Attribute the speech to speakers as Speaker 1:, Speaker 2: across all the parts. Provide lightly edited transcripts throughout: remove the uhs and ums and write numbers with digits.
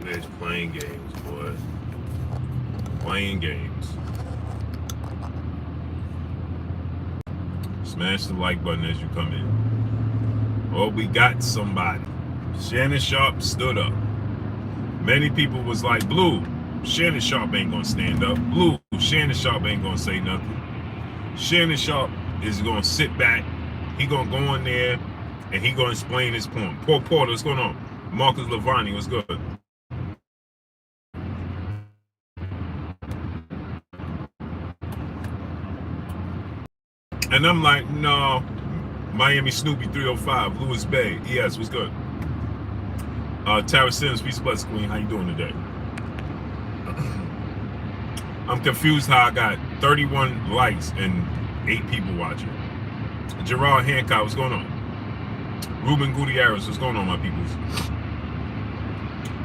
Speaker 1: bitch playing games, boy. Playing games. Smash the like button as you come in. Oh, we got somebody. Shannon Sharp stood up. Many people was like, Blue, Shannon Sharp ain't gonna stand up. Blue, Shannon Sharp ain't gonna say nothing. Shannon Sharp is gonna sit back. He gonna go in there and he gonna explain his point. Paul Porter, what's going on? Marcus Lavani, what's good? And I'm like, no, Miami Snoopy 305, Lewis Bay, ES, what's good? Tara Sims, Peace Plus Queen, how you doing today? I'm confused how I got 31 likes and 8 people watching. Gerard Hancock, what's going on? Ruben Gutierrez, what's going on, my peoples?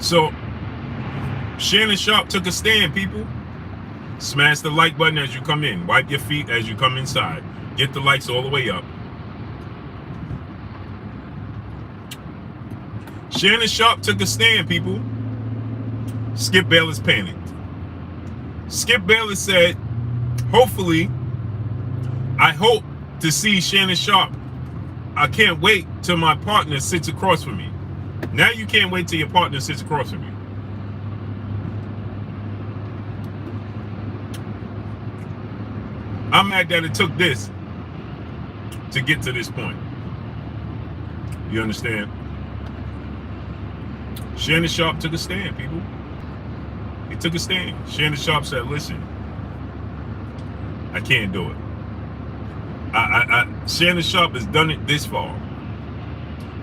Speaker 1: So, Shannon Sharp took a stand, people. Smash the like button as you come in. Wipe your feet as you come inside. Get the likes all the way up. Shannon Sharp took a stand, people. Skip Bayless panicked. Skip Bayless said, hopefully, I hope to see Shannon Sharp. I can't wait till my partner sits across from me. Now you can't wait till your partner sits across from you. I'm mad that it took this to get to this point. You understand? Shannon Sharp took a stand, people. He took a stand. Shannon Sharp said, listen, I can't do it. Shannon Sharp has done it this far.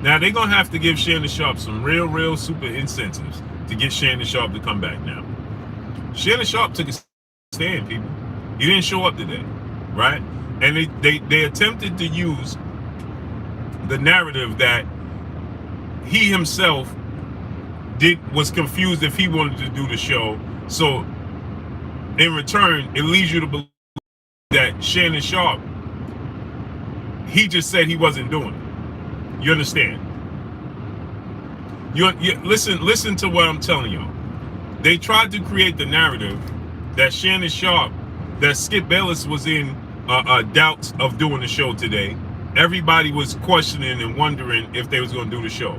Speaker 1: Now, they're going to have to give Shannon Sharp some real super incentives to get Shannon Sharp to come back now. Shannon Sharp took a stand, people. He didn't show up today, right? And they attempted to use the narrative that he himself was confused if he wanted to do the show. So, in return, it leads you to believe that Shannon Sharp, he just said he wasn't doing it. You understand? You listen to what I'm telling y'all. They tried to create the narrative that Shannon Sharp, that Skip Bayless was in doubts of doing the show today. Everybody was questioning and wondering if they was going to do the show.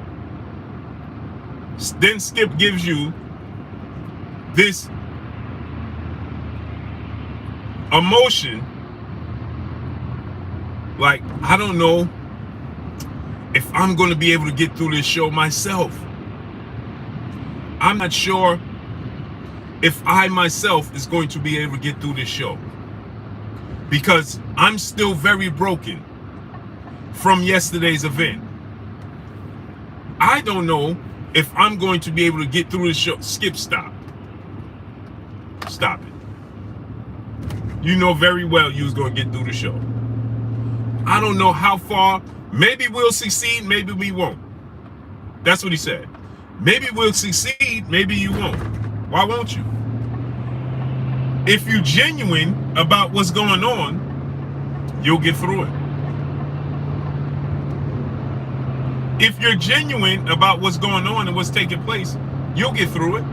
Speaker 1: Then Skip gives you this emotion, like, I don't know if I'm going to be able to get through this show myself. I'm not sure if I myself is going to be able to get through this show, because I'm still very broken from yesterday's event. I don't know if I'm going to be able to get through this show. Skip, stop. Stop it. You know very well you was going to get through the show. I don't know how far. Maybe we'll succeed, maybe we won't. That's what he said. Maybe we'll succeed, maybe you won't. Why won't you? If you're genuine about what's going on, you'll get through it. If you're genuine about what's going on and what's taking place, you'll get through it.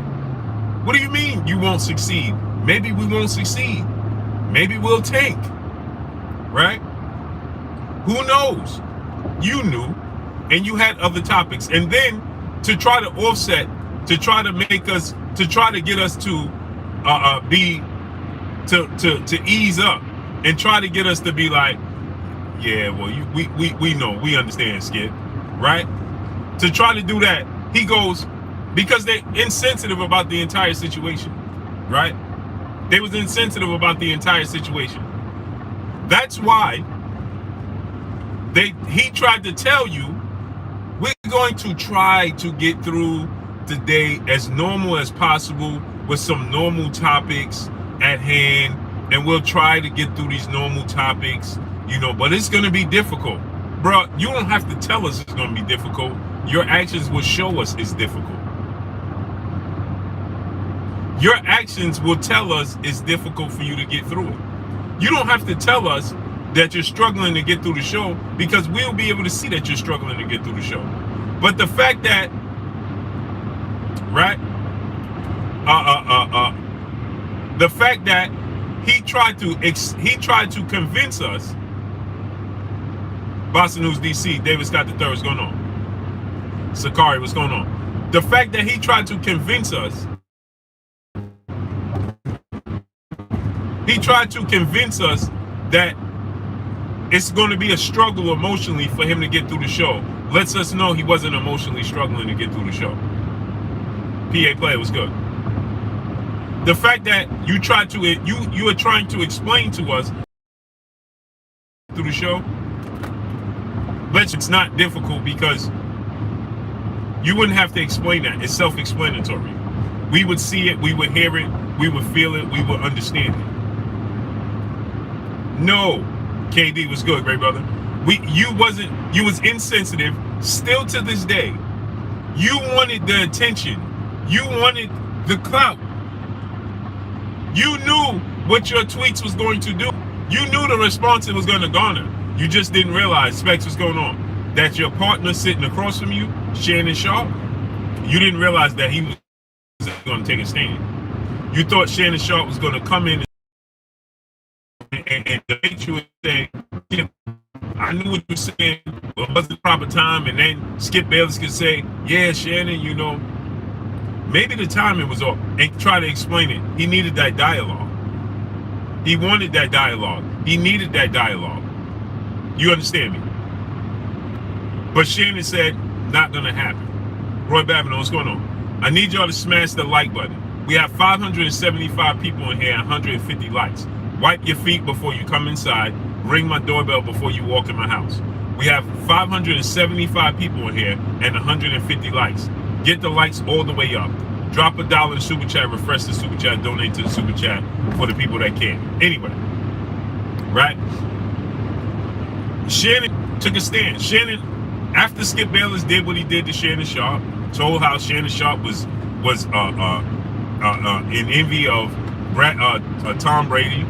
Speaker 1: What do you mean you won't succeed? Maybe we won't succeed. Maybe we'll tank, right? Who knows? You knew, and you had other topics. And then to try to offset, to try to make us, to try to get us to to ease up and try to get us to be like, yeah, well, we know, we understand, Skip, right? To try to do that, he goes, because they're insensitive about the entire situation, right? They was insensitive about the entire situation. That's why he tried to tell you, we're going to try to get through the day as normal as possible with some normal topics at hand, and we'll try to get through these normal topics, you know, but it's going to be difficult. Bro, you don't have to tell us it's going to be difficult. Your actions will show us it's difficult. Your actions will tell us it's difficult for you to get through it. You don't have to tell us that you're struggling to get through the show, because we'll be able to see that you're struggling to get through the show. But the fact that, right, the fact that he tried to convince us. Boston News DC, David Scott III, what's going on? Sakari, what's going on? The fact that he tried to convince us, that it's going to be a struggle emotionally for him to get through the show, lets us know he wasn't emotionally struggling to get through the show. PA player was good. The fact that you are trying to explain to us through the show, but it's not difficult because you wouldn't have to explain that. It's self-explanatory. We would see it, we would hear it, we would feel it, we would understand it. No, KD was good, great brother. You was insensitive. Still to this day, you wanted the attention. You wanted the clout. You knew what your tweets was going to do. You knew the response it was going to garner. You just didn't realize, Specs, what's going on, that your partner sitting across from you, Shannon Sharp, you didn't realize that he was going to take a stand. You thought Shannon Sharp was going to come in and debate you and say, yeah, I knew what you were saying, but it wasn't the proper time. And then Skip Bayless could say, yeah, Shannon, maybe the timing was off, and try to explain it. He needed that dialogue. He wanted that dialogue. He needed that dialogue. You understand me? But Shannon said, not gonna happen. Roy Babino, what's going on? I need y'all to smash the like button. We have 575 people in here, 150 likes. Wipe your feet before you come inside. Ring my doorbell before you walk in my house. We have 575 people in here and 150 likes. Get the likes all the way up. Drop $1 in the super chat, refresh the super chat, donate to the super chat for the people that can. Anyway, right? Shannon took a stand. Shannon, after Skip Bayless did what he did to Shannon Sharp, told how Shannon Sharp was in envy of Tom Brady,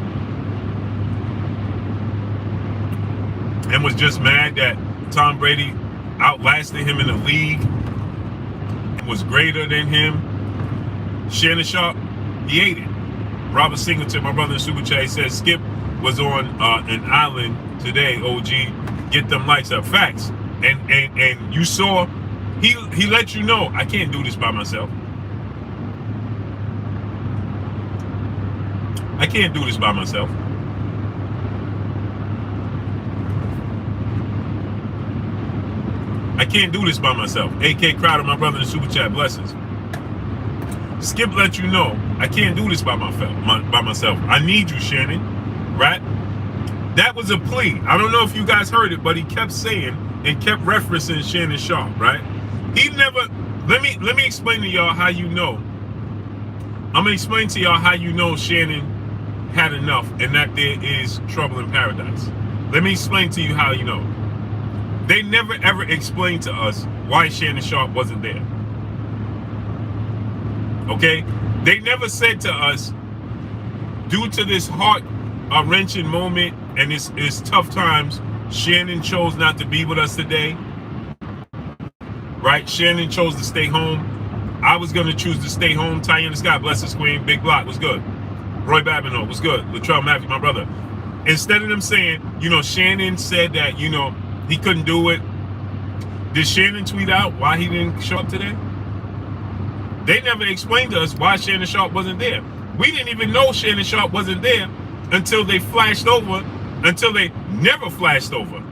Speaker 1: and was just mad that Tom Brady outlasted him in the league, was greater than him. Shannon Sharp, he ate it. Robert Singleton, my brother in Super Chat, says Skip was on an island today, OG. Get them likes up. Facts. And you saw, he let you know, I can't do this by myself. I can't do this by myself. I can't do this by myself. AK Crowder, my brother in Super Chat, blessings. Skip let you know, I can't do this by myself. I need you, Shannon. Right? That was a plea. I don't know if you guys heard it, but he kept saying and kept referencing Shannon Sharp, right? He never, let me explain to y'all how you know. I'm gonna explain to y'all how you know Shannon had enough and that there is trouble in paradise. Let me explain to you how you know. They never ever explained to us why Shannon Sharp wasn't there. Okay? They never said to us, due to this heart-wrenching moment and it's tough times, Shannon chose not to be with us today. Right? Shannon chose to stay home. I was going to choose to stay home. Tyanna Scott, bless his queen. Big Block was good. Roy Babineau was good. Latrell Matthew, my brother. Instead of them saying, Shannon said that, he couldn't do it. Did Shannon tweet out why he didn't show up today? They never explained to us why Shannon Sharp wasn't there. We didn't even know Shannon Sharp wasn't there until they flashed over, until they never flashed over.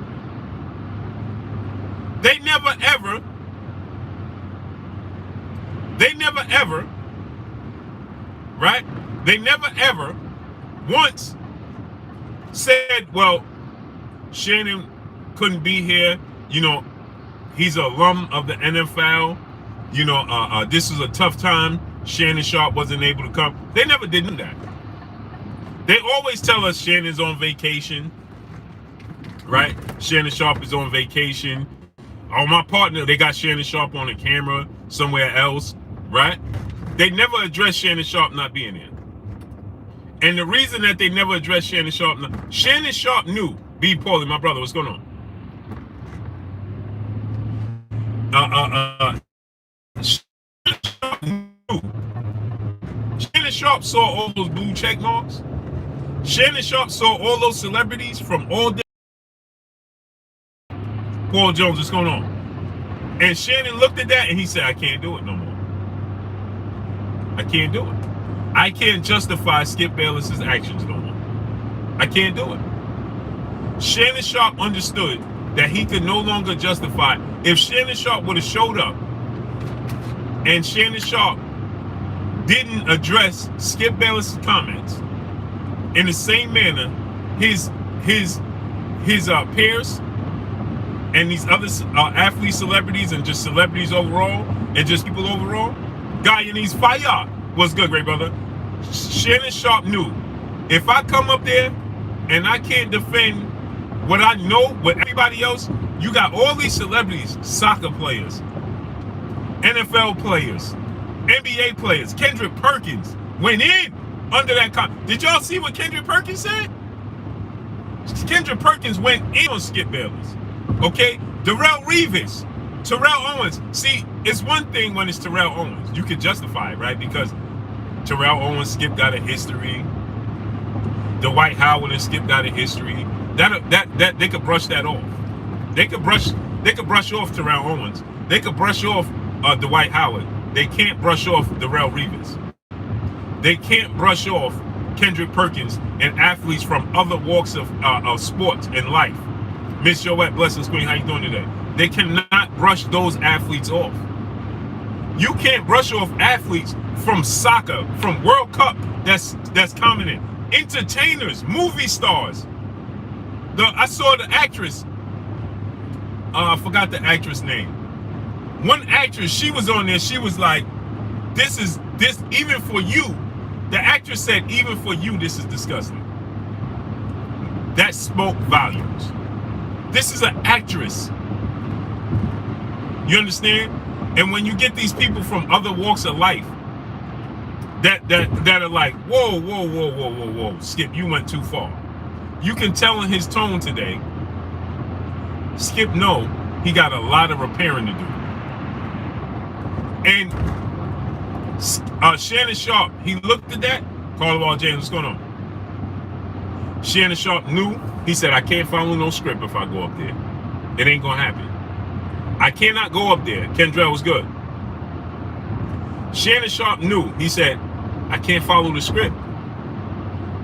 Speaker 1: They never ever, right? They never ever once said, well, Shannon couldn't be here. He's an alum of the NFL. This is a tough time. Shannon Sharp wasn't able to come. They never did that. They always tell us Shannon's on vacation, right? Shannon Sharp is on vacation. Oh, my partner, they got Shannon Sharp on the camera somewhere else, right? They never addressed Shannon Sharp not being there. And the reason that they never addressed Shannon Sharp knew. B. Paulie, my brother, what's going on? Shannon Sharp knew Sharp saw all those blue check marks. Shannon Sharp saw all those celebrities from all day. Paul Jones, what's going on? And Shannon looked at that and he said, I can't do it no more. I can't do it. I can't justify Skip Bayless's actions no more. I can't do it. Shannon Sharp understood that he could no longer justify. If Shannon Sharp would have showed up and Shannon Sharp didn't address Skip Bayless's comments in the same manner his peers and these other athletes, celebrities, and just celebrities overall, and just people overall, Guyanese fire was good, great brother. Shannon Sharp knew, if I come up there and I can't defend what I know with everybody else, you got all these celebrities, soccer players, NFL players, NBA players. Kendrick Perkins went in under that comment. Did y'all see what Kendrick Perkins said? Kendrick Perkins went in on Skip Bayless. Okay? Darrell Reeves, Terrell Owens. See, it's one thing when it's Terrell Owens. You can justify it, right? Because Terrell Owens, Skip got a history. Dwight Howard and Skip got a history. That they could brush that off. They could brush off Terrell Owens. They could brush off Dwight Howard. They can't brush off Darrell Reeves. They can't brush off Kendrick Perkins and athletes from other walks of sports and life. Miss Joette, blessings queen, how you doing today? They cannot brush those athletes off. You can't brush off athletes from soccer, from World Cup that's commenting. Entertainers, movie stars. I saw the actress. I forgot the actress name. One actress, she was on there. She was like, "This even for you." The actress said, "Even for you, this is disgusting." That spoke volumes. This is an actress. You understand? And when you get these people from other walks of life that are like, whoa, Skip, you went too far. You can tell in his tone today, Skip, no, he got a lot of repairing to do. And Shannon Sharp, he looked at that. Carl James, what's going on? Shannon Sharp knew. He said, I can't follow no script if I go up there. It ain't gonna happen. I cannot go up there. Kendrell was good. Shannon Sharp knew. He said, I can't follow the script.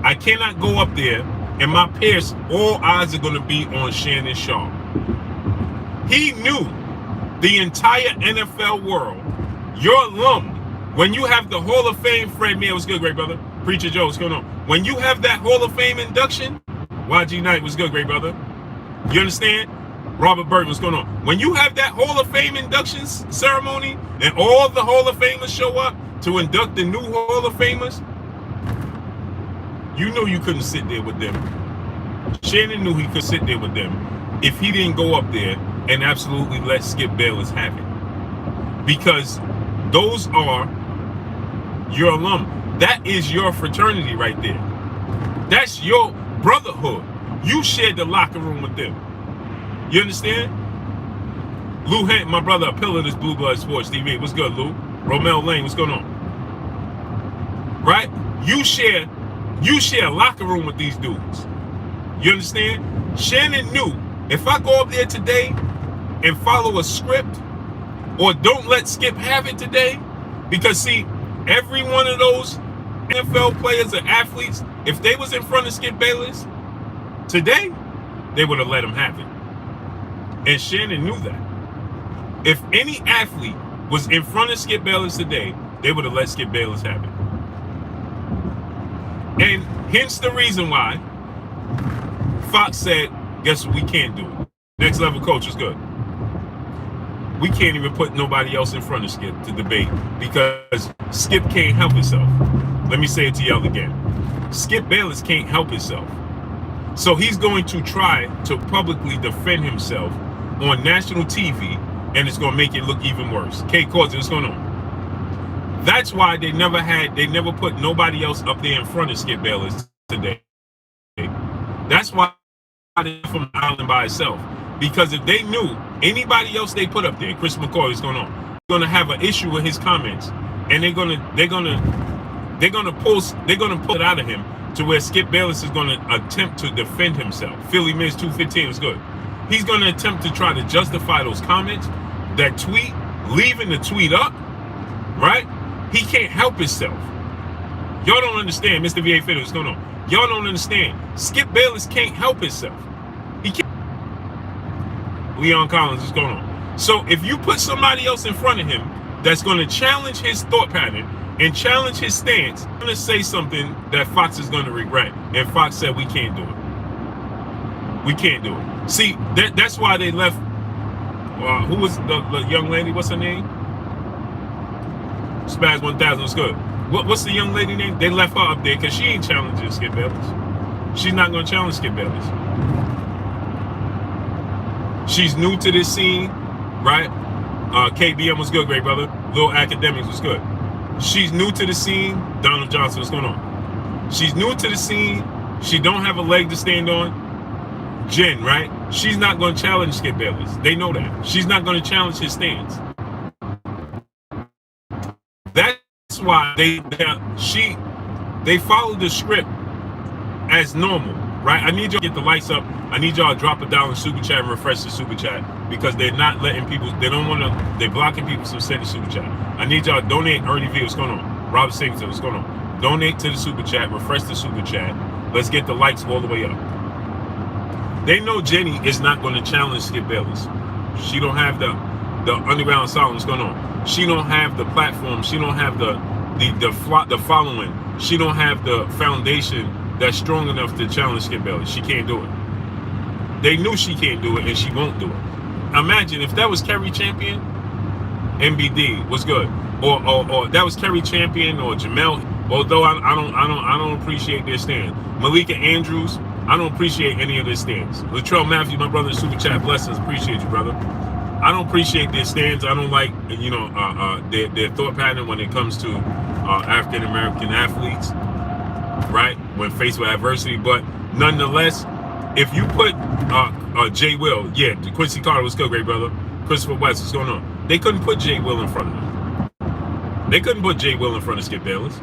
Speaker 1: I cannot go up there, and my peers, all eyes are gonna be on Shannon Sharp. He knew the entire NFL world, your alum, when you have the Hall of Fame, Fred Meir was good, great brother. Preacher Joe, what's going on? When you have that Hall of Fame induction, YG Knight was good, great brother. You understand? Robert Burton, what's going on? When you have that Hall of Fame induction ceremony and all the Hall of Famers show up to induct the new Hall of Famers, you knew you couldn't sit there with them. Shannon knew he could sit there with them if he didn't go up there and absolutely let Skip Bayless have it. Because those are your alum. That is your fraternity right there. That's your brotherhood. You shared the locker room with them. You understand? Lou Hant, my brother, a pillar of this Blue Blood Sports TV. What's good, Lou? Romel Lane, what's going on? Right? You share a locker room with these dudes. You understand? Shannon knew, if I go up there today and follow a script, or don't let Skip have it today, because see, every one of those NFL players or athletes, if they was in front of Skip Bayless today, they would have let him have it. And Shannon knew that. If any athlete was in front of Skip Bayless today, they would have let Skip Bayless have it. And hence the reason why Fox said, guess what we can't do? Next Level Coach is good. We can't even put nobody else in front of Skip to debate because Skip can't help himself. Let me say it to y'all again. Skip Bayless can't help himself. So he's going to try to publicly defend himself on national TV, and it's going to make it look even worse. Kate Cords, what's going on? That's why they never put nobody else up there in front of Skip Bayless today. That's why they're from the island by itself. Because if they knew anybody else they put up there, Chris McCoy is going to have an issue with his comments, and they're gonna They're gonna pull it out of him to where Skip Bayless is gonna attempt to defend himself. Philly Miz 215 is good. He's gonna attempt to try to justify those comments, that tweet, leaving the tweet up, right? He can't help himself. Y'all don't understand, Mr. VA Fitter, what's going on? Y'all don't understand. Skip Bayless can't help himself. He can't. Leon Collins, what's going on? So if you put somebody else in front of him that's going to challenge his thought pattern and challenge his stance, I'm going to say something that Fox is going to regret. And Fox said, we can't do it. We can't do it. See, that's why they left. Who was the young lady? What's her name? Spaz 1000 was good. What's the young lady name? They left her up there because she ain't challenging Skip Bayless. She's not going to challenge Skip Bayless. She's new to this scene, right? KBM was good, great brother. Lil Academics was good. She's new to the scene. Donald Johnson, what's going on? She's new to the scene. She don't have a leg to stand on. Jen, right? She's not going to challenge Skip Bayless. They know that. She's not going to challenge his stance. That's why they follow the script as normal, right? I need y'all to get the lights up. I need y'all to drop $1 in super chat and refresh the super chat because they're not letting people. They don't want to. They're blocking people from sending super chat. I need y'all to donate. Ernie V, what's going on? Robert Singleton, what's going on? Donate to the super chat. Refresh the super chat. Let's get the lights all the way up. They know Jenny is not going to challenge Skip Bayless. She don't have the underground sound. What's going on? She don't have the platform. She don't have the following. She don't have the foundation that's strong enough to challenge Skip Bayless. She can't do it. They knew she can't do it, and she won't do it. Imagine if that was Kerry Champion, MBD was good, or that was Kerry Champion or Jamel. Although I don't appreciate their stand. Malika Andrews, I don't appreciate any of their stands. Latrell Matthews, my brother in Super Chat, blessings, appreciate you, brother. I don't appreciate their stands. I don't like, their thought pattern when it comes to African American athletes, right? When faced with adversity. But nonetheless, if you put Jay Will, yeah, Quincy Carter was good, great brother. Christopher West, what's going on? They couldn't put Jay Will in front of him. They couldn't put Jay Will in front of Skip Bayless.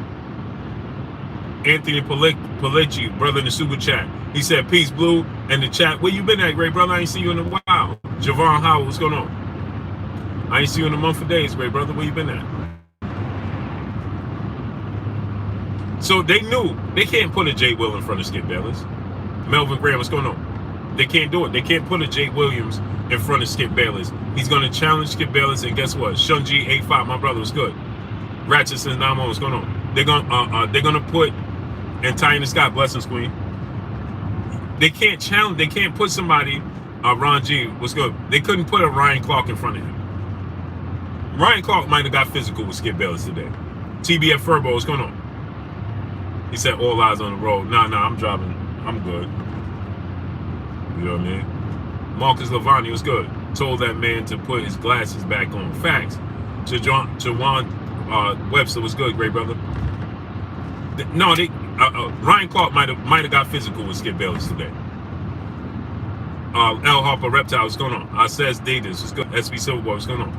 Speaker 1: Anthony Paletti, brother in the Super Chat. He said, peace, Blue, and the chat. Where you been at, great brother? I ain't see you in a while. Javon Howard, what's going on? I ain't see you in a month of days, great brother. Where you been at? So they knew they can't put a Jay Will in front of Skip Bayless. Melvin Graham, what's going on? They can't do it. They can't put a Jay Williams in front of Skip Bayless. He's going to challenge Skip Bayless, and guess what? Shunji 85, my brother, was good. Ratchet since Namo, what's going on? They're gonna put, and Tyina Scott, blessings, Queen. They can't challenge. They can't put somebody. Ron G was good. They couldn't put a Ryan Clark in front of him. Ryan Clark might have got physical with Skip Bayless today. TBF Furbo, what's going on? He said all eyes on the road. Nah, I'm driving. I'm good. You know what I mean? Marcus Lavani was good. Told that man to put his glasses back on. Facts. Jawan Webster was good, great brother. No, Ryan Clark might have got physical with Skip Bayless today. L Harper Reptile, what's going on? Says Davis, what's good? SB Silverboy, what's going on?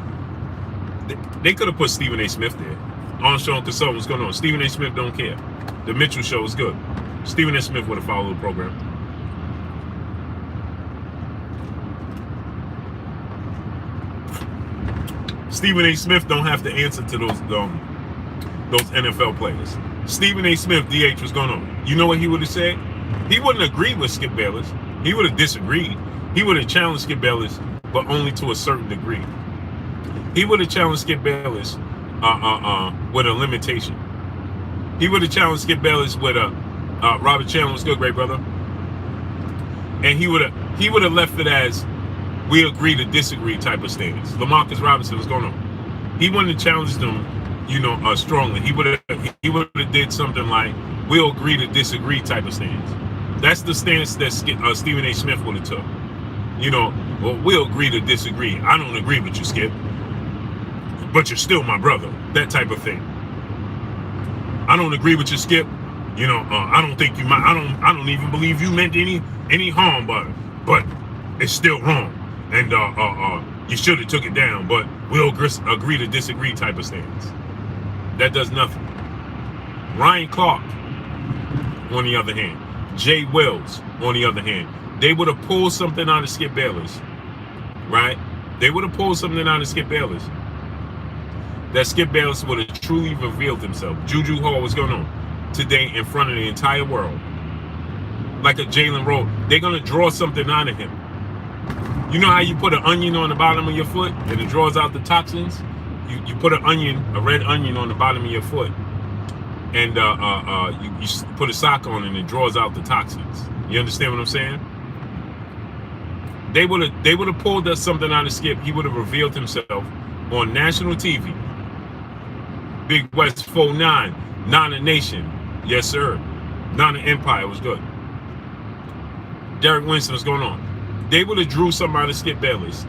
Speaker 1: They could have put Stephen A. Smith there. Armstrong Consultant, what's going on? Stephen A. Smith don't care. The Mitchell Show was good. Stephen A. Smith would have followed the program. Stephen A. Smith don't have to answer to those NFL players. Stephen A. Smith, DH, was going on. You know what he would have said? He wouldn't agree with Skip Bayless. He would have disagreed. He would have challenged Skip Bayless, but only to a certain degree. He would have challenged Skip Bayless with a limitation. He would have challenged Skip Bayless with a Robert Chandler was good, great brother. And he would have left it as we agree to disagree type of stance. LaMarcus Robinson was going on. He wouldn't have challenged them, strongly. He would have did something like we'll agree to disagree type of stance. That's the stance that Stephen A. Smith would have took. Well, we'll agree to disagree. I don't agree with you, Skip, but you're still my brother. That type of thing. I don't agree with you, Skip. I don't think you might. I don't even believe you meant any harm, but it's still wrong, and you should have took it down. But we'll agree to disagree type of stance. That does nothing. Ryan Clark, on the other hand, Jay Wells, on the other hand, they would have pulled something out of Skip Bayless, right? They would have pulled something out of Skip Bayless. That Skip Bayless would have truly revealed himself. Juju Hall, what's going on today in front of the entire world? Like a Jalen Rose, they're going to draw something out of him. You know how you put an onion on the bottom of your foot and it draws out the toxins? You put an onion, a red onion on the bottom of your foot, and you put a sock on and it draws out the toxins. You understand what I'm saying? They would have pulled us something out of Skip. He would have revealed himself on national TV. Big West 49, Nana Nation, yes sir. Nana Empire was good. Derek Winston, what's going on? They would have drew somebody to Skip Bayless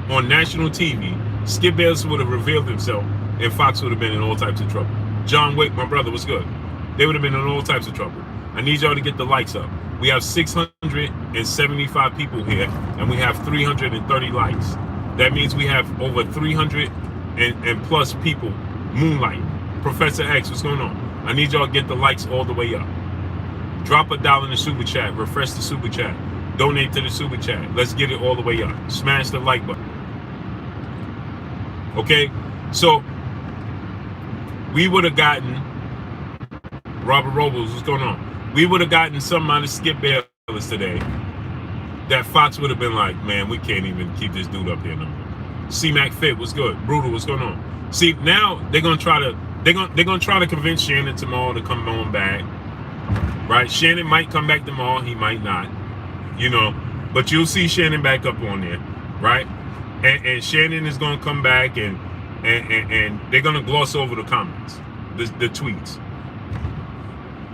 Speaker 1: on national TV. Skip Bayless would have revealed himself, and Fox would have been in all types of trouble. John Wick, my brother, was good. They would have been in all types of trouble. I need y'all to get the likes up. We have 675 people here, and we have 330 likes. That means we have over 300 and plus people moonlighting. Professor X, what's going on? I need y'all to get the likes all the way up. Drop $1 in the super chat. Refresh the super chat. Donate to the super chat. Let's get it all the way up. Smash the like button. Okay? So, we would have gotten Robert Robles, what's going on? We would have gotten something out of Skip Bayless today that Fox would have been like, man, we can't even keep this dude up here no more. C-Mac Fit, what's good? Brutal, what's going on? See, now they're gonna try to convince Shannon tomorrow to come on back. Right? Shannon might come back tomorrow, he might not. You know, but you'll see Shannon back up on there, right? And Shannon is gonna come back and they're gonna gloss over the comments, the tweets.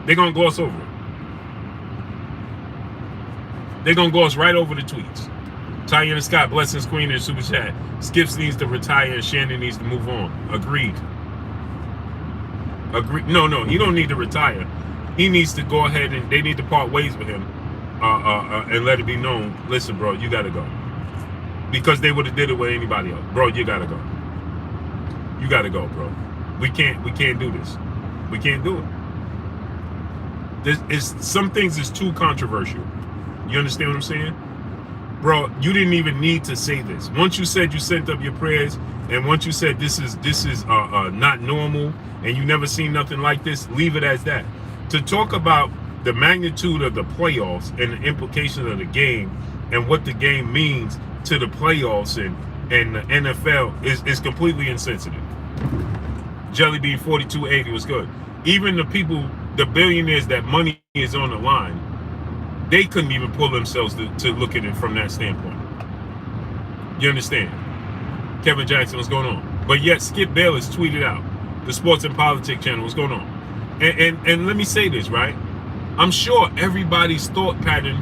Speaker 1: They're gonna gloss over it. They're gonna gloss right over the tweets. Tyanna Scott, blessings queen in the super chat. Skips needs to retire and Shannon needs to move on. Agreed. No, he don't need to retire. He needs to go ahead and they need to part ways with him and let it be known. Listen, bro, you gotta go. Because they would have did it with anybody else. Bro, you gotta go. You gotta go, bro. We can't do this. We can't do it. Some things is too controversial. You understand what I'm saying? Bro, you didn't even need to say this. Once you said you sent up your prayers, and once you said this is not normal, and you never seen nothing like this, leave it as that. To talk about the magnitude of the playoffs and the implications of the game and what the game means to the playoffs and the NFL is completely insensitive. Jellybean 4280 was good. Even the people, the billionaires that money is on the line, they couldn't even pull themselves to look at it from that standpoint. You understand? Kevin Jackson, what's going on? But yet Skip Bayless tweeted out, the Sports and Politics channel, what's going on? And let me say this, right? I'm sure everybody's thought pattern,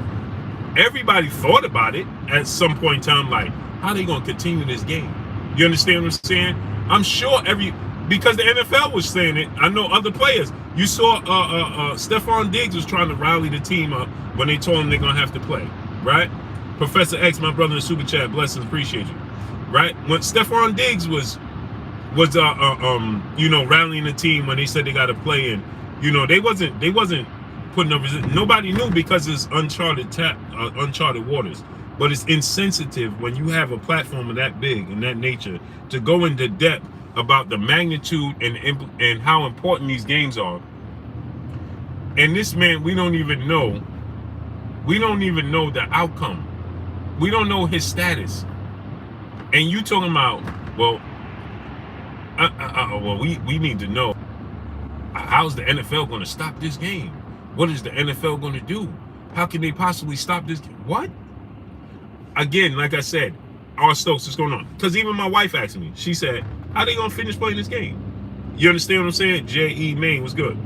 Speaker 1: everybody thought about it at some point in time, like, how are they going to continue this game? You understand what I'm saying? I'm sure because the NFL was saying it, I know other players. You saw Stephon Diggs was trying to rally the team up when they told him they're going to have to play, right? Professor X, my brother in the super chat, blessings, appreciate you, right? When Stephon Diggs was rallying the team when they said they got to play, and they wasn't putting up resistance. Nobody knew because it's uncharted waters. But it's insensitive when you have a platform of that big and that nature to go into depth about the magnitude and how important these games are. And this man, we don't even know the outcome. We don't know his status. And you talking about, we need to know, how's the NFL going to stop this game? What is the NFL going to do? How can they possibly stop this game? What? Again, like I said, R. Stokes, what's going on? Because even my wife asked me, she said, how they going to finish playing this game? You understand what I'm saying? J.E. Maine was good.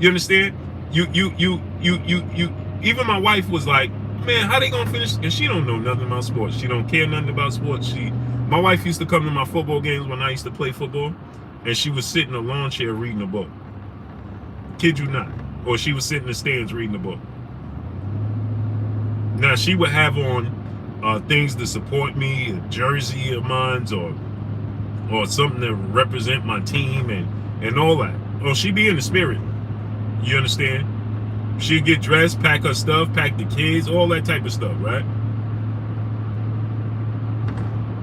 Speaker 1: You understand? You even my wife was like, man, how they gonna finish? And she don't know nothing about sports. She don't care nothing about sports. My wife used to come to my football games when I used to play football, and she would sit in a lawn chair reading a book. Kid you not. Or she would sit in the stands reading a book. Now she would have on things to support me, a jersey of mine, or or something to represent my team and all that. Well, she be in the spirit. You understand? She'd get dressed, pack her stuff, pack the kids, all that type of stuff, right?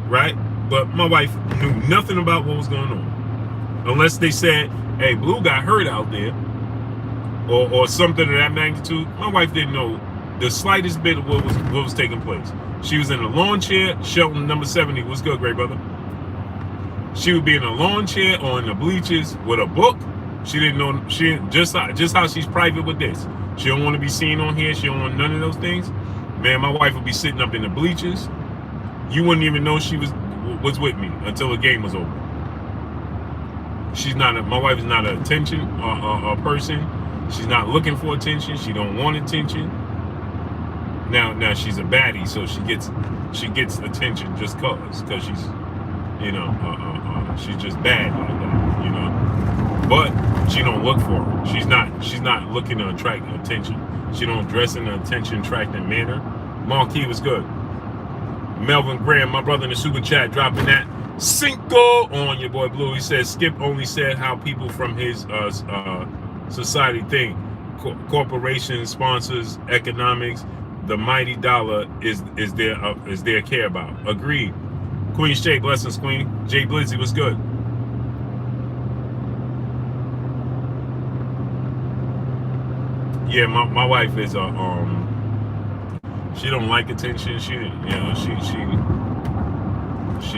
Speaker 1: Right? But my wife knew nothing about what was going on. Unless they said, hey, Blue got hurt out there, or something of that magnitude. My wife didn't know the slightest bit of what was taking place. She was in a lawn chair. Shelton, number 70, what's good, great brother? She would be in a lawn chair or in the bleachers with a book. She didn't know, just how she's private with this. She don't want to be seen on here. She don't want none of those things. Man, my wife would be sitting up in the bleachers. You wouldn't even know she was with me until the game was over. My wife is not an attention person. She's not looking for attention. She don't want attention. Now she's a baddie, so she gets attention just cause she's, she's just bad like that, But she don't look for it. She's not looking to attract attention. She don't dress in an attention-attracting manner. Marquis was good. Melvin Graham, my brother in the super chat, dropping that Cinco on your boy Blue. He says Skip only said how people from his society think. Corporations, sponsors, economics, the mighty dollar is their care about. Agreed. Queen Shay, blessings, Queen. Jay Blizzy was good. Yeah, my wife is she don't like attention. She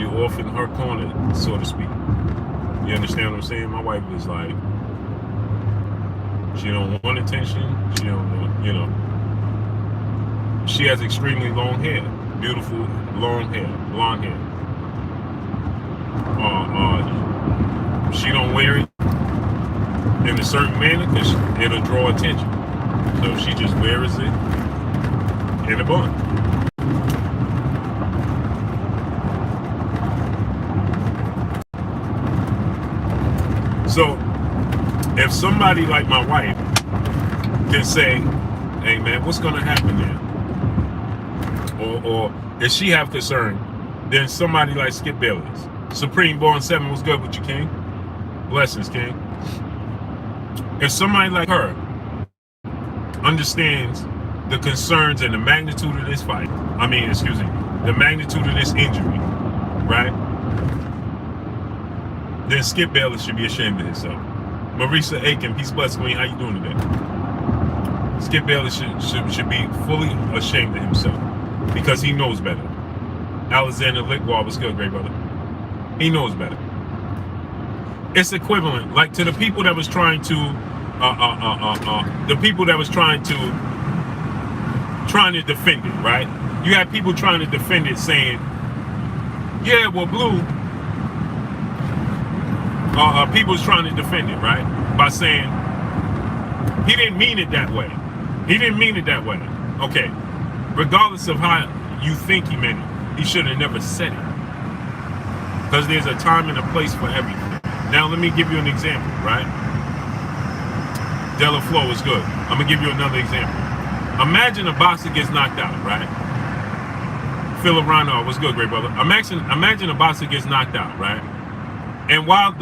Speaker 1: off in her corner, so to speak. You understand what I'm saying? My wife is like, she don't want attention. She don't want, She has extremely long hair, beautiful long hair, blonde hair. She don't wear it in a certain manner because it'll draw attention. So she just wears it in a bun. So if somebody like my wife can say, hey man, what's gonna happen there? Or if she have concern, then somebody like Skip Bayless. Supreme Born 7 was good with you, King. Blessings, King. If somebody like her understands the concerns and the magnitude of this fight, the magnitude of this injury, right? Then Skip Bayless should be ashamed of himself. Marisa Aiken, peace, bless, Queen. How you doing today? Skip Bayless should be fully ashamed of himself because he knows better. Alexander Lickwall was good, great brother. He knows better. It's equivalent, like to the people that was trying to, trying to defend it, right? You had people trying to defend it, saying, "Yeah, well, Blue." People's trying to defend it, right? By saying he didn't mean it that way. He didn't mean it that way. Okay, regardless of how you think he meant it, he should have never said it. Because there's a time and a place for everything. Now let me give you an example, right? Della Flow is good. I'm gonna give you another example. Imagine a boxer gets knocked out, right? Philip Ronald was good, great brother. Imagine a boxer gets knocked out, right? And while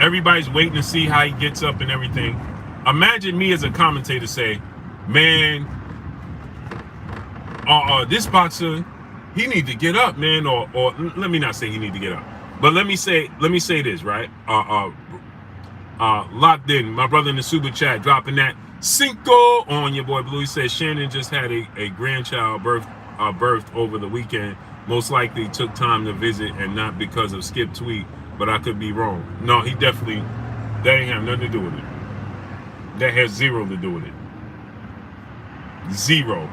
Speaker 1: everybody's waiting to see how he gets up and everything, imagine me as a commentator say, man, this boxer, he need to get up, man, or let me not say he need to get up, but let me say this, right? Locked in, my brother in the super chat, dropping that Cinco on your boy Blue. He says Shannon just had a grandchild birthed over the weekend. Most likely took time to visit and not because of Skip tweet, but I could be wrong. No, he definitely, that ain't have nothing to do with it. That has zero to do with it. Zero.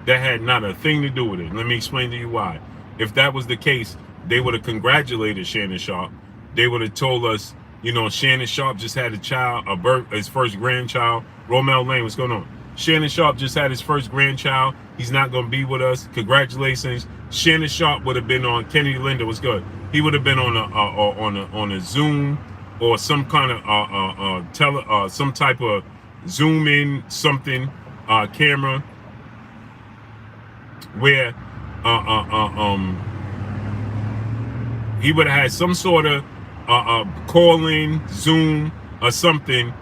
Speaker 1: That had not a thing to do with it. Let me explain to you why. If that was the case, they would have congratulated Shannon Sharp. They would have told us, Shannon Sharp just had his first grandchild. Romel Lane, what's going on? Shannon Sharp just had his first grandchild. He's not going to be with us. Congratulations. Shannon Sharp would have been on, Kennedy Linder was good. He would have been on a Zoom or some kind of some type of Zoom in something camera where He would have had some sort of call-in, Zoom, or something,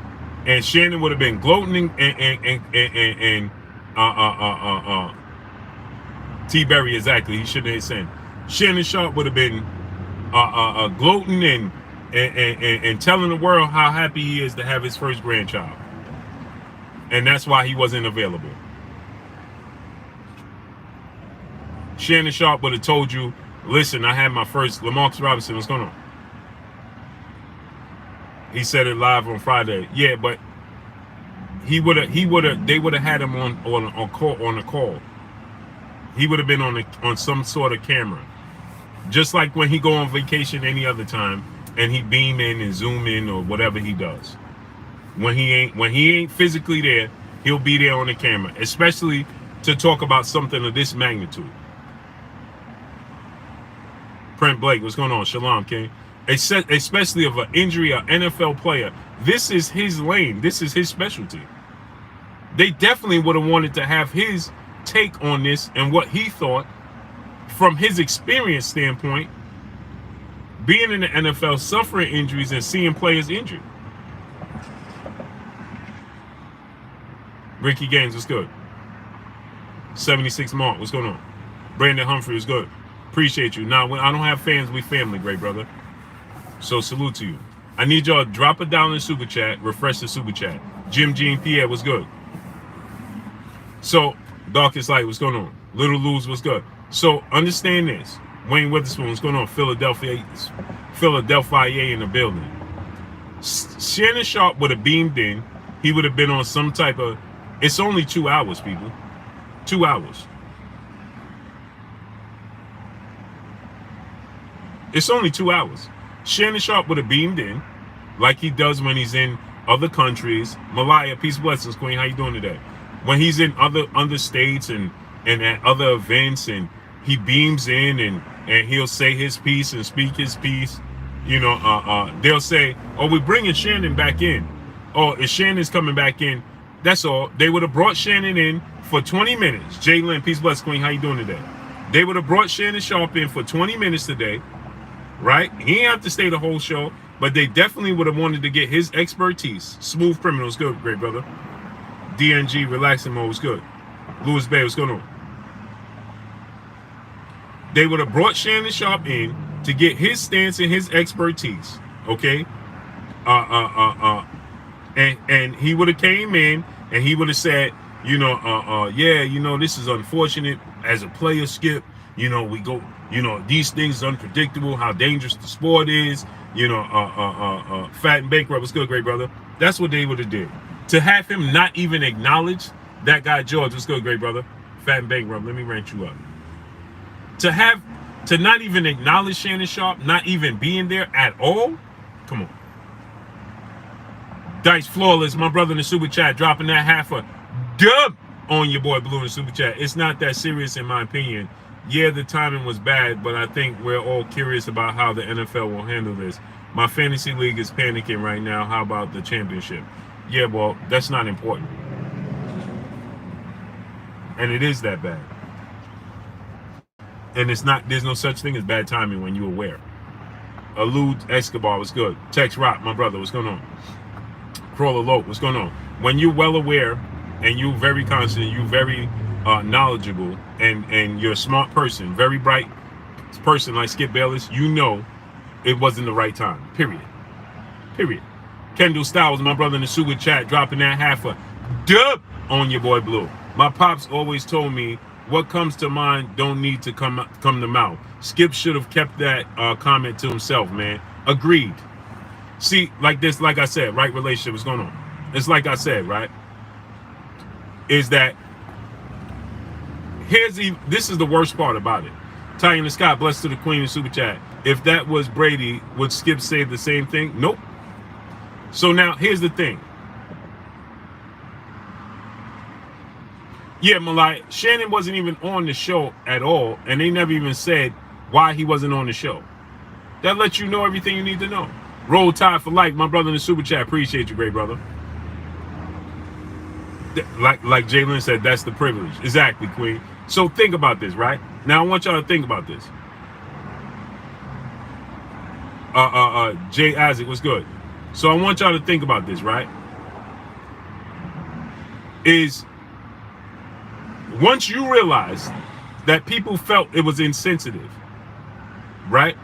Speaker 1: and Shannon would have been gloating and T-Berry, exactly. He shouldn't have said. Shannon Sharp would have been gloating and telling the world how happy he is to have his first grandchild. And that's why he wasn't available. Shannon Sharp would have told you, listen, I had my first. Lamarcus Robinson, what's going on? He said it live on Friday. Yeah, but they would have had him on a call. He would have been on some sort of camera. Just like when he go on vacation any other time and he beam in and zoom in or whatever he does. When he ain't physically there, he'll be there on the camera, especially to talk about something of this magnitude. Brent Blake, what's going on? Shalom, King. Especially of an injury, an NFL player. This is his lane. This is his specialty. They definitely would have wanted to have his take on this and what he thought from his experience standpoint, being in the NFL, suffering injuries and seeing players injured. Ricky Gaines, what's good? 76 Mark, what's going on? Brandon Humphrey, what's good? Appreciate you. Now, I don't have fans, we family, great brother. So salute to you. I need y'all to drop it down in the super chat, refresh the super chat. Jim Jean Pierre, what's good? So, Darkest Light, what's going on? Little Luz, what's good? So, understand this. Wayne Witherspoon, what's going on? Philadelphia in the building. Shannon Sharp would have beamed in. He would have been on some type of... It's only 2 hours, people. 2 hours. It's only 2 hours. Shannon Sharp would have beamed in like he does when he's in other countries. Malaya, peace, blessings, Queen. How you doing today? When he's in other states and at other events, and he beams in and he'll say his piece and speak his piece. You know, they'll say, "Oh, we're bringing Shannon back in." Oh, if Shannon's coming back in, that's all. They would have brought Shannon in for 20 minutes. Jalen, peace, blessings, Queen. How you doing today? They would have brought Shannon Sharp in for 20 minutes today. Right? He didn't have to stay the whole show, but they definitely would have wanted to get his expertise. Smooth Criminals, good, great brother. DNG, relaxing mode was good. Louis Bay, what's going on? They would have brought Shannon Sharp in to get his stance and his expertise. Okay? And he would have came in and he would have said, you know, yeah, you know, this is unfortunate as a player, Skip. You know, we go, you know, these things unpredictable, how dangerous the sport is, you know, Fat and Bankrupt, what's good, great brother? That's what they would have did. To have him not even acknowledge that guy, George, what's good, great brother? Fat and Bankrupt, let me rank you up. To not even acknowledge Shannon Sharp, not even being there at all, come on. Dice Flawless, my brother in the super chat, dropping that half a dub on your boy Blue in the super chat. It's not that serious in my opinion. Yeah, the timing was bad, but I think we're all curious about how the NFL will handle this. My fantasy league is panicking right now. How about the championship? Yeah, well, that's not important. And it is that bad. And it's not, there's no such thing as bad timing when you're aware. Elude Escobar was good. Tex Rock, my brother, what's going on? Crawler Lope, what's going on? When you're well aware and you're very constant, you're very knowledgeable, and you're a smart person, very bright person like Skip Bayless, you know it wasn't the right time. Period. Kendall Styles, my brother in the super chat, dropping that half a dub on your boy Blue. My pops always told me, what comes to mind don't need to come to mouth. Skip should have kept that comment to himself, man. Agreed. See, like this, like I said, right relationship is going on. It's like I said, right? Is that this is the worst part about it. Ty in the Scott, blessed to the Queen in super chat. If that was Brady, would Skip say the same thing? Nope. So now here's the thing. Yeah, Malai, Shannon wasn't even on the show at all, and they never even said why he wasn't on the show. That lets you know everything you need to know. Roll Tide for life, my brother in the super chat. Appreciate you, great brother. Like Jalen said, that's the privilege. Exactly, Queen. So think about this, right? Now I want y'all to think about this. Jay Isaac, what's good? So I want y'all to think about this, right? Is once you realize that people felt it was insensitive, right?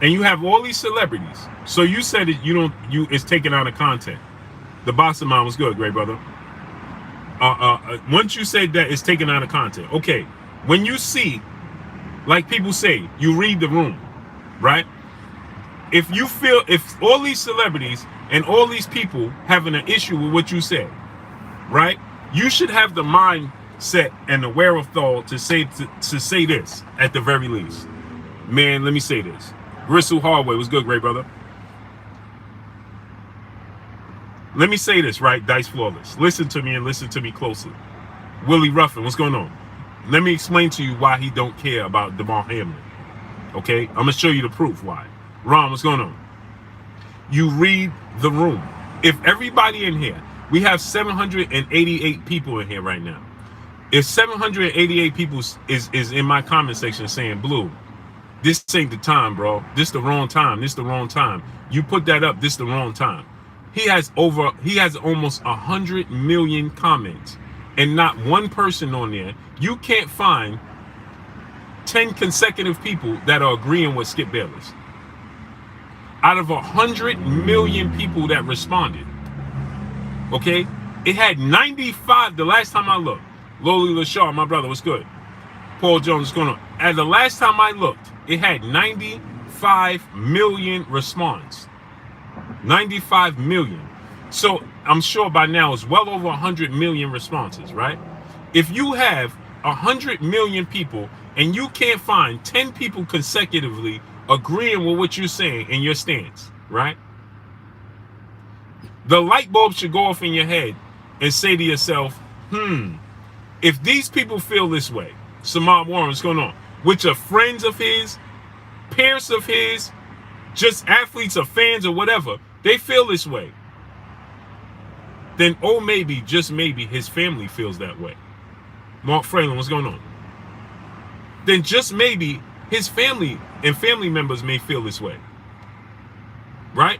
Speaker 1: And you have all these celebrities. So you said it, it's taken out of content. The boxing man was good, great brother. Once you say that it's taken out of content, okay. When you see, like people say, you read the room, right? If all these celebrities and all these people having an issue with what you said, right? You should have the mindset and the wherewithal to say this at the very least. Man, let me say this. Gristle Hardway was good, great brother. Let me say this, right? Dice Flawless. Listen to me and listen to me closely. Willie Ruffin, what's going on? Let me explain to you why he don't care about Demar Hamlin. Okay? I'm going to show you the proof why. Ron, what's going on? You read the room. If everybody in here, we have 788 people in here right now. If 788 people is in my comment section saying, Blue, this ain't the time, bro. This the wrong time. This the wrong time. You put that up, this the wrong time. He has almost 100 million comments and not one person on there. You can't find 10 consecutive people that are agreeing with Skip Bayless. Out of 100 million people that responded, okay, it had 95 the last time I looked. Loli LaShaw, my brother, what's good? Paul Jones, what's going on? At the last time I looked, it had 95 million response. 95 million. So I'm sure by now it's well over 100 million responses, right? If you have 100 million people and you can't find 10 people consecutively agreeing with what you're saying in your stance, right? The light bulb should go off in your head and say to yourself, if these people feel this way, Samad Warren, what's going on? Which are friends of his, peers of his, just athletes or fans or whatever, they feel this way. Then, oh, maybe, just maybe, his family feels that way. Mark Fralin, what's going on? Then just maybe his family and family members may feel this way. Right?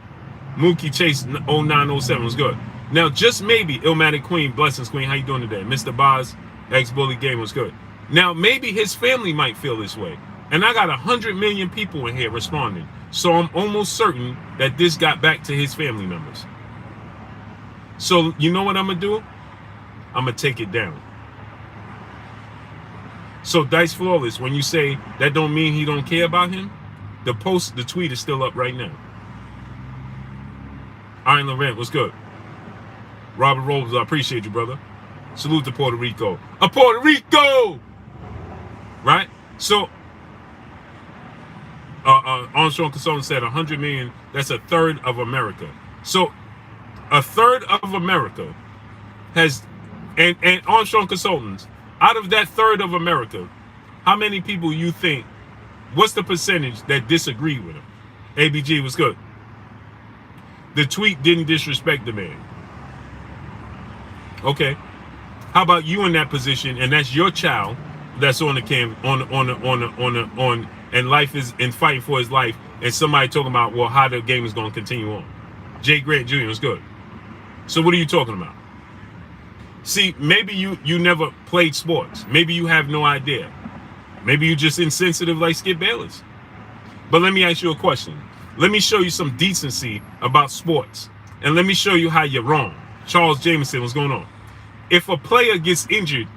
Speaker 1: Mookie Chase 0907 was good. Now, just maybe, Illmatic Queen, Blessings Queen, how you doing today? Mr. Boz, ex-Bully Game was good. Now, maybe his family might feel this way. And I got 100 million people in here responding. So I'm almost certain that this got back to his family members. So you know what I'm going to do? I'm going to take it down. So Dice Flawless, when you say that don't mean he don't care about him, the tweet is still up right now. Iron Laurent, what's good? Robert Rose, I appreciate you, brother. Salute to Puerto Rico. A Puerto Rico! Right? So, Armstrong Consultant said 100 million, that's a third of America. So, a third of America has, and Armstrong Consultants, out of that third of America, how many people you think, what's the percentage that disagree with him? ABG was good. The tweet didn't disrespect the man. Okay. How about you in that position, and that's your child that's on the cam, on, and life is in fighting for his life, and somebody talking about, well, how the game is going to continue on. Jay Grant Jr. was good. So what are you talking about? See, maybe you never played sports. Maybe you have no idea. Maybe you just insensitive like Skip Bayless. But let me ask you a question. Let me show you some decency about sports. And let me show you how you're wrong. Charles Jameson, what's going on? If a player gets injured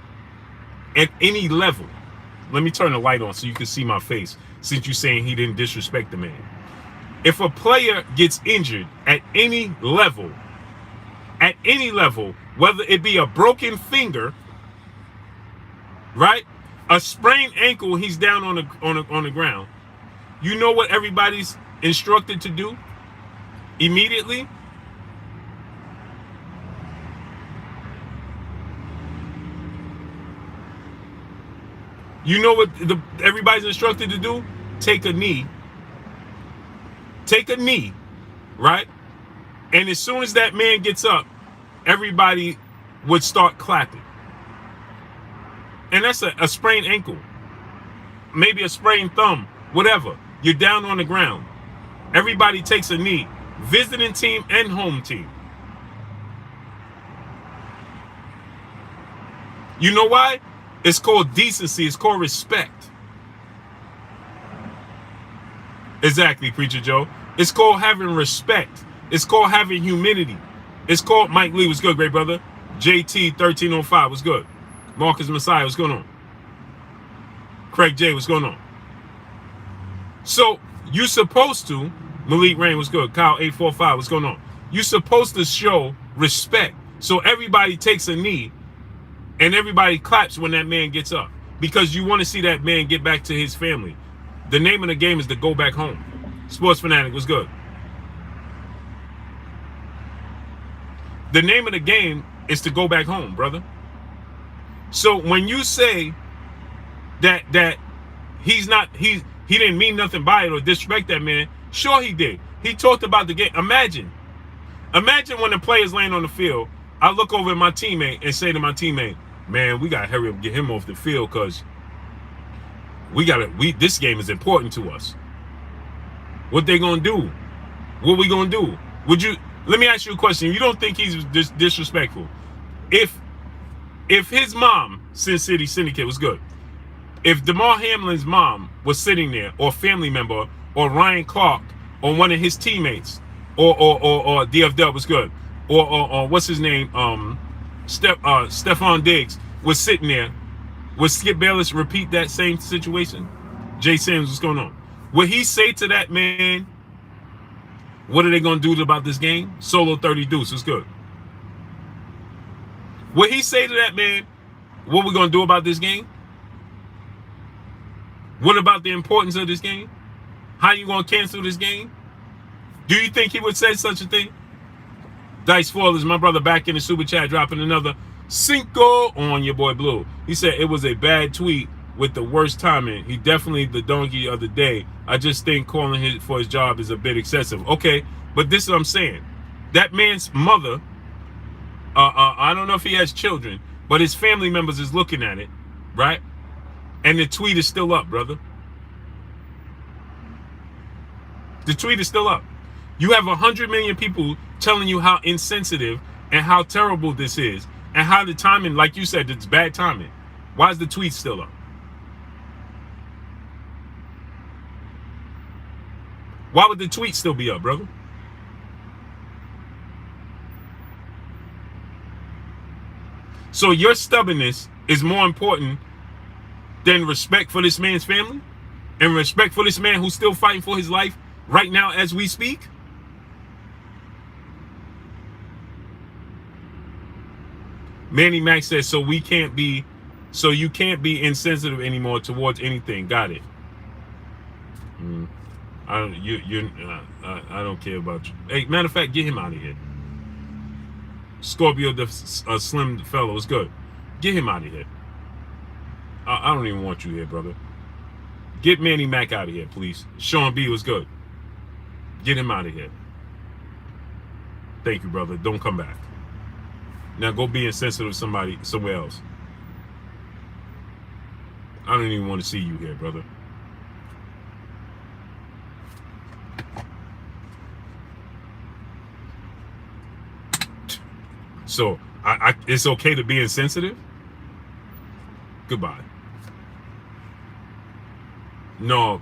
Speaker 1: at any level, let me turn the light on so you can see my face, since you're saying he didn't disrespect the man. If a player gets injured at any level, whether it be a broken finger, right? A sprained ankle, he's down on the ground. You know what everybody's instructed to do immediately? You know what everybody's instructed to do? Take a knee. Take a knee, right? And as soon as that man gets up, everybody would start clapping. And that's a sprained ankle. Maybe a sprained thumb, whatever. You're down on the ground. Everybody takes a knee, visiting team and home team. You know why? It's called decency. It's called respect. Exactly, Preacher Joe. It's called having respect. It's called having humility. It's called Mike Lee. What's good, great brother? JT 1305. What's good? Marcus Messiah. What's going on? Craig J. What's going on? So you're supposed to, Malik Rain. What's good? Kyle 845. What's going on? You're supposed to show respect. So everybody takes a knee and everybody claps when that man gets up, because you want to see that man get back to his family. The name of the game is to go back home. Sports Fanatic was good. The name of the game is to go back home, brother. So when you say that he didn't mean nothing by it or disrespect that man, sure he did. He talked about the game. Imagine when the player's laying on the field, I look over at my teammate and say to my teammate, man, we gotta hurry up and get him off the field, because this game is important to us. What they gonna do? What we gonna do? Let me ask you a question. You don't think he's disrespectful? If his mom, Sin City Syndicate, was good. If Demar Hamlin's mom was sitting there, or family member, or Ryan Clark, or one of his teammates, or DFW was good, or what's his name, Stephon Diggs was sitting there, would Skip Bayless repeat that same situation? Jay Sims, what's going on? Would he say to that man, what are they going to do about this game? Solo 30 Deuce was good. Would he say to that man, what we going to do about this game? What about the importance of this game? How you going to cancel this game? Do you think he would say such a thing? Dice Foilers, my brother, back in the super chat, dropping another Cinco on your boy Blue. He said it was a bad tweet with the worst timing. He definitely the donkey of the day. I just think calling him for his job is a bit excessive. Okay, but this is what I'm saying. That man's mother, I don't know if he has children, but his family members is looking at it, right? And the tweet is still up, brother. The tweet is still up. You have 100 million people telling you how insensitive and how terrible this is, and how the timing, like you said, it's bad timing. Why is the tweet still up? Why would the tweet still be up, brother? So your stubbornness is more important than respect for this man's family and respect for this man who's still fighting for his life right now as we speak? Manny Mac says, so you can't be insensitive anymore towards anything. Got it. I don't care about you. Hey, matter of fact, get him out of here. Scorpio, the slim fellow, is good. Get him out of here. I don't even want you here, brother. Get Manny Mac out of here, please. Sean B was good. Get him out of here. Thank you, brother. Don't come back. Now go be insensitive to somebody somewhere else. I don't even want to see you here, brother. So it's okay to be insensitive? Goodbye. No,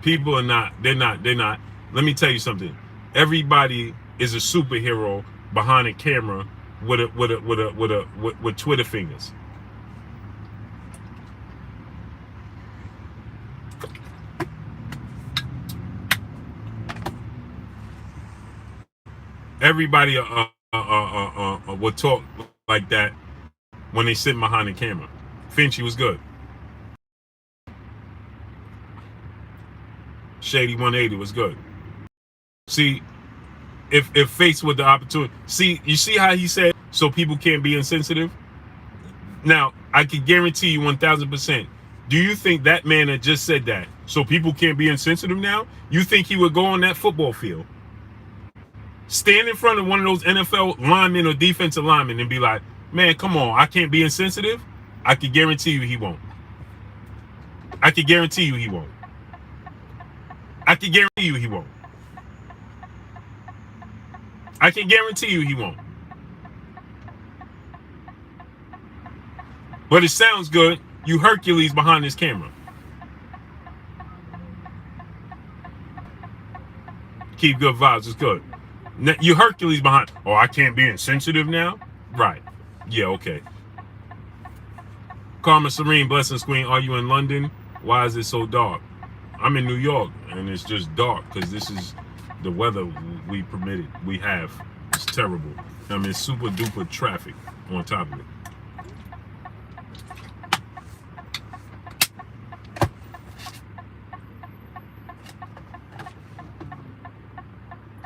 Speaker 1: people are not. They're not. Let me tell you something. Everybody is a superhero behind a camera with Twitter fingers. Everybody would talk like that when they sit behind the camera. Finchy was good. Shady 180 was good. See, if faced with the opportunity, you see how he said, so people can't be insensitive? Now, I can guarantee you 1,000%. Do you think that man that just said that, so people can't be insensitive now? You think he would go on that football field, stand in front of one of those NFL linemen or defensive linemen and be like, man, come on, I can't be insensitive? I can guarantee you he won't. I can guarantee you he won't. I can guarantee you he won't. I can guarantee you he won't. But it sounds good. You Hercules behind this camera. Keep good vibes. It's good. You Hercules behind. Oh, I can't be insensitive now? Right. Yeah, okay. Karma Serene, blessings queen. Are you in London? Why is it so dark? I'm in New York, and it's just dark because this is the weather we permitted. We have. It's terrible. I'm in super duper traffic on top of it.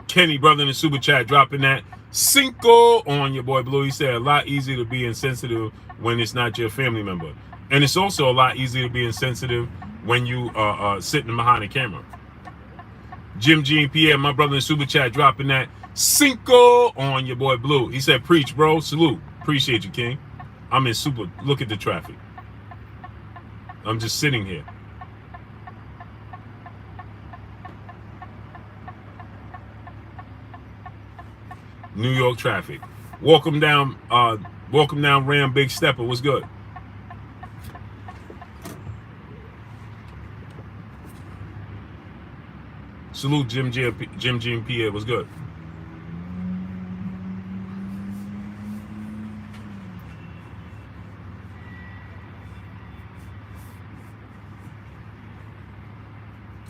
Speaker 1: Kenny, brother in the super chat, dropping that Cinco on your boy Blue. He said a lot easier to be insensitive when it's not your family member. And it's also a lot easier to be insensitive when you are sitting behind the camera. Jim G and Pierre, my brother in the super chat, dropping that Cinco on your boy Blue. He said, preach, bro. Salute. Appreciate you, King. I'm in super. Look at the traffic. I'm just sitting here. New York traffic. Welcome down, Ram Big Stepper. What's good? Salute Jim G and Pierre. What's good?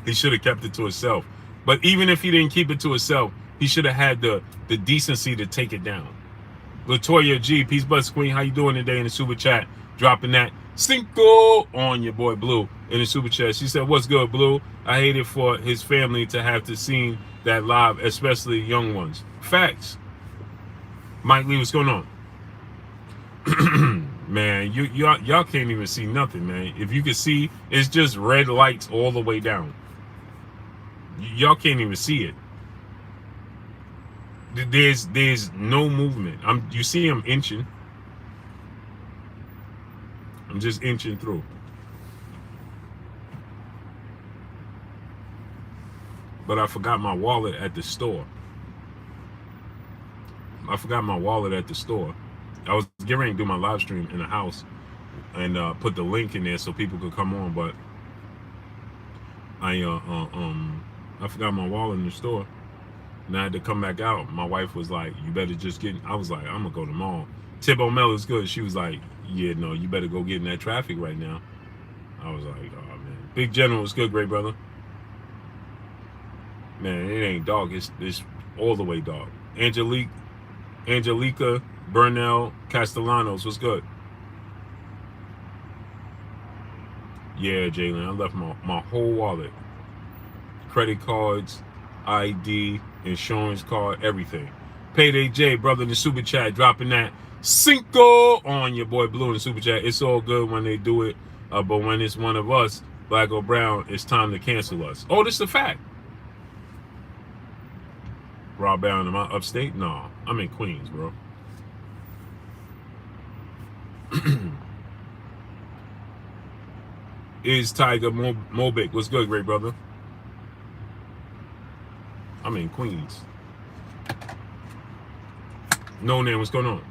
Speaker 1: He should have kept it to himself. But even if he didn't keep it to himself, he should have had the decency to take it down. Latoya G, peace, bless queen. How you doing today in the super chat? Dropping that Cinco on your boy Blue in the super chat. She said, what's good, Blue? I hate it for his family to have to see that live, especially young ones. Facts. Mike Lee, what's going on? Man, y'all can't even see nothing, man. If you can see, it's just red lights all the way down. Y'all can't even see it. There's no movement. You see I'm inching. I'm just inching through. But I forgot my wallet at the store. I was getting ready to do my live stream in the house and put the link in there so people could come on, but I forgot my wallet in the store. And I had to come back out. My wife was like, you better just get, I was like, I'm gonna go to the mall. Tip O'Malley is good. She was like, yeah, no, you better go get in that traffic right now. I was like, oh man. Big General was good, great brother. Man, it ain't dark. It's all the way dark. Angelica Burnell Castellanos was good. Yeah, Jalen, I left my whole wallet. Credit cards, ID, insurance card, everything. Payday J, brother in the super chat, dropping that Cinco on your boy Blue in the super chat. It's all good when they do it, but when it's one of us, black or brown, it's time to cancel us. Oh, this is a fact. Rob Brown, am I upstate? No, I'm in Queens, bro. Is Tiger Mobic? What's good, great brother? I'm in Queens. No name, what's going on?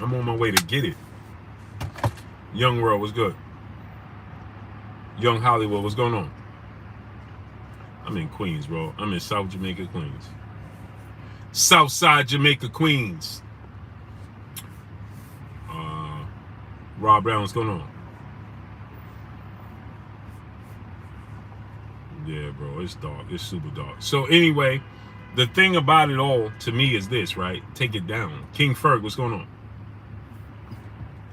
Speaker 1: I'm on my way to get it. Young World, what's good? Young Hollywood, what's going on? I'm in Queens, bro. I'm in South Jamaica, Queens. Southside Jamaica, Queens. Rob Brown, what's going on? Yeah, bro, it's dark. It's super dark. So anyway, the thing about it all to me is this, right? Take it down. King Ferg, what's going on?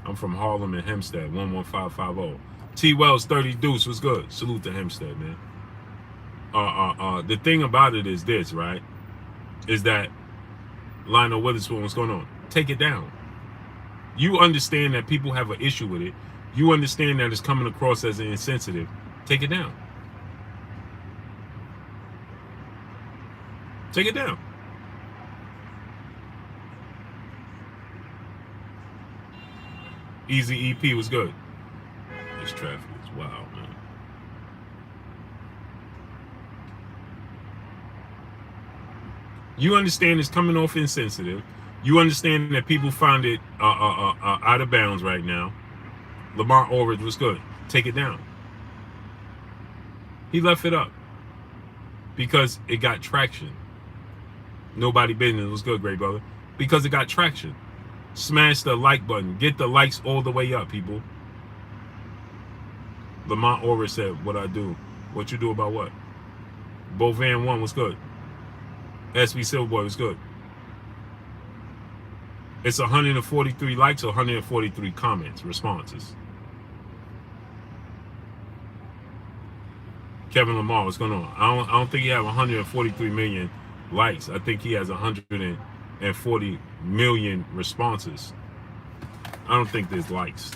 Speaker 1: I'm from Harlem and Hempstead, 11550. T Wells 30 Deuce, what's good? Salute to Hempstead, man. The thing about it is this, right? Is that Lionel Witherspoon, what's going on? Take it down. You understand that people have an issue with it. You understand that it's coming across as insensitive. Take it down. Take it down. Easy EP was good. This traffic is wild, man. You understand it's coming off insensitive. You understand that people find it out of bounds right now. Lamar Orridge was good. Take it down. He left it up because it got traction. Nobody business was good, great brother. Because it got traction. Smash the like button. Get the likes all the way up, people. Lamar Orridge said, what I do. What you do about what? Bovan 1 was good. SB Silverboy was good. It's 143 likes or 143 comments, responses. Kevin Lamar, what's going on? I don't think he has 143 million likes. I think he has 140 million responses. I don't think there's likes.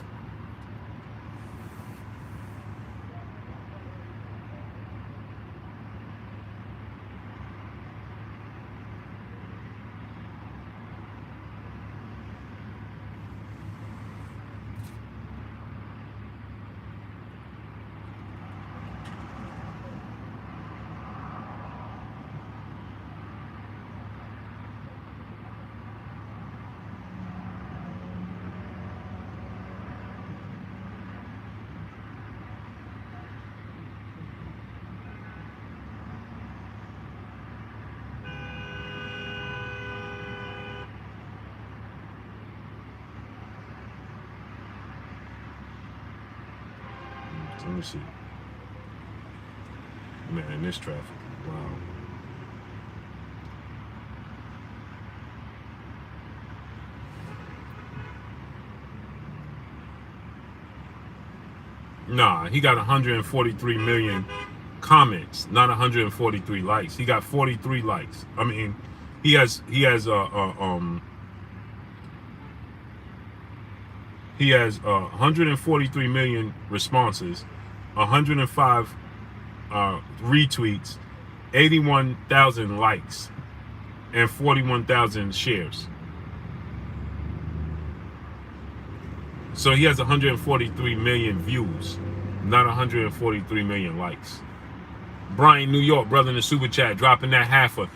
Speaker 1: Let me see. Man, this traffic. Wow. Nah, he got 143 million comments, not 143 likes. He got 43 likes. I mean, he has 143 million responses, 105 retweets, 81,000 likes, and 41,000 shares. So he has 143 million views, not 143 million likes. Brian, New York, brother in the super chat, dropping that half a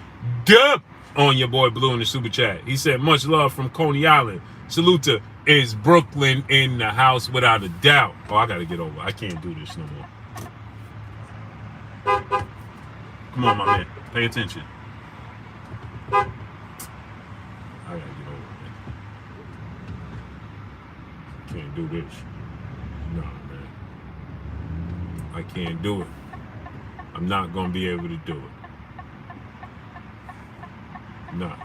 Speaker 1: dub on your boy Blue in the super chat. He said, much love from Coney Island. Salute to is Brooklyn in the house without a doubt. Oh, I gotta get over. I can't do this no more. Come on, my man. Pay attention. I gotta get over it. Can't do this. Nah, man. I can't do it. I'm not gonna be able to do it. Nah.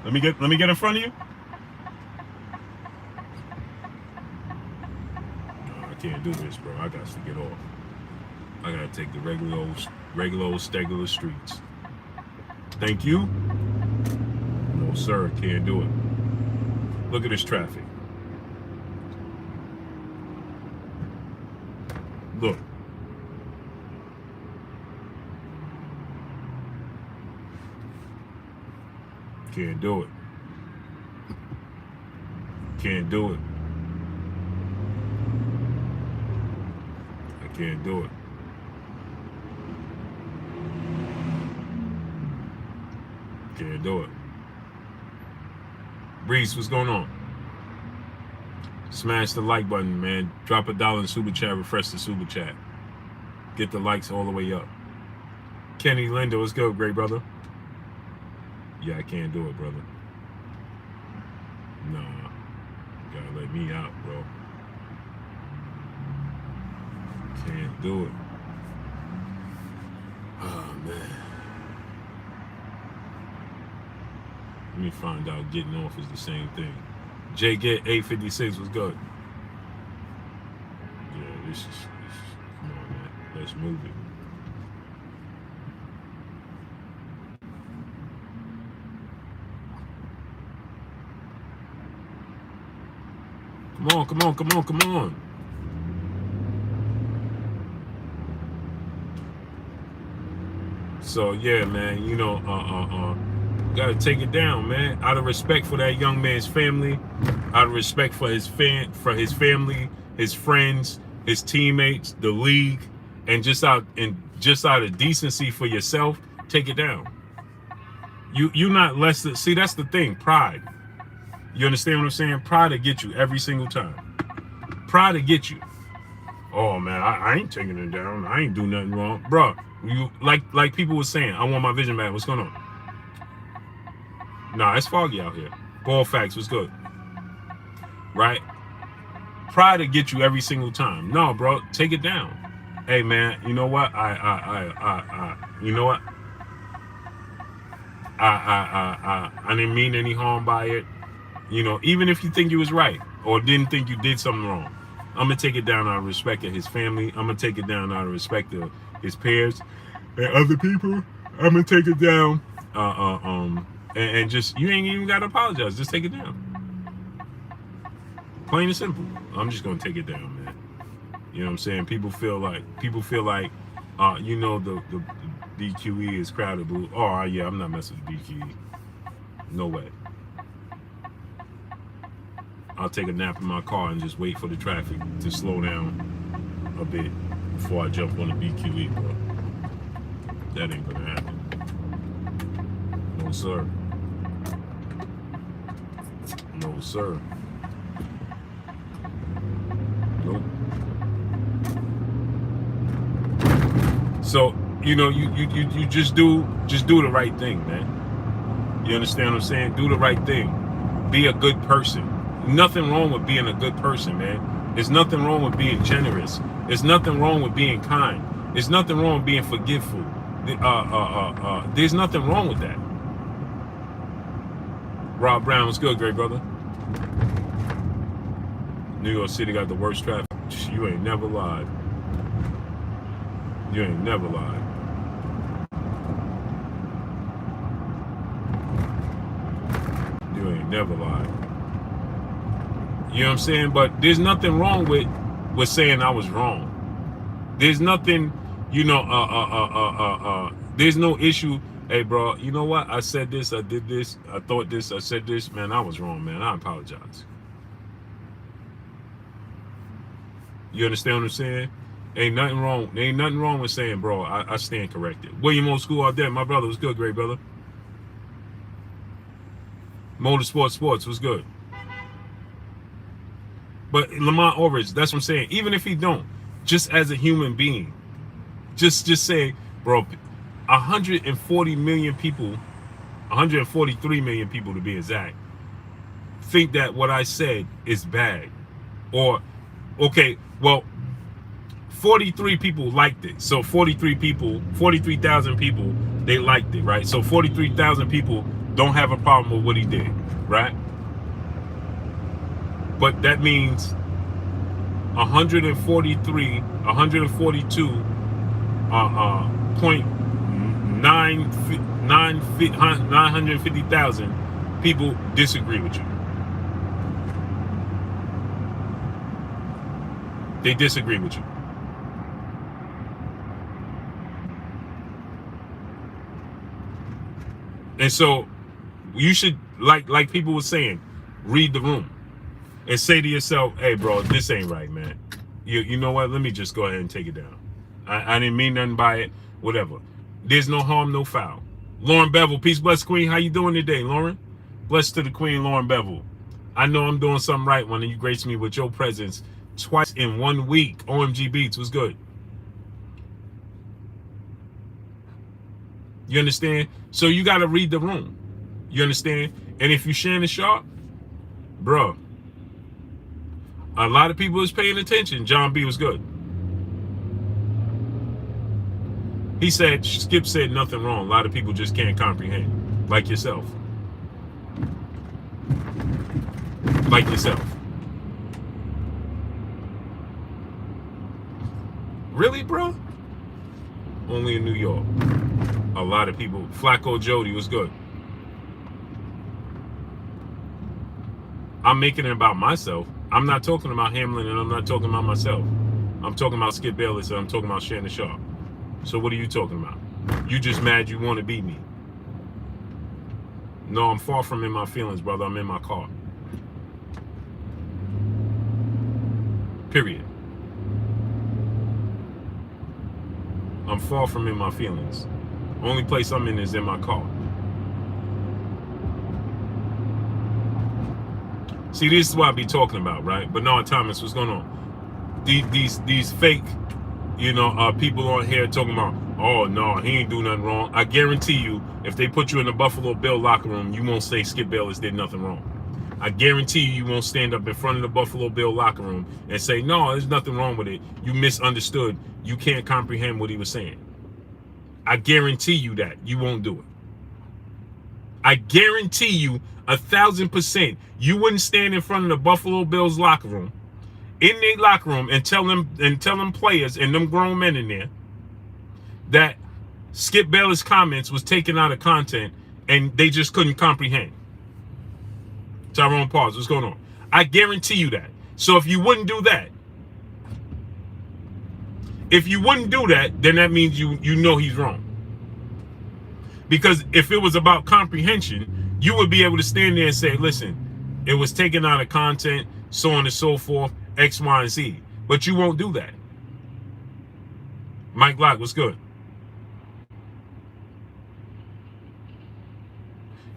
Speaker 1: Let me get in front of you. No, I can't do this, bro. I got to get off. I gotta take the regular old stegular streets. Thank you. No, sir, can't do it. Look at this traffic. Look. Can't do it. Can't do it. I can't do it. Can't do it. Reese, what's going on? Smash the like button, man. Drop $1 in super chat. Refresh the super chat. Get the likes all the way up. Kenny Linder, what's good, great brother? Yeah, I can't do it, brother. Nah, you gotta let me out, bro. Can't do it. Oh, man. Let me find out getting off is the same thing. Jay Get 856 was good. Yeah, this is come on, man. Let's move it. Come on. So yeah, man, you know, gotta take it down, man. Out of respect for that young man's family, out of respect for his family his friends, his teammates, the league, and just out of decency for yourself, take it down. You not less than, see, that's the thing, pride. You understand what I'm saying? Pride to get you every single time. Pride to get you. Oh man, I ain't taking it down. I ain't do nothing wrong, bro. You like people were saying, I want my vision back. What's going on? Nah, it's foggy out here. Ball facts was good, right? Pride to get you every single time. No, bro, take it down. Hey man, you know what? You know what? I didn't mean any harm by it. You know, even if you think you was right or didn't think you did something wrong, I'm gonna take it down out of respect of his family. I'm gonna take it down out of respect of his peers and other people. I'm gonna take it down. And just, you ain't even gotta apologize. Just take it down. Plain and simple. I'm just gonna take it down, man. You know what I'm saying? People feel like, you know, the BQE is crowded. Oh yeah, I'm not messing with BQE. No way. I'll take a nap in my car and just wait for the traffic to slow down a bit before I jump on the BQE, bro. That ain't gonna happen. No, sir. No, sir. Nope. So, you know, you just do the right thing, man. You understand what I'm saying? Do the right thing. Be a good person. Nothing wrong with being a good person, man. There's nothing wrong with being generous. There's nothing wrong with being kind. There's nothing wrong with being forgiveful. There's nothing wrong with that. Rob Brown, what's good, great brother? New York City got the worst traffic. You ain't never lied. You ain't never lied. You ain't never lied. You know what I'm saying? But there's nothing wrong with saying I was wrong. There's nothing, you know, there's no issue. Hey, bro, you know what? I said this, I did this, I thought this, I said this. Man, I was wrong, man. I apologize. You understand what I'm saying? Ain't nothing wrong. There ain't nothing wrong with saying, bro, I stand corrected. William Old School out there. My brother was good, great brother. Motorsport Sports was good. But Lamont Orridge, that's what I'm saying. Even if he don't, just as a human being, just say, bro, 140 million people, 143 million people to be exact, think that what I said is bad. Or, okay, well, 43 people liked it. So 43,000 people, they liked it, right? So 43,000 people don't have a problem with what he did, right? But that means 950,000 people disagree with you. They disagree with you. And so you should, like people were saying, read the room and say to yourself, hey, bro, this ain't right, man. You know what? Let me just go ahead and take it down. I didn't mean nothing by it. Whatever. There's no harm, no foul. Lauren Bevel, peace, bless, queen. How you doing today, Lauren? Blessed to the queen, Lauren Bevel. I know I'm doing something right when you grace me with your presence twice in 1 week. OMG Beats was good. You understand? So you got to read the room. You understand? And if you Shannon Sharp, bro, a lot of people is paying attention. John B was good. He said, Skip said nothing wrong. A lot of people just can't comprehend. Like yourself. Like yourself. Really, bro? Only in New York. A lot of people. Flacco Jody was good. I'm making it about myself. I'm not talking about Hamlin and I'm not talking about myself. I'm talking about Skip Bayless and I'm talking about Shannon Sharp. So what are you talking about? You just mad you want to beat me. No, I'm far from in my feelings, brother. I'm in my car. Period. I'm far from in my feelings. Only place I'm in is in my car. See, this is what I be talking about, right? But no, Thomas, what's going on? These fake, people on here talking about, oh no, he ain't do nothing wrong. I guarantee you, if they put you in the Buffalo Bill locker room, you won't say Skip Bayless did nothing wrong. I guarantee you won't stand up in front of the Buffalo Bill locker room and say, no, there's nothing wrong with it. You misunderstood. You can't comprehend what he was saying. I guarantee you that. You won't do it. I guarantee you 1,000% you wouldn't stand in front of the Buffalo Bills locker room, in their locker room, and tell them players and them grown men in there that Skip Bayless' comments was taken out of content and they just couldn't comprehend. Tyrone, pause. What's going on? I guarantee you that. So if you wouldn't do that, then that means you know he's wrong. Because if it was about comprehension, you would be able to stand there and say, listen, it was taken out of content, so on and so forth, X, Y, and Z. But you won't do that. Mike Locke, what's good?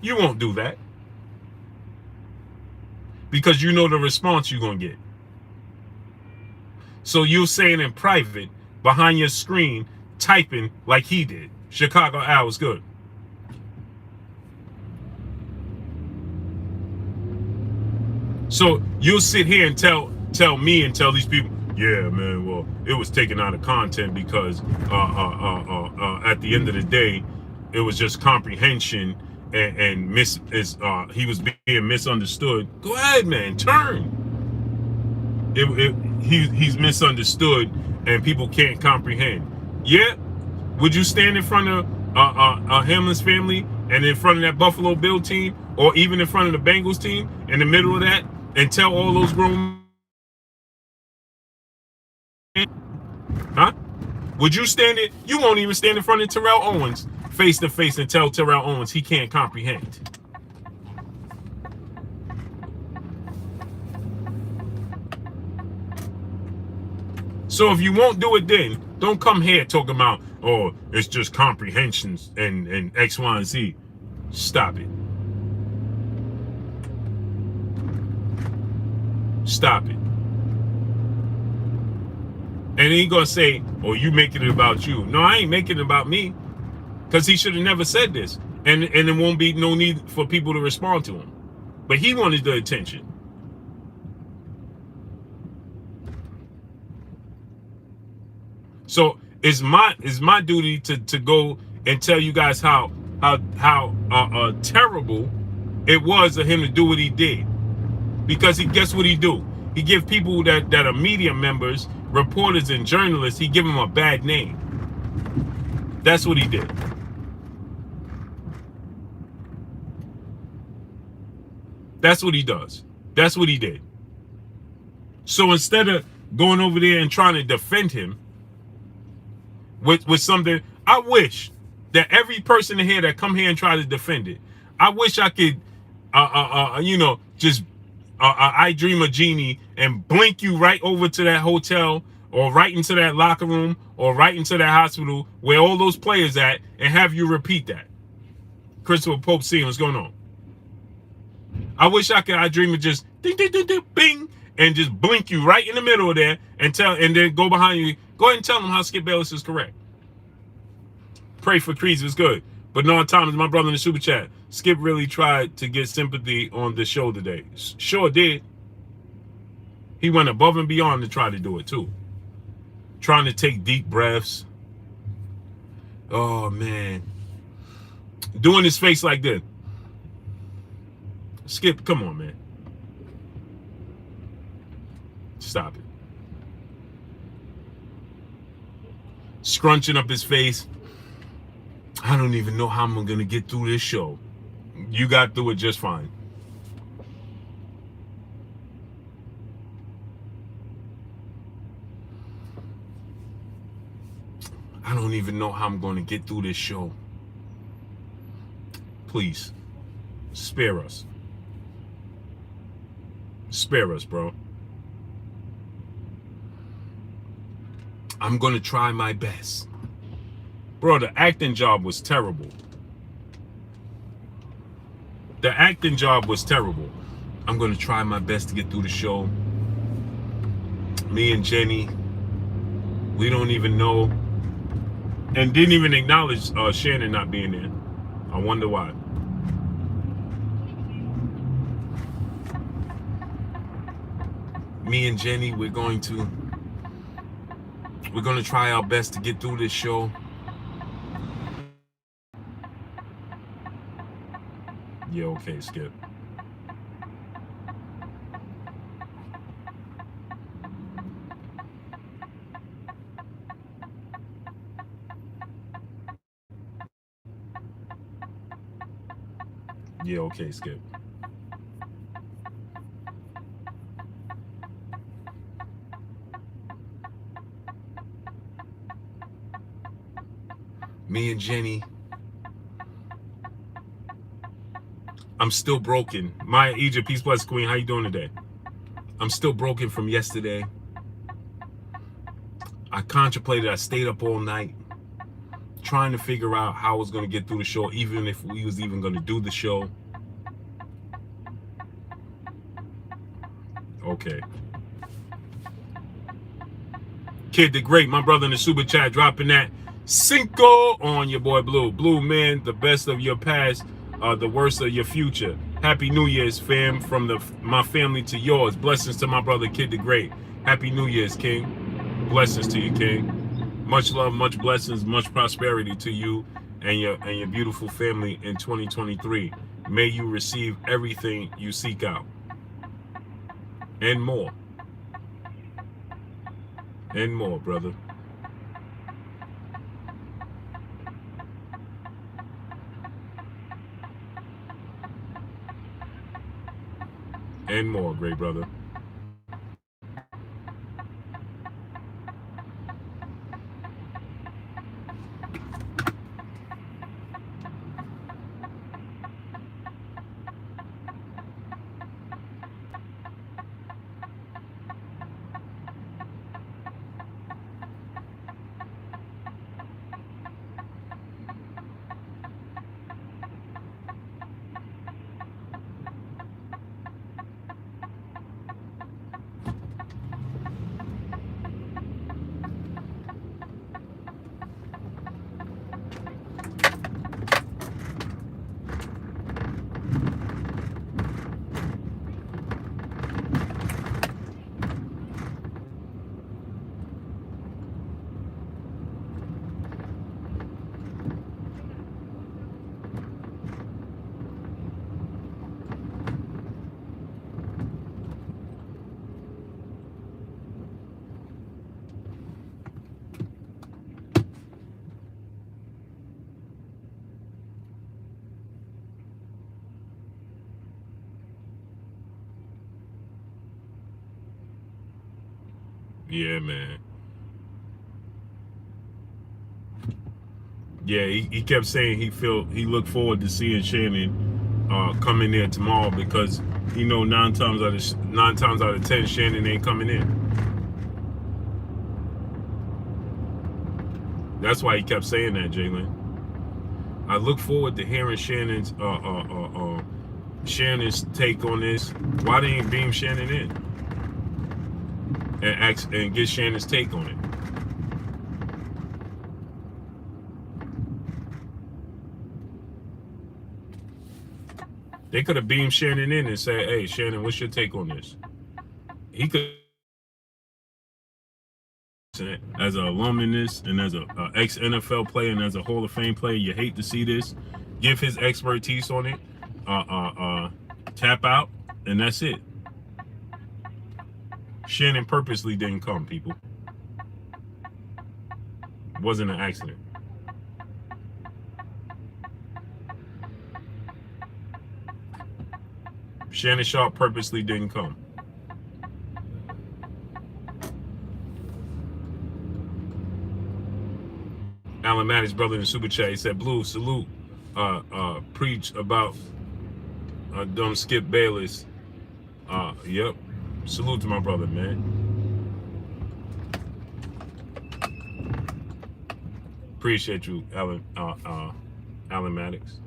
Speaker 1: You won't do that. Because you know the response you're going to get. So you're saying in private, behind your screen, typing like he did. Chicago Al was good. So you'll sit here and tell me and tell these people, yeah, man, well, it was taken out of content because at the end of the day, it was just comprehension and he was being misunderstood. Go ahead, man, turn. He's misunderstood and people can't comprehend. Yeah, would you stand in front of Hamlin's family and in front of that Buffalo Bill team, or even in front of the Bengals team, in the middle of that, and tell all those grown men? Huh? Would you stand it? You won't even stand in front of Terrell Owens face to face and tell Terrell Owens he can't comprehend. So if you won't do it then, don't come here talking about, oh, it's just comprehensions and X, Y, and Z. Stop it. Stop it. And he gonna say, oh, you making it about you. No, I ain't making it about me. Because he should have never said this. And there won't be no need for people to respond to him. But he wanted the attention. So it's my duty to go and tell you guys how terrible it was of him to do what he did. Because guess what he do? He give people that are media members, reporters and journalists, he give them a bad name. That's what he did. That's what he does. That's what he did. So instead of going over there and trying to defend him with something, I wish that every person in here that come here and try to defend it, I wish I could, just I dream a genie and blink you right over to that hotel or right into that locker room or right into that hospital where all those players at and have you repeat that. Christopher Pope, seeing what's going on. I wish I dream of just ding, ding, ding, ding, bing, and just blink you right in the middle of there and then go behind you. Go ahead and tell them how Skip Bayless is correct. Pray for Creeds is good. But no, Thomas, my brother in the super chat, Skip really tried to get sympathy on the show today. Sure did. He went above and beyond to try to do it too. Trying to take deep breaths. Oh, man. Doing his face like this. Skip, come on, man. Stop it. Scrunching up his face. I don't even know how I'm going to get through this show. You got through it just fine. I don't even know how I'm going to get through this show. Please, spare us. Spare us, bro. I'm going to try my best. Bro, the acting job was terrible. The acting job was terrible. I'm going to try my best to get through the show. Me and Jenny, we don't even know. And didn't even acknowledge Shannon not being there. I wonder why. Me and Jenny, we're going to try our best to get through this show. Yeah, okay, Skip. Yeah, okay, Skip. Me and Jenny, I'm still broken. Maya Egypt, peace, bless, queen. How you doing today? I'm still broken from yesterday. I contemplated. I stayed up all night trying to figure out how I was going to get through the show, even if we was even going to do the show. Okay. Kid the Great, my brother in the super chat, dropping that Cinco on your boy Blue. Blue, man, the best of your past, the worst of your future. Happy New Year's, fam, from my family to yours. Blessings to my brother Kid the Great. Happy New Year's, King. Blessings to you, King. Much love, much blessings, much prosperity to you and your beautiful family in 2023. May you receive everything you seek out. And more. And more, brother. And more, great brother. Yeah, man. Yeah, he kept saying he looked forward to seeing Shannon come in there tomorrow because he know 9 times out of 10 Shannon ain't coming in. That's why he kept saying that, Jalen. I look forward to hearing Shannon's take on this. Why they ain't beam Shannon in and get Shannon's take on it? They could have beamed Shannon in and said, "Hey, Shannon, what's your take on this?" He could, as an alum in this, and as a ex-NFL player, and as a Hall of Fame player, you hate to see this. Give his expertise on it. Tap out, and that's it. Shannon purposely didn't come, people. It wasn't an accident. Shannon Sharp purposely didn't come. Alan Maddox, brother in the super chat, he said, "Blue, salute. Preach about dumb Skip Bayless." Yep. Salute to my brother, man. Appreciate you, Alan Maddox.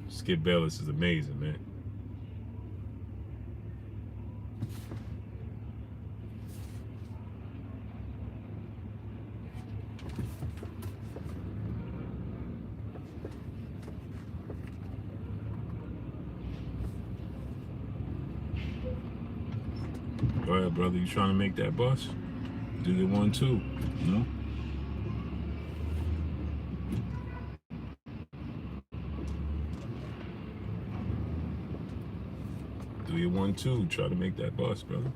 Speaker 1: Skip Bayless is amazing, man. Go ahead, brother. You trying to make that bus? Do your 1-2, you know? Do your 1-2. Try to make that bus, brother.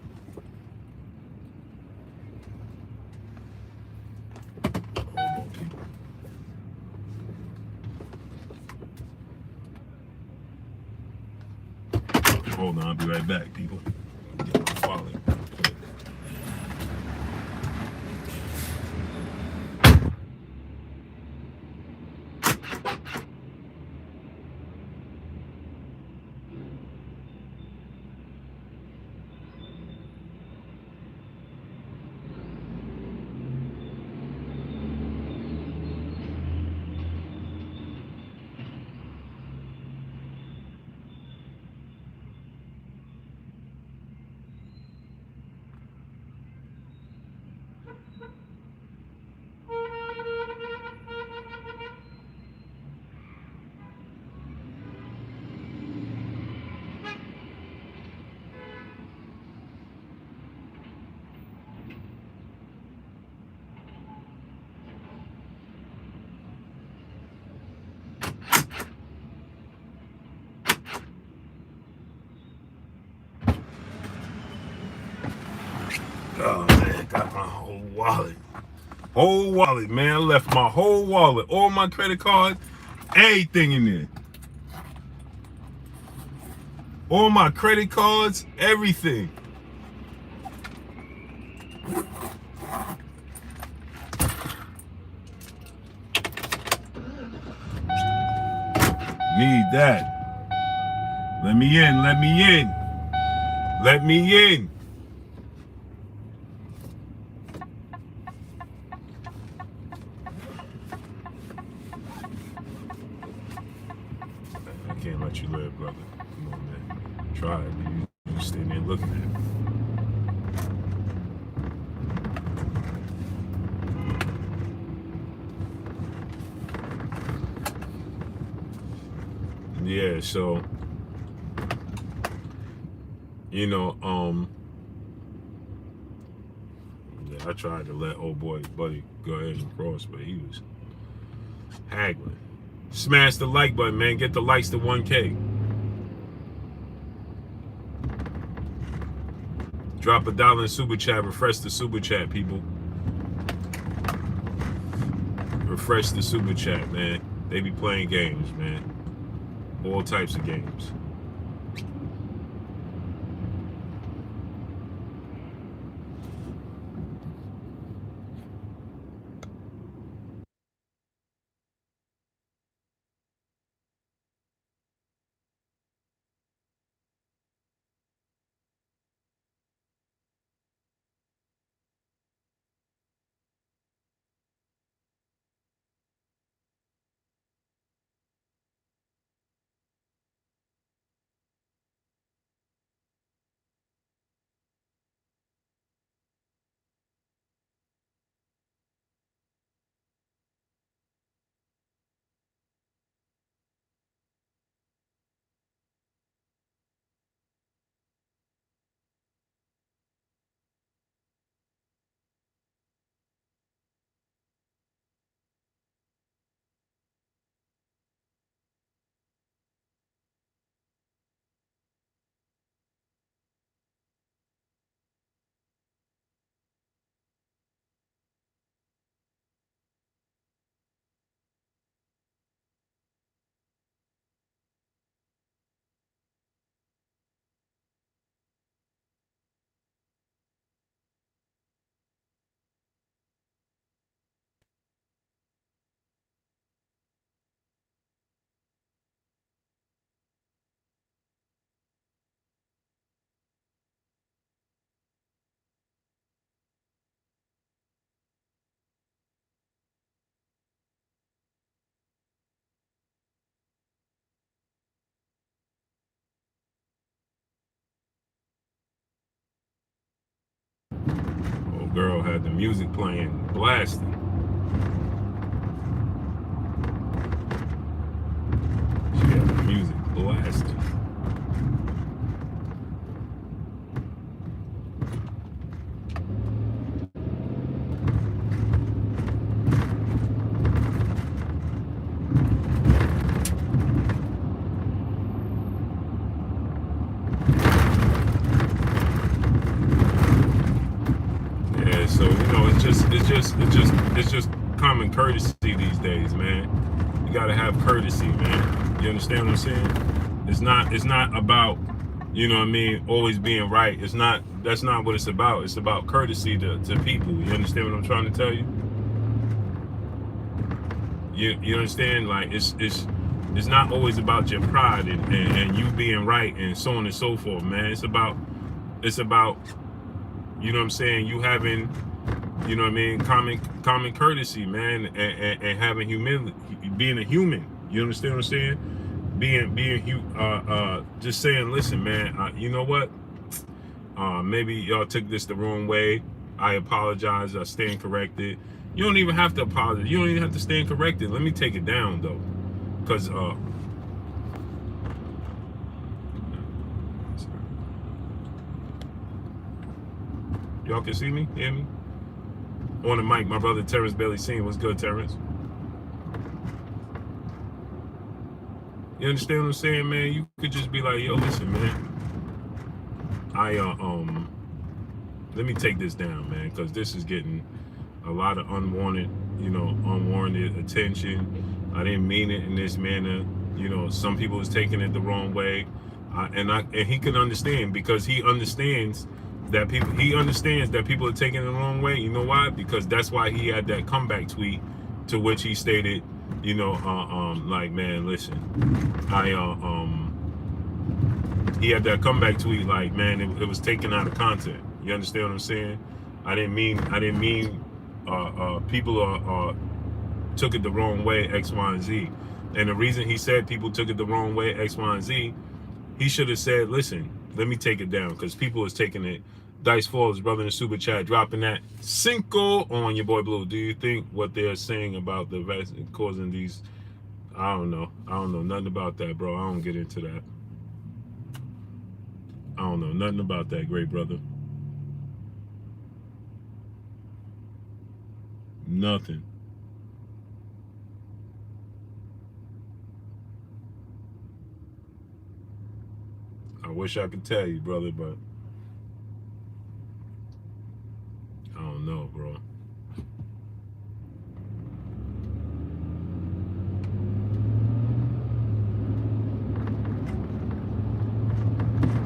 Speaker 1: Hold on, I'll be right back, people. Get my wallet. Oh man, got my whole wallet. Whole wallet, man. I left my whole wallet, all my credit cards, everything in there. All my credit cards, everything. Need that. Let me in, let me in. Let me in. I can't let you live, brother. Come on, man. Try it. You just stay there looking at it. Yeah, so you know, yeah, I tried to let old boy buddy go ahead and cross, but he was haggling. Smash the like button, man. Get the likes to 1K. Drop $1 in super chat. Refresh the super chat, people. Refresh the super chat, man. They be playing games, man. All types of games. girl had the music playing, blasting. She had the music blasting. So it's just common courtesy these days, man. You gotta have courtesy, man. You understand what I'm saying? It's not about, you know what I mean, always being right. That's not what it's about. It's about courtesy to people. You understand what I'm trying to tell you? You understand? Like it's not always about your pride and you being right and so on and so forth, man. It's about, you know what I'm saying, you having, you know what I mean, common courtesy, man, and having humility, being a human. You understand what I'm saying? Just saying, listen, man, you know what? Maybe y'all took this the wrong way. I apologize. I stand corrected. You don't even have to apologize. You don't even have to stand corrected. Let me take it down though, because y'all can see me, hear me. On the mic, my brother Terrence Bailey seen. What's good, Terrence? You understand what I'm saying, man? You could just be like, yo, listen, man. Let me take this down, man, because this is getting a lot of unwarranted attention. I didn't mean it in this manner. You know, some people was taking it the wrong way, and he can understand, because he understands that people are taking it the wrong way. You know why? Because that's why he had that comeback tweet, to which he stated, you know, like, man, listen, he had that comeback tweet, like, man, it was taken out of content. You understand what I'm saying? I didn't mean people took it the wrong way, X, Y, and Z. And the reason he said people took it the wrong way, X, Y, and Z, he should have said, listen, let me take it down, because people is taking it. Dice Falls, brother in the super chat, dropping that Cinco on your boy Blue. Do you think what they're saying about the vaccine causing these? I don't know nothing about that, bro. I don't get into that. I don't know nothing about that, great brother. Nothing. I wish I could tell you, brother, but I don't know, bro.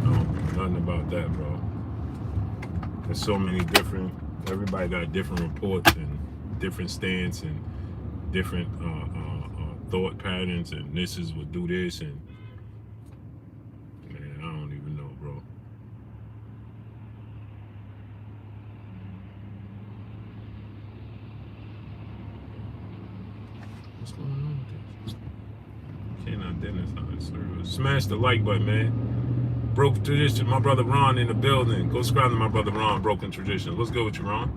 Speaker 1: I don't know nothing about that, bro. There's so many different, everybody got different reports and different stance and different thought patterns, and this is what do this, and man, I don't even know, bro. What's going on with this? Can't identify the service. Smash the like button, man. Broken Tradition, my brother Ron in the building. Go subscribe to my brother Ron, Broken Tradition. What's good with you, Ron?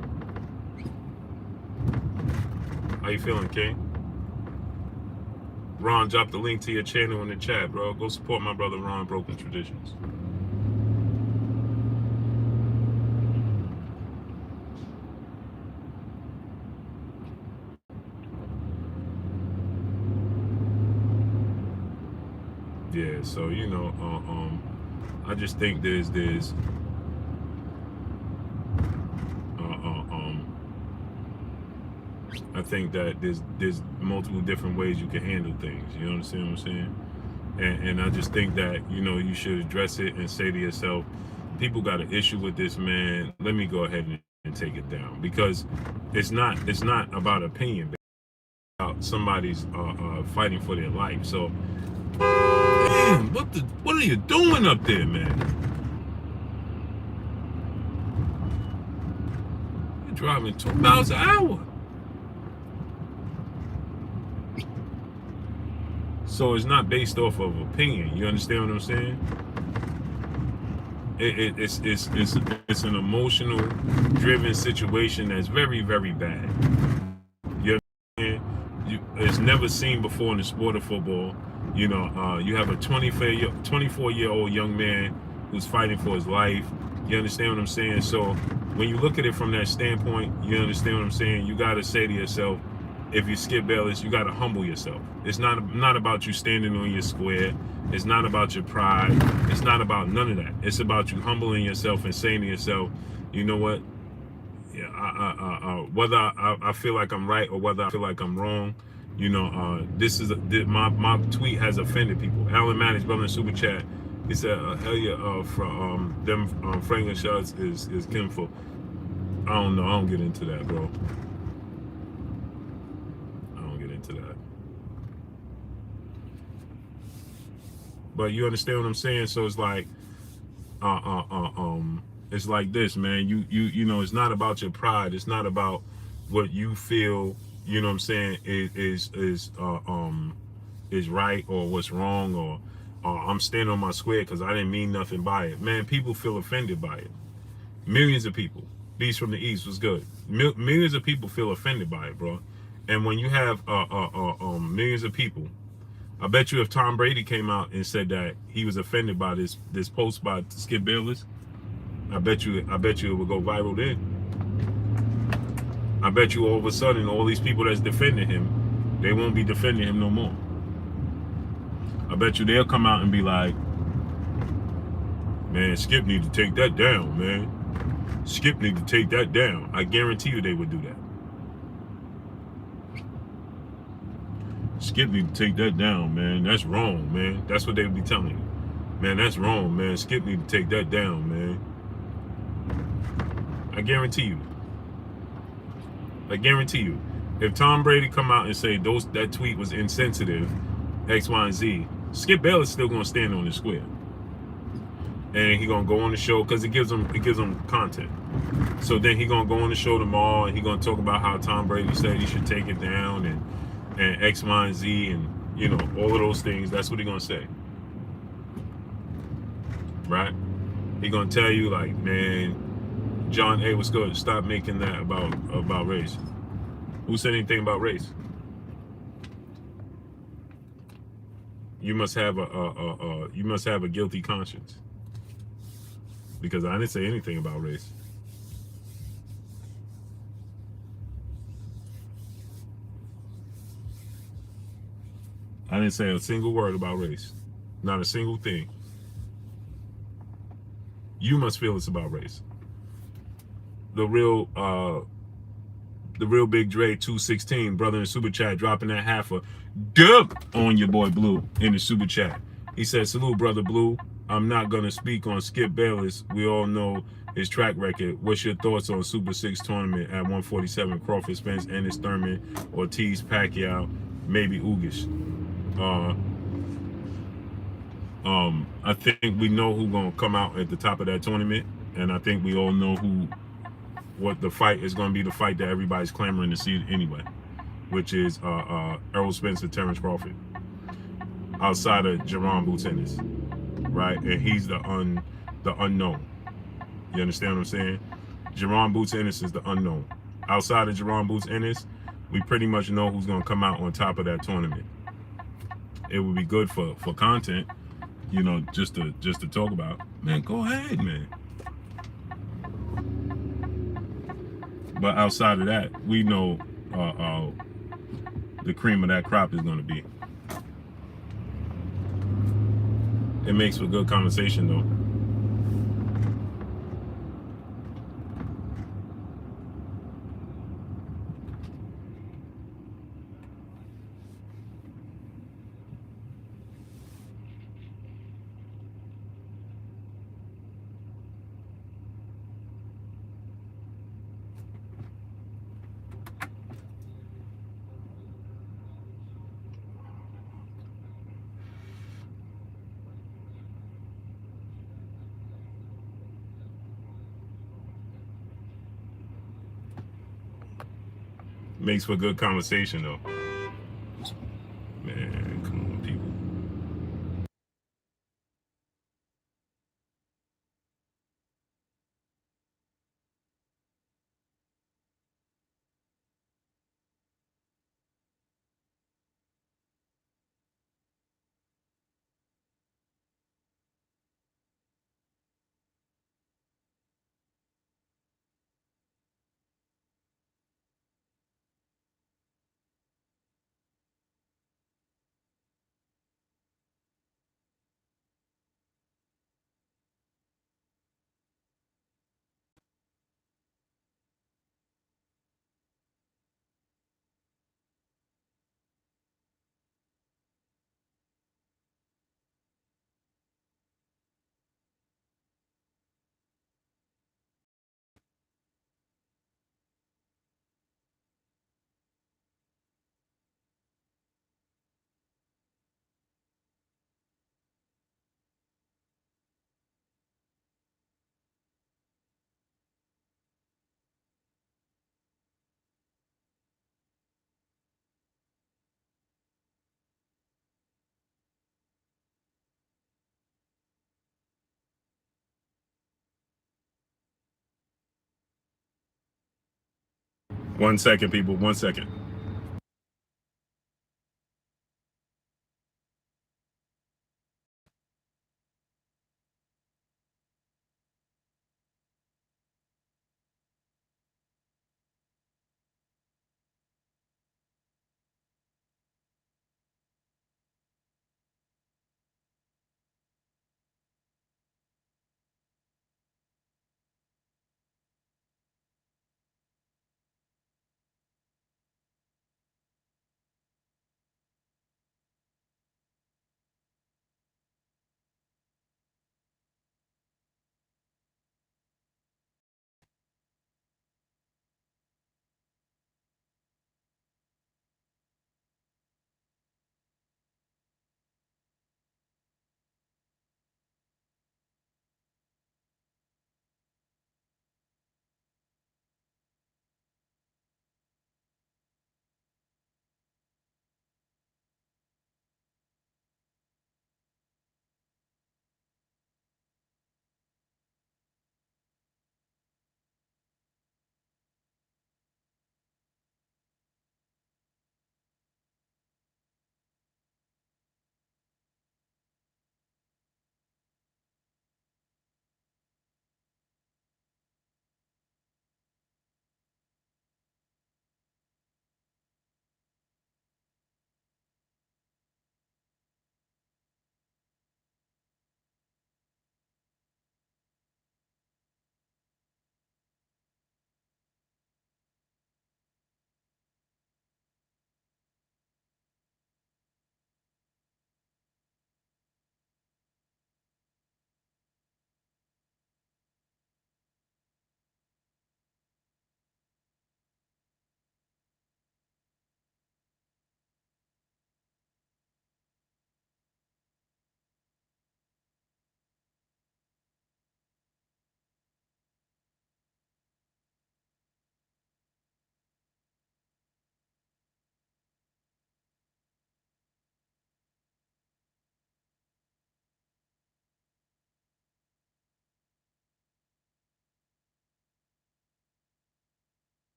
Speaker 1: How you feeling, King? Ron, drop the link to your channel in the chat, bro. Go support my brother Ron, Broken Traditions. Yeah, so you know, I just think there's I think that there's multiple different ways you can handle things. You understand what I'm saying? And I just think that, you know, you should address it and say to yourself, people got an issue with this, man. Let me go ahead and take it down, because it's not about opinion, it's about somebody's fighting for their life. So, man, what are you doing up there, man? You're driving 2 miles an hour. So it's not based off of opinion. You understand what I'm saying? it's an emotional driven situation that's very, very bad. You understand? It's never seen before in the sport of football. You have a 24-year-old young man who's fighting for his life. You understand what I'm saying? So when you look at it from that standpoint, you understand what I'm saying? You got to say to yourself, if you Skip Bayless, you got to humble yourself. It's not about you standing on your square. It's not about your pride. It's not about none of that. It's about you humbling yourself and saying to yourself, you know what? Yeah, whether I feel like I'm right or whether I feel like I'm wrong, my tweet has offended people. Alan Manage, brother in super chat, he said, "Hell yeah, from them Franklin shots is kinful." I don't know. I don't get into that, bro. I don't get into that. But you understand what I'm saying? So it's like, it's like this, man. It's not about your pride. It's not about what you feel. You know what I'm saying? Is right or what's wrong or I'm standing on my square because I didn't mean nothing by it. Man, people feel offended by it. Millions of people. Beast from the East was good. Millions of people feel offended by it, bro. And when you have millions of people, I bet you if Tom Brady came out and said that he was offended by this post by Skip Bayless, I bet you it would go viral then. I bet you all of a sudden all these people that's defending him, they won't be defending him no more. I bet you they'll come out and be like, man, Skip need to take that down, man. Skip need to take that down. I guarantee you they would do that. Skip need to take that down, man. That's wrong, man. That's what they would be telling you. Man, that's wrong, man. Skip need to take that down, man. I guarantee you. I guarantee you. If Tom Brady come out and say that tweet was insensitive, X, Y, and Z, Skip Bayless still gonna stand on the square. And he gonna go on the show because it gives him content. So then he gonna go on the show tomorrow and he gonna talk about how Tom Brady said he should take it down and X, Y, and Z and all of those things. That's what he gonna say. Right? He gonna tell you like, man, John A was good. Stop making that about race. Who said anything about race? You must have a guilty conscience. Because I didn't say anything about race. I didn't say a single word about race. Not a single thing. You must feel it's about race. The real Big Dre 216, brother in the super chat, dropping that half a dub on your boy Blue in the super chat. He said, salute, brother Blue. I'm not going to speak on Skip Bayless. We all know his track record. What's your thoughts on Super 6 tournament at 147? Crawford, Spence, Ennis, Thurman, Ortiz, Pacquiao, maybe Ugas. I think we know who's going to come out at the top of that tournament. And I think we all know what the fight is going to be, the fight that everybody's clamoring to see anyway, which is Errol Spence and Terrence Crawford, outside of Jerron Boots Ennis, right? And he's the unknown. You understand what I'm saying? Jerron Boots Ennis is the unknown. Outside of Jerron Boots Ennis, we pretty much know who's going to come out on top of that tournament. It would be good for content, just to talk about. Man, go ahead, man. But outside of that, we know the cream of that crop is going to be. It makes for good conversation, though. Makes for good conversation, though. Man, come on, people. 1 second, people. 1 second.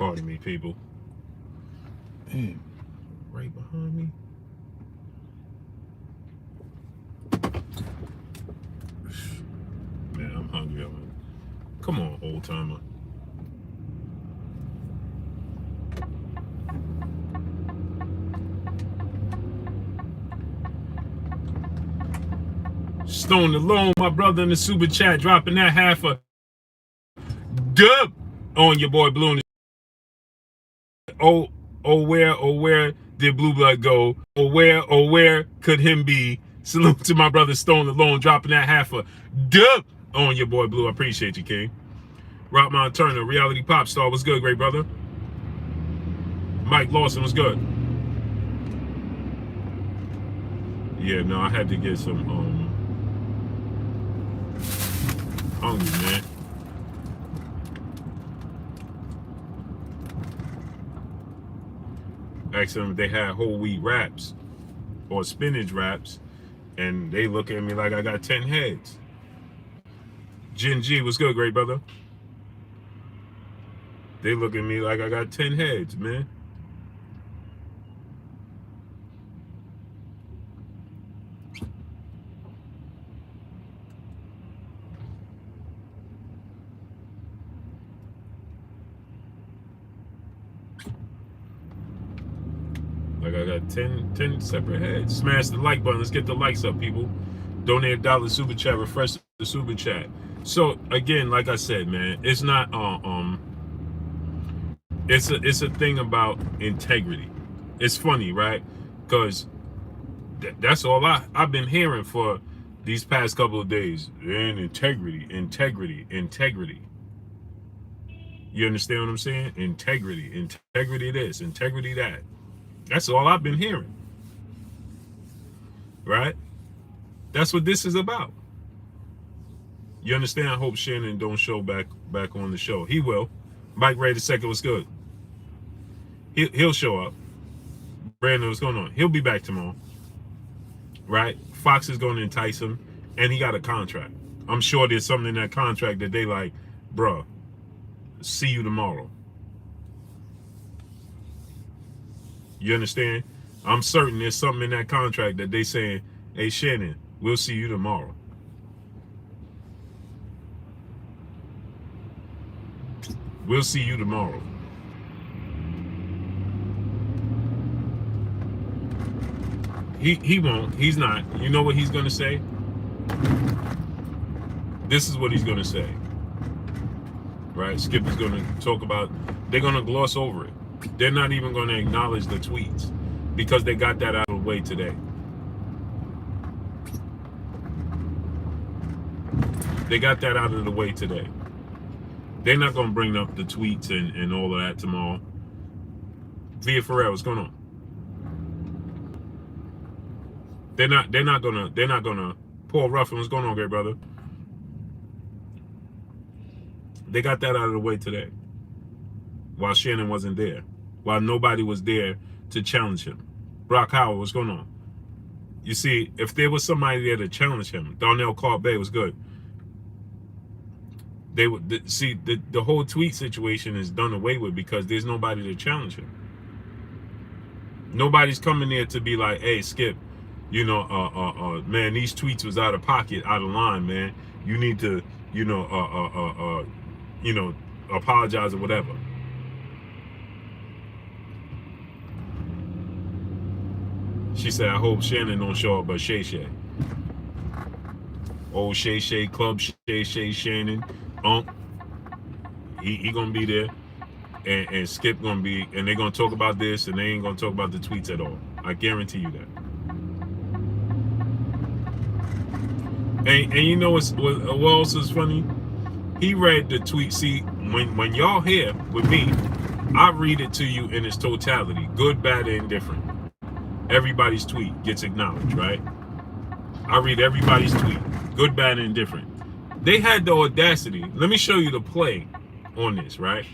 Speaker 1: Pardon me, people. Man, right behind me. Man, I'm hungry. Come on, old timer. Stone Alone, my brother in the super chat, dropping that half a dub on your boy Blue. Oh, where did Blue Blood go? Where could him be? Salute to my brother Stone Alone, dropping that half a dub on your boy Blue. I appreciate you, King. Rockmont Turner, reality pop star, what's good, great brother? Mike Lawson, what's good? Yeah, no, I had to get some hungry, man. Asked them if they had whole wheat wraps or spinach wraps, and they look at me like I got 10 heads. Jin G, what's good, great brother? They look at me like I got 10 heads, man. Like I got 10 separate heads. Smash the like button. Let's get the likes up, people. Donate $1 super chat. Refresh the super chat. So again, like I said, man, it's not it's a thing about integrity. It's funny, right? Because that's all I've been hearing for these past couple of days. And integrity. You understand what I'm saying? Integrity this, integrity that. That's all I've been hearing. Right? That's what this is about. You understand? I hope Shannon don't show back on the show. He will. Mike Ray II was good. He'll show up. Brandon, what's going on? He'll be back tomorrow. Right? Fox is going to entice him, and he got a contract. I'm sure there's something in that contract that they like, bruh, see you tomorrow. You understand? I'm certain there's something in that contract that they saying, hey, Shannon, we'll see you tomorrow. We'll see you tomorrow. He won't. He's not. You know what he's going to say? This is what he's going to say. Right? Skip is going to talk about, they're going to gloss over it. They're not even going to acknowledge the tweets because they got that out of the way today. They got that out of the way today. They're not going to bring up the tweets and all of that tomorrow. Via Ferrer, what's going on? They're not gonna Paul Ruffin, what's going on, great brother? They got that out of the way today. While Shannon wasn't there. While nobody was there to challenge him. Brock Howard, what's going on? You see, if there was somebody there to challenge him, Darnell Clark Bay was good. They would see the whole tweet situation is done away with because there's nobody to challenge him. Nobody's coming there to be like, hey, Skip, you know, man, these tweets was out of pocket, out of line, man. You need to, apologize or whatever. She said, I hope Shannon don't show up, but Shay Shay. Old Shay Shay Club, Shay Shay Shannon. He gonna be there. And Skip gonna be, and they're gonna talk about this, and they ain't gonna talk about the tweets at all. I guarantee you that. And you know what else is funny? He read the tweet. See, when y'all here with me, I read it to you in its totality, good, bad, and indifferent. Everybody's tweet gets acknowledged, right? I read everybody's tweet, good, bad, and indifferent. They had the audacity. Let me show you the play on this, right?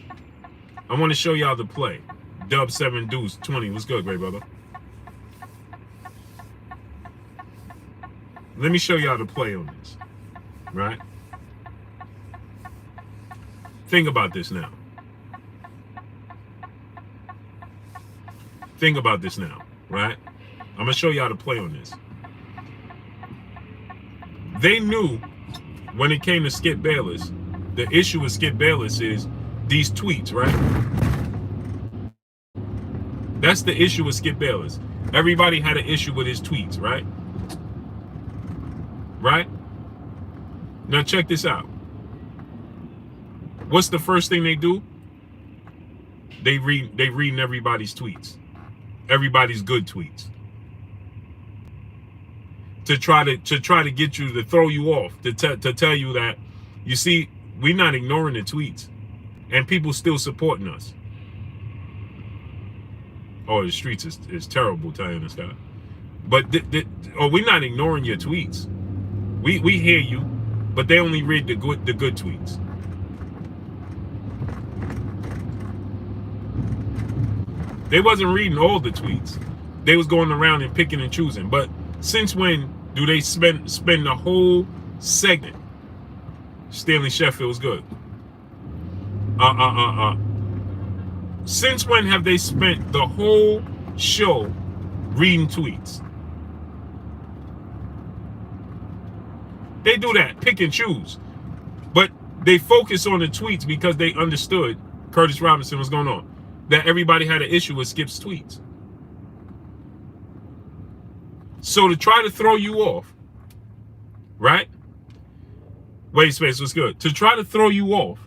Speaker 1: I want to show y'all the play. Dub 7 Deuce 20. What's good, great brother? Let me show y'all the play on this, right? Think about this now. Think about this now, right? I'm going to show you how to play on this. They knew when it came to Skip Bayless, the issue with Skip Bayless is these tweets, right? That's the issue with Skip Bayless. Everybody had an issue with his tweets, right? Right? Now check this out. What's the first thing they do? They reading everybody's tweets. Everybody's good tweets. To try to get you, to throw you off, to tell you that, you see, we're not ignoring the tweets, and people still supporting us. Oh, the streets is terrible, telling us that. But we're not ignoring your tweets. We hear you, but they only read the good tweets. They wasn't reading all the tweets. They was going around and picking and choosing. But since when do they spend the whole segment? Stanley Sheffield was good. Since when have they spent the whole show reading tweets? They do that, pick and choose. But they focus on the tweets because they understood, Curtis Robinson, what's going on, that everybody had an issue with Skip's tweets. So to try to throw you off, right? Wait, Space, what's good? To try to throw you off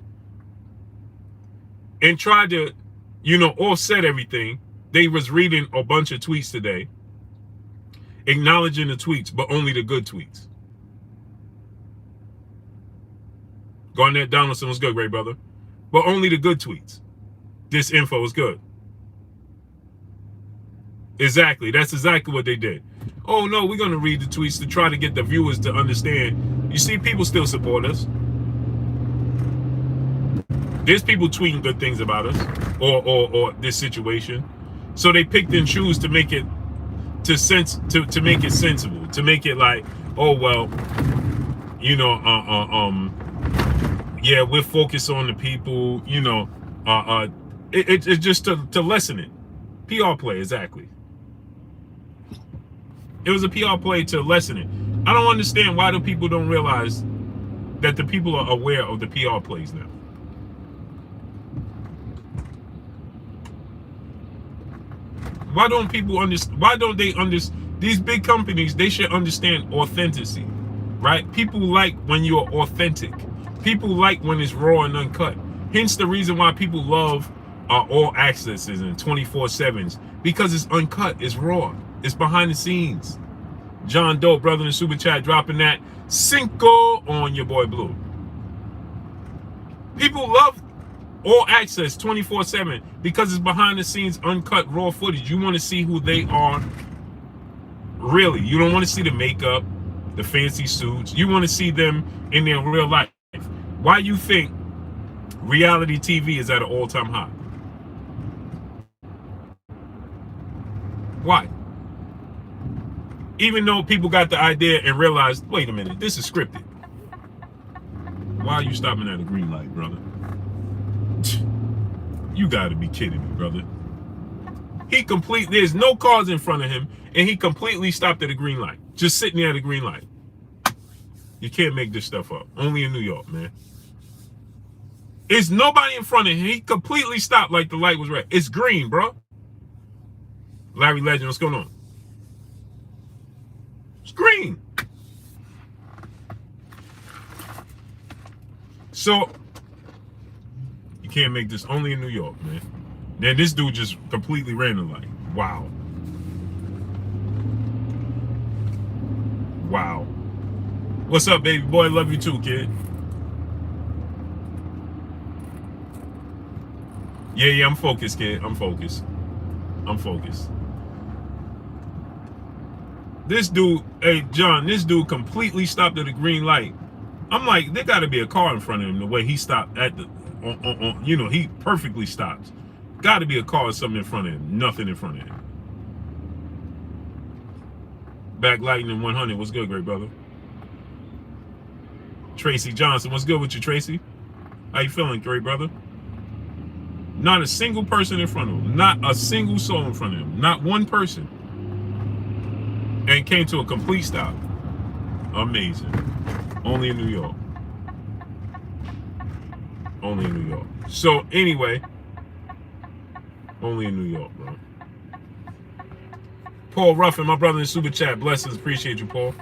Speaker 1: and try to, offset everything, they was reading a bunch of tweets today, acknowledging the tweets, but only the good tweets. Garnett Donaldson was good, great brother. But only the good tweets. This info was good. Exactly. That's exactly what they did. Oh, no, we're going to read the tweets to try to get the viewers to understand. You see, people still support us. There's people tweeting good things about us or this situation. So they picked and choose to make it to make it sensible, to make it like, oh, well, yeah, we're focused on the people, it's just to lessen it. PR play, exactly. It was a PR play to lessen it. I don't understand why the people don't realize that the people are aware of the PR plays now. Why don't people understand? Why don't they understand? These big companies, they should understand authenticity, right? People like when you're authentic. People like when it's raw and uncut. Hence the reason why people love all accesses and 24/7s, because it's uncut, it's raw, it's behind the scenes. John Doe, brother in the super chat, dropping that Cinco on your boy Blue. People love all access 24/7 because it's behind the scenes, uncut, raw footage. You want to see who they are really. You don't want to see the makeup, the fancy suits. You want to see them in their real life. Why you think reality TV is at an all-time high? Why? Even though people got the idea and realized, wait a minute, this is scripted. Why are you stopping at a green light, brother? You gotta be kidding me, brother. There's no cars in front of him, and he completely stopped at a green light. Just sitting there at a green light. You can't make this stuff up. Only in New York, man. There's nobody in front of him. He completely stopped like the light was red. It's green, bro. Larry Legend, what's going on? It's green. So, you can't make this only in New York, man. Then this dude just completely ran the light. Wow. Wow. What's up, baby boy? Love you too, kid. Yeah, I'm focused, kid. I'm focused. This dude, hey, John, this dude completely stopped at a green light. I'm like, there got to be a car in front of him the way he stopped at the, he perfectly stops. Got to be a car or something in front of him. Nothing in front of him. Backlighting in 100. What's good, great brother? Tracy Johnson. What's good with you, Tracy? How you feeling, great brother? Not a single person in front of him. Not a single soul in front of him. Not one person. And came to a complete stop. Amazing. Only in New York. Only in New York. So anyway, only in New York, bro. Paul Ruffin, my brother in Super Chat. Blessings. Appreciate you, Paul.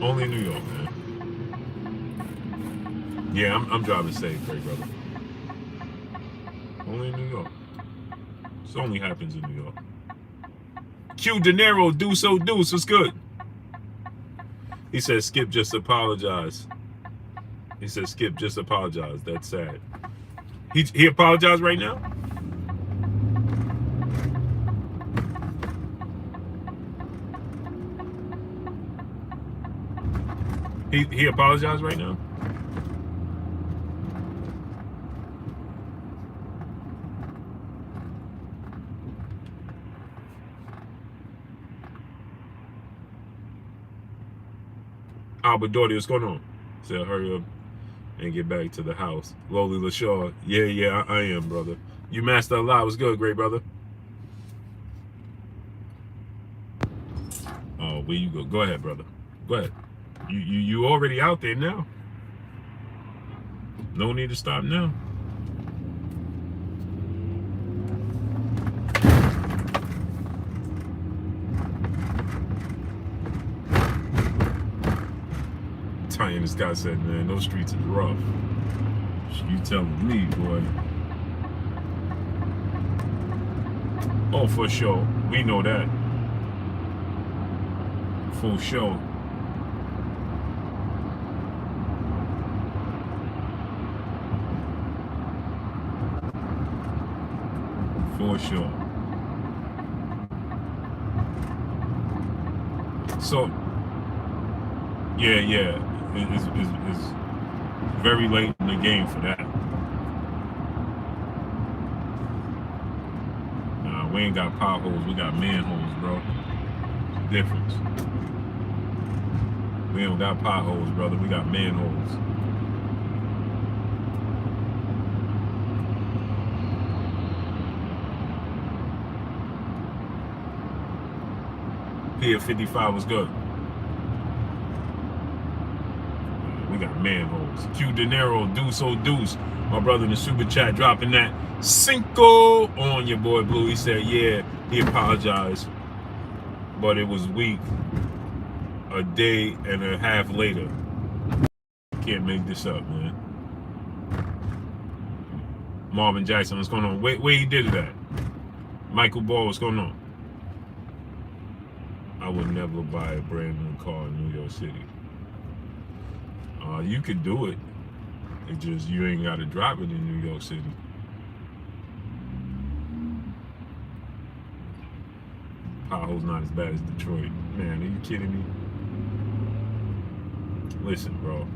Speaker 1: Only in New York, man. Yeah, I'm driving safe, great brother. Only in New York. This only happens in New York. Q De Niro, Deuce. What's good? He says Skip just apologized. He says Skip just apologized. That's sad. He apologized right now? He apologized right now? Albert Doherty, what's going on? Said hurry up and get back to the house. Lowly LaShaw, yeah, I am, brother. You master a lot. What's good, great brother? Oh, where you go? Go ahead, brother. Go ahead. You already out there now. No need to stop now. Tiny in the sky said, man, those streets is rough. You telling me, boy. Oh, for sure. We know that. For sure. For sure. So, yeah. It's very late in the game for that. Nah, we ain't got potholes, we got manholes, bro. It's the difference. We don't got potholes, brother. We got manholes. Pier 55 was good. We got manholes. Q De Niro, Deuce. My brother in the Super Chat dropping that Cinco on your boy Blue. He said, yeah, he apologized, but it was weak. A day and a half later. Can't make this up, man. Marvin Jackson, what's going on? Where he did it at? Michael Ball, what's going on? I would never buy a brand new car in New York City. You could do it. It just, you ain't got to drive it in New York City. Pothole's not as bad as Detroit. Man, are you kidding me? Listen, bro.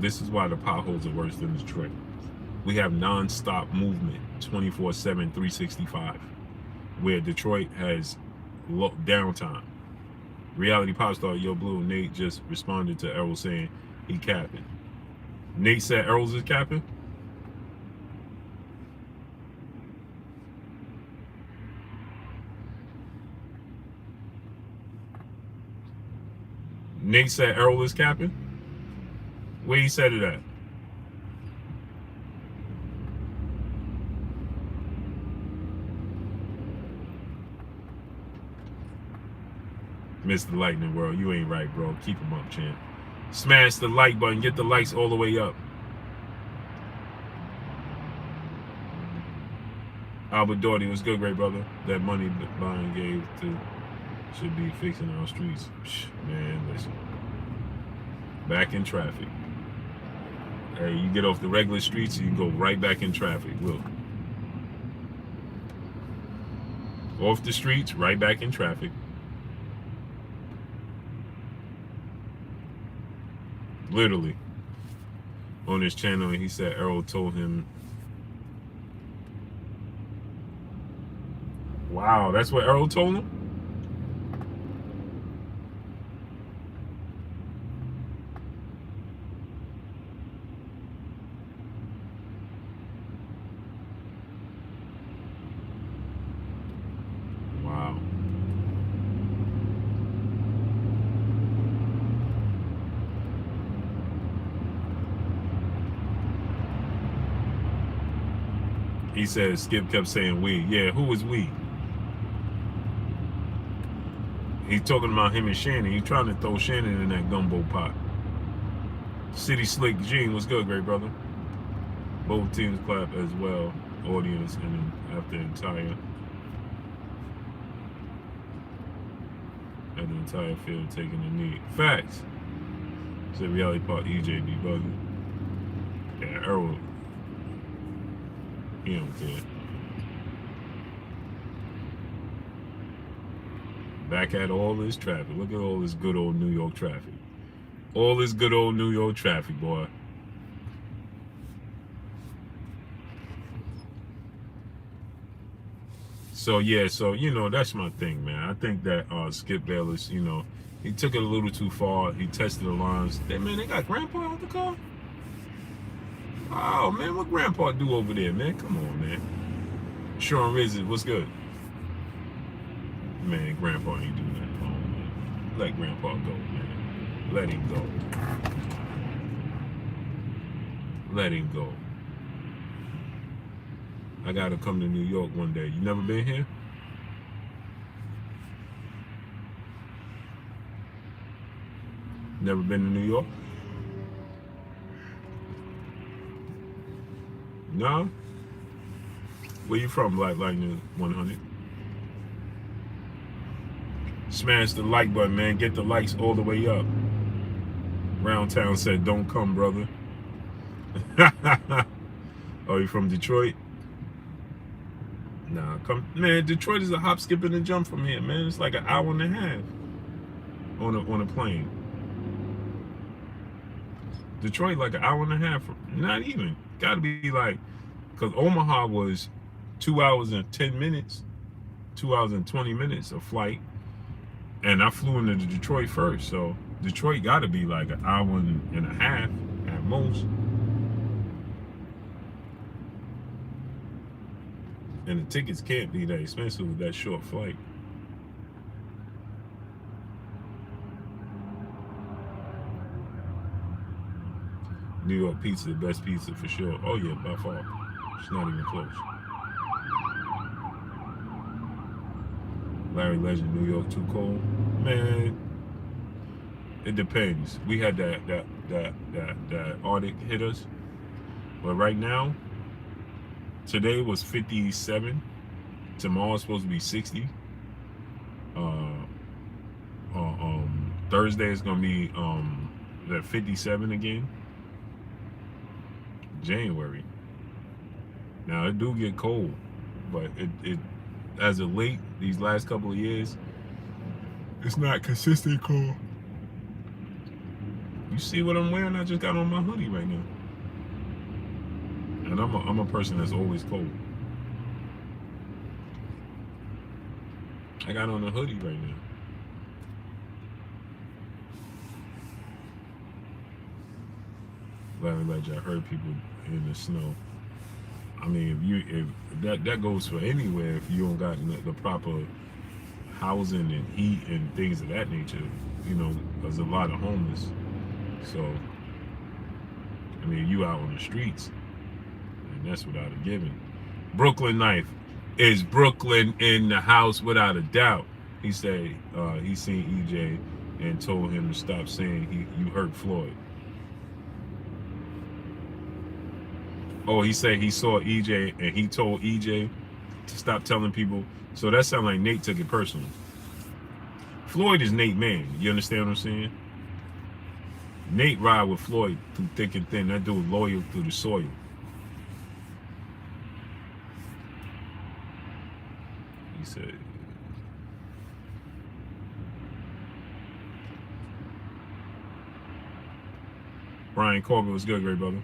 Speaker 1: This is why the potholes are worse than Detroit. We have non-stop movement, 24/7, 365, where Detroit has downtime. Reality pop star Yo Blue, Nate just responded to Errol saying he capping. Nate said Errol's is capping? Nate said Errol is capping? Where he said it at? Mr. Lightning World, you ain't right, bro. Keep him up, champ. Smash the like button. Get the likes all the way up. Albert Doherty, what's good, great brother? That money Biden gave to should be fixing our streets. Man, listen. Back in traffic. Hey, you get off the regular streets, you can go right back in traffic. Look. Off the streets, right back in traffic. Literally. On his channel, he said Errol told him. Wow, that's what Errol told him? He said Skip kept saying we. Yeah, who was we? He's talking about him and Shannon. He's trying to throw Shannon in that gumbo pot. City Slick Gene, what's good, great brother? Both teams clap as well. Audience and after entire field taking the knee. Facts. Said reality part EJ be bugging. Yeah, Earl. He don't care. Back at all this traffic. Look at all this good old New York traffic. All this good old New York traffic, boy. So yeah, so you know that's my thing, man. I think that Skip Bayless, you know, he took it a little too far. He tested the lines. Man, they got Grandpa out the car. Oh man, what Grandpa do over there, man? Come on, man. Sean Rizzi, what's good? Man, Grandpa ain't doing nothing wrong, man. Let Grandpa go, man. Let him go. Let him go. I gotta come to New York one day. You never been here? Never been to New York? No? Where you from, Black Lightning 100? Smash the like button, man. Get the likes all the way up. Round Town said, don't come, brother. Oh, you from Detroit? Nah, come, man. Detroit is a hop, skip, and a jump from here, man. It's like an hour and a half on a plane. Detroit like an hour and a half. Not even. Got to be like, because Omaha was 2 hours and 10 minutes, 2 hours and 20 minutes of flight, and I flew into Detroit first. So Detroit got to be like an hour and a half at most. And the tickets can't be that expensive with that short flight. New York pizza, the best pizza for sure. Oh yeah, by far. It's not even close. Larry Legend, New York too cold? Man, it depends. We had that Arctic hit us. But right now, today was 57. Tomorrow's supposed to be 60. Thursday is gonna be that 57 again. January. Now it do get cold, but it as of late, these last couple of years, it's not consistent cold. You see what I'm wearing? I just got on my hoodie right now. And I'm a person that's always cold. I got on a hoodie right now. Larry Ledger, I heard people in the snow. I mean, if that goes for anywhere, if you don't got the proper housing and heat and things of that nature, you know, there's a lot of homeless. So, I mean, you out on the streets, and that's without a given. Brooklyn Knife, is Brooklyn in the house without a doubt? He said he seen EJ and told him to stop saying you hurt Floyd. Oh, he said he saw EJ and he told EJ to stop telling people. So that sounds like Nate took it personal. Floyd is Nate man. You understand what I'm saying? Nate ride with Floyd through thick and thin. That dude loyal through the soil. He said. Brian Corbin was good, great brother.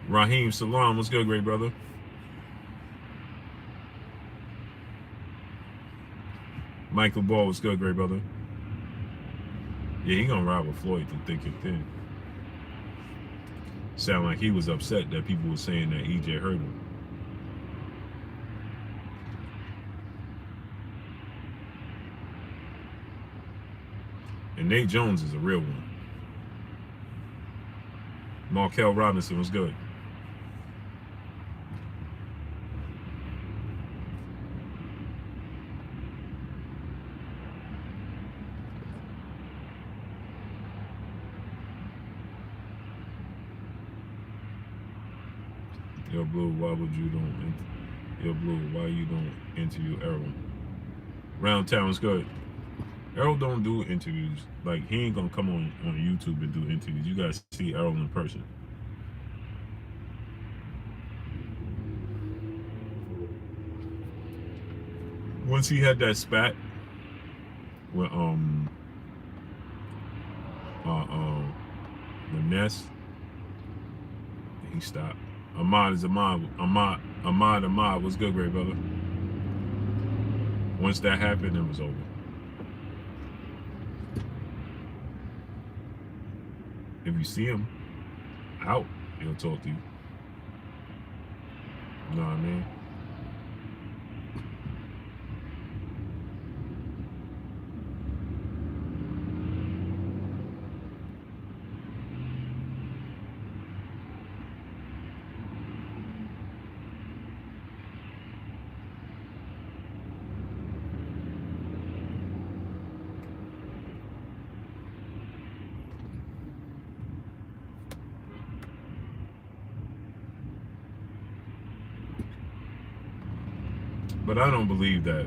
Speaker 1: Raheem Salam, what's good, great brother? Michael Ball, what's good, great brother? Yeah, he gonna ride with Floyd through thick and thin. Sound like he was upset that people were saying that EJ hurt him. And Nate Jones is a real one. Markel Robinson was good. Yo, Blue, why would you don't? Yo, Blue, why you don't interview Errol? Round Town's good. Errol don't do interviews. Like, he ain't gonna come on YouTube and do interviews. You gotta see Errol in person. Once he had that spat with the Nest, he stopped. Ahmad is Ahmad. What's good, great brother? Once that happened, it was over. If you see him out, he'll talk to you. You know what I mean? But I don't believe that.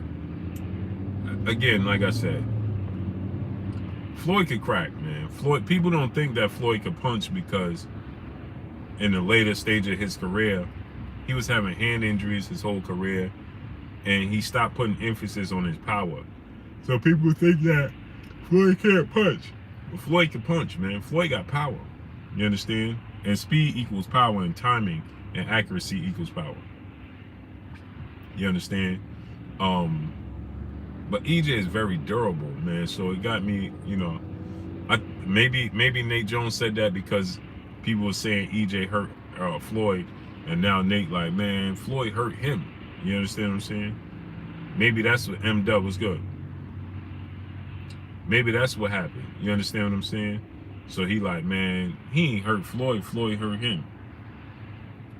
Speaker 1: Again, like I said, Floyd could crack, man. Floyd, people don't think that Floyd could punch because in the later stage of his career, he was having hand injuries his whole career, and he stopped putting emphasis on his power. So people think that Floyd can't punch. But Floyd can punch, man. Floyd got power. You understand? And speed equals power, and timing and accuracy equals power. You understand? But EJ is very durable, man. So it got me, you know, maybe Nate Jones said that because people were saying EJ hurt Floyd, and now Nate like, man, Floyd hurt him. You understand what I'm saying? Maybe that's what M-Dub was good. Maybe that's what happened. You understand what I'm saying? So he like, man, he ain't hurt Floyd. Floyd hurt him.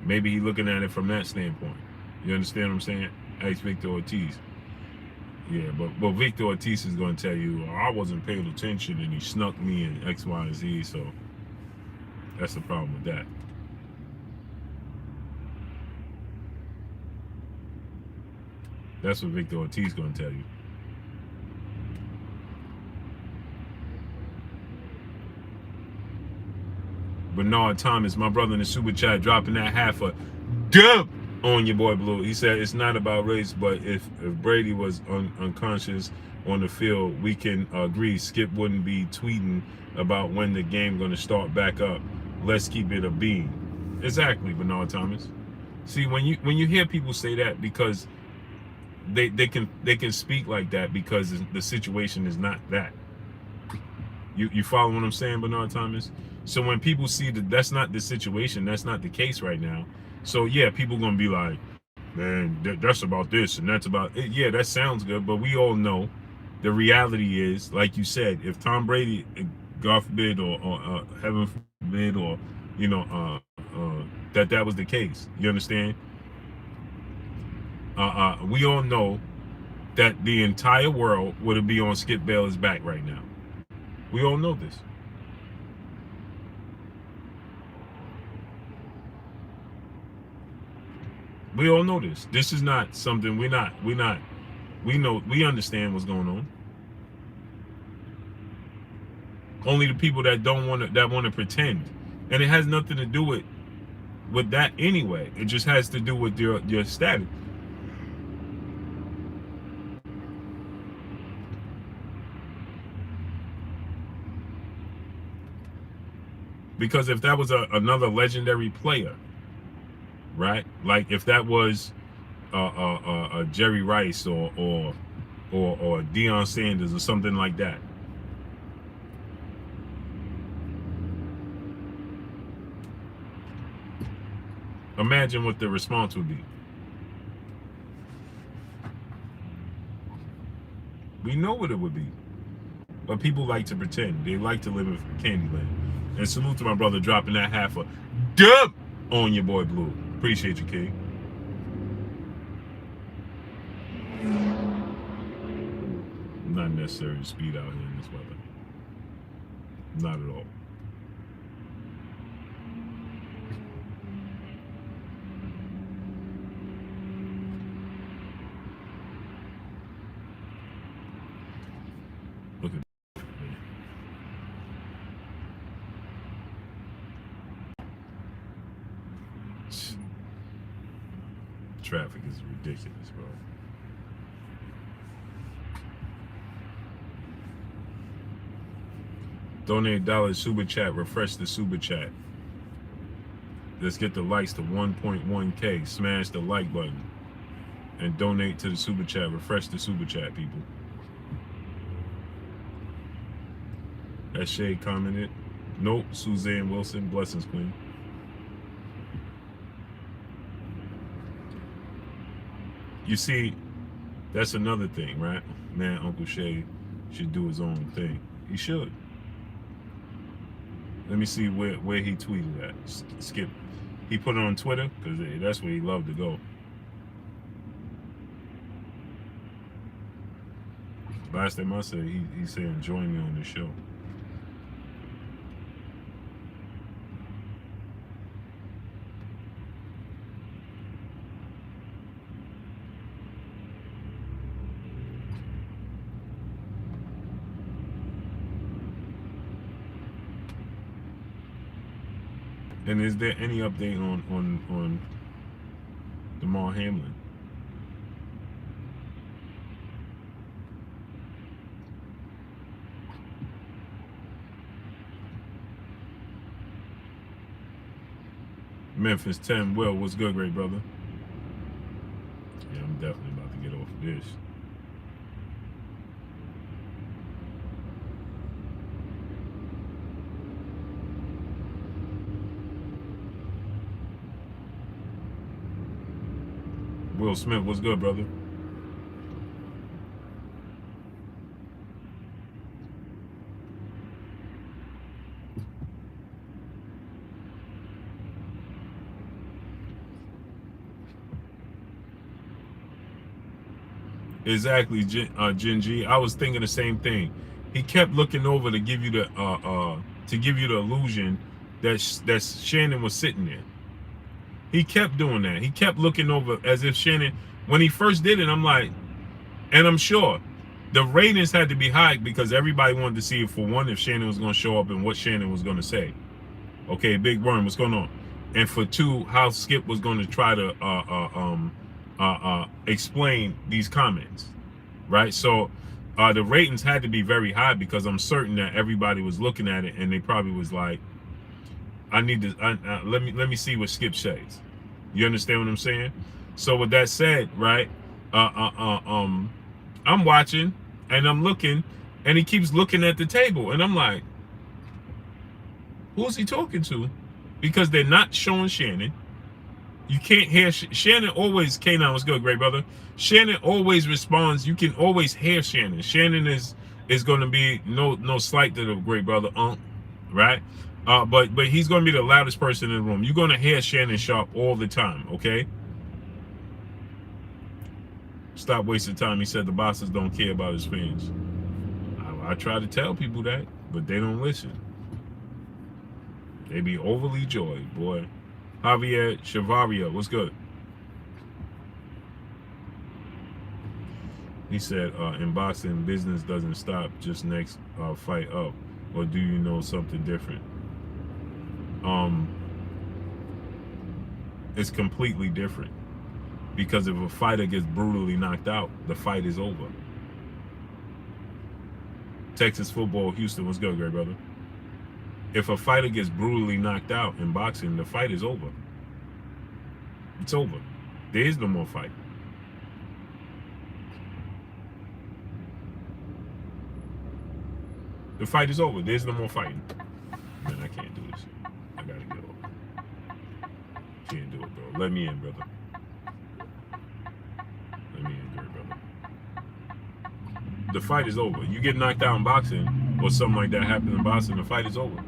Speaker 1: Maybe he looking at it from that standpoint. You understand what I'm saying? Ask Victor Ortiz. Yeah, but Victor Ortiz is going to tell you, I wasn't paying attention and he snuck me in X, Y, and Z. So that's the problem with that. That's what Victor Ortiz is going to tell you. Bernard Thomas, my brother in the super chat, dropping that half a dub on your boy Blue. He said it's not about race, but if Brady was unconscious on the field, we can agree Skip wouldn't be tweeting about when the game going to start back up. Let's keep it a beam. Exactly, Bernard Thomas. See, when you hear people say that, because they can speak like that because the situation is not that. You follow what I'm saying, Bernard Thomas? So when people see that that's not the situation, that's not the case right now. So yeah, people gonna be like, man, that's about this and that's about it. Yeah, that sounds good, but we all know the reality is, like you said, if Tom Brady, God forbid, or heaven forbid, or you know, that was the case. You understand? We all know that the entire world would be on Skip Bayless' back right now. We all know this. We all know this. This is not something we know, we understand what's going on. Only the people that want to pretend. And it has nothing to do with that anyway. It just has to do with your status. Because if that was another legendary player, right? Like if that was a Jerry Rice or Deion Sanders or something like that. Imagine what the response would be. We know what it would be. But people like to pretend. They like to live in Candyland. And salute to my brother dropping that half a dub on your boy Blue. Appreciate you, King. Not necessary to speed out here in this weather. Not at all. Traffic is ridiculous, bro. Donate $, super chat. Refresh the super chat. Let's get the likes to 1.1K. Smash the like button and donate to the super chat. Refresh the super chat, people. That Shay commented. Nope. Suzanne Wilson. Blessings, queen. You see, that's another thing, right? Man, Uncle Shay should do his own thing. He should. Let me see where he tweeted at. Skip. He put it on Twitter because that's where he loved to go. Last time I said, he said, join me on the show. And is there any update on Demar Hamlin? Memphis 10. Will, what's good, great brother? Yeah, I'm definitely about to get off of this. Will Smith, what's good, brother? Exactly, Gen G. I was thinking the same thing. He kept looking over to give you the illusion that Shannon was sitting there. He kept doing that. He kept looking over as if Shannon, when he first did it, I'm like, and I'm sure the ratings had to be high because everybody wanted to see, for one, if Shannon was going to show up and what Shannon was going to say. Okay, Big Worm, what's going on? And for two, how Skip was going to try to explain these comments, right? So the ratings had to be very high because I'm certain that everybody was looking at it and they probably was like, I need to let me see what Skip says. You understand what I'm saying? So with that said, right? I'm watching and I'm looking, and he keeps looking at the table, and I'm like, who's he talking to? Because they're not showing Shannon. You can't hear Shannon always. K9, what's good, great brother? Shannon always responds. You can always hear Shannon. Shannon is going to be no slight to the great brother, right? But he's going to be the loudest person in the room. You're going to hear Shannon Sharp all the time, okay? Stop wasting time. He said the bosses don't care about his fans. I try to tell people that, but they don't listen. They be overly joyed, boy. Javier Chavaria, what's good? He said, in boxing, business doesn't stop just next fight up. Or do you know something different? It's completely different. Because if a fighter gets brutally knocked out, the fight is over. Texas football, Houston, what's good, great brother? If a fighter gets brutally knocked out in boxing, the fight is over. It's over. There is no more fight. The fight is over. There's no more fighting. Man, I can't do this. I gotta get off. Can't do it, bro. Let me in, brother. Let me in, great brother. The fight is over. You get knocked out in boxing, or something like that happens in boxing, the fight is over.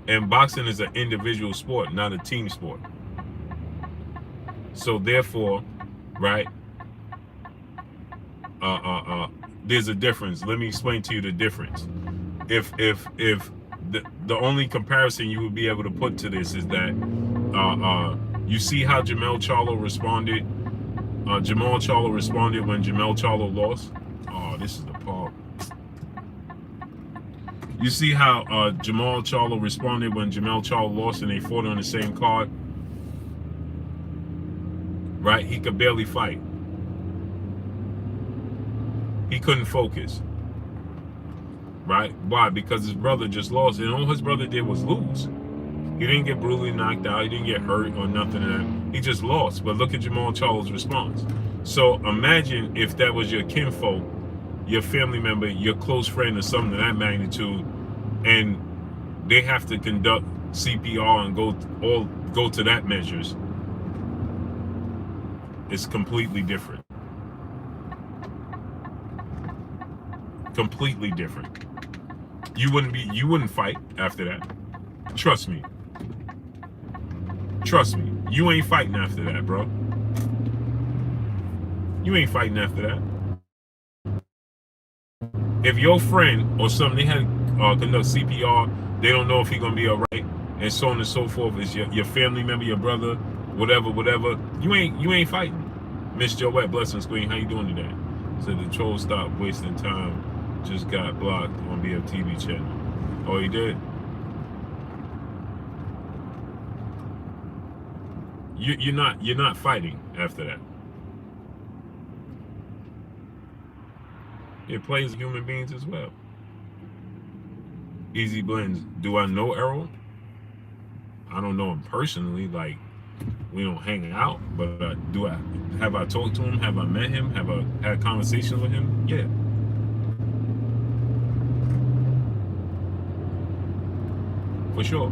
Speaker 1: And boxing is an individual sport, not a team sport. So therefore, right, there's a difference. Let me explain to you the difference. If the only comparison you would be able to put to this is that you see how Jamal Charlo responded. Jamal Charlo responded when Jamal Charlo lost. Oh, this is the part. You see how Jamal Charlo responded when Jamal Charlo lost and they fought on the same card? right? He could barely fight. He couldn't focus, right? Why? Because his brother just lost, and all his brother did was lose. He didn't get brutally knocked out. He didn't get hurt or nothing of that. He just lost. But look at Jamal Charles' response. So imagine if that was your kinfolk, your family member, your close friend, or something of that magnitude, and they have to conduct CPR and go to that measures. It's completely different. Completely different. You wouldn't fight after that. Trust me. Trust me. You ain't fighting after that, bro. You ain't fighting after that. If your friend or something, they had conduct CPR, they don't know if he's gonna be all right, and so on and so forth. Is your family member, your brother, whatever. You ain't fighting. Miss Joette, blessings, Queen. How you doing today? So the troll stopped wasting time. Just got blocked on BFTV channel. Oh, he did. You're not fighting after that. It plays human beings as well. Easy Blends. Do I know Errol? I don't know him personally. Like, we don't hang out. But have I talked to him? Have I met him? Have I had conversations with him? Yeah. For sure.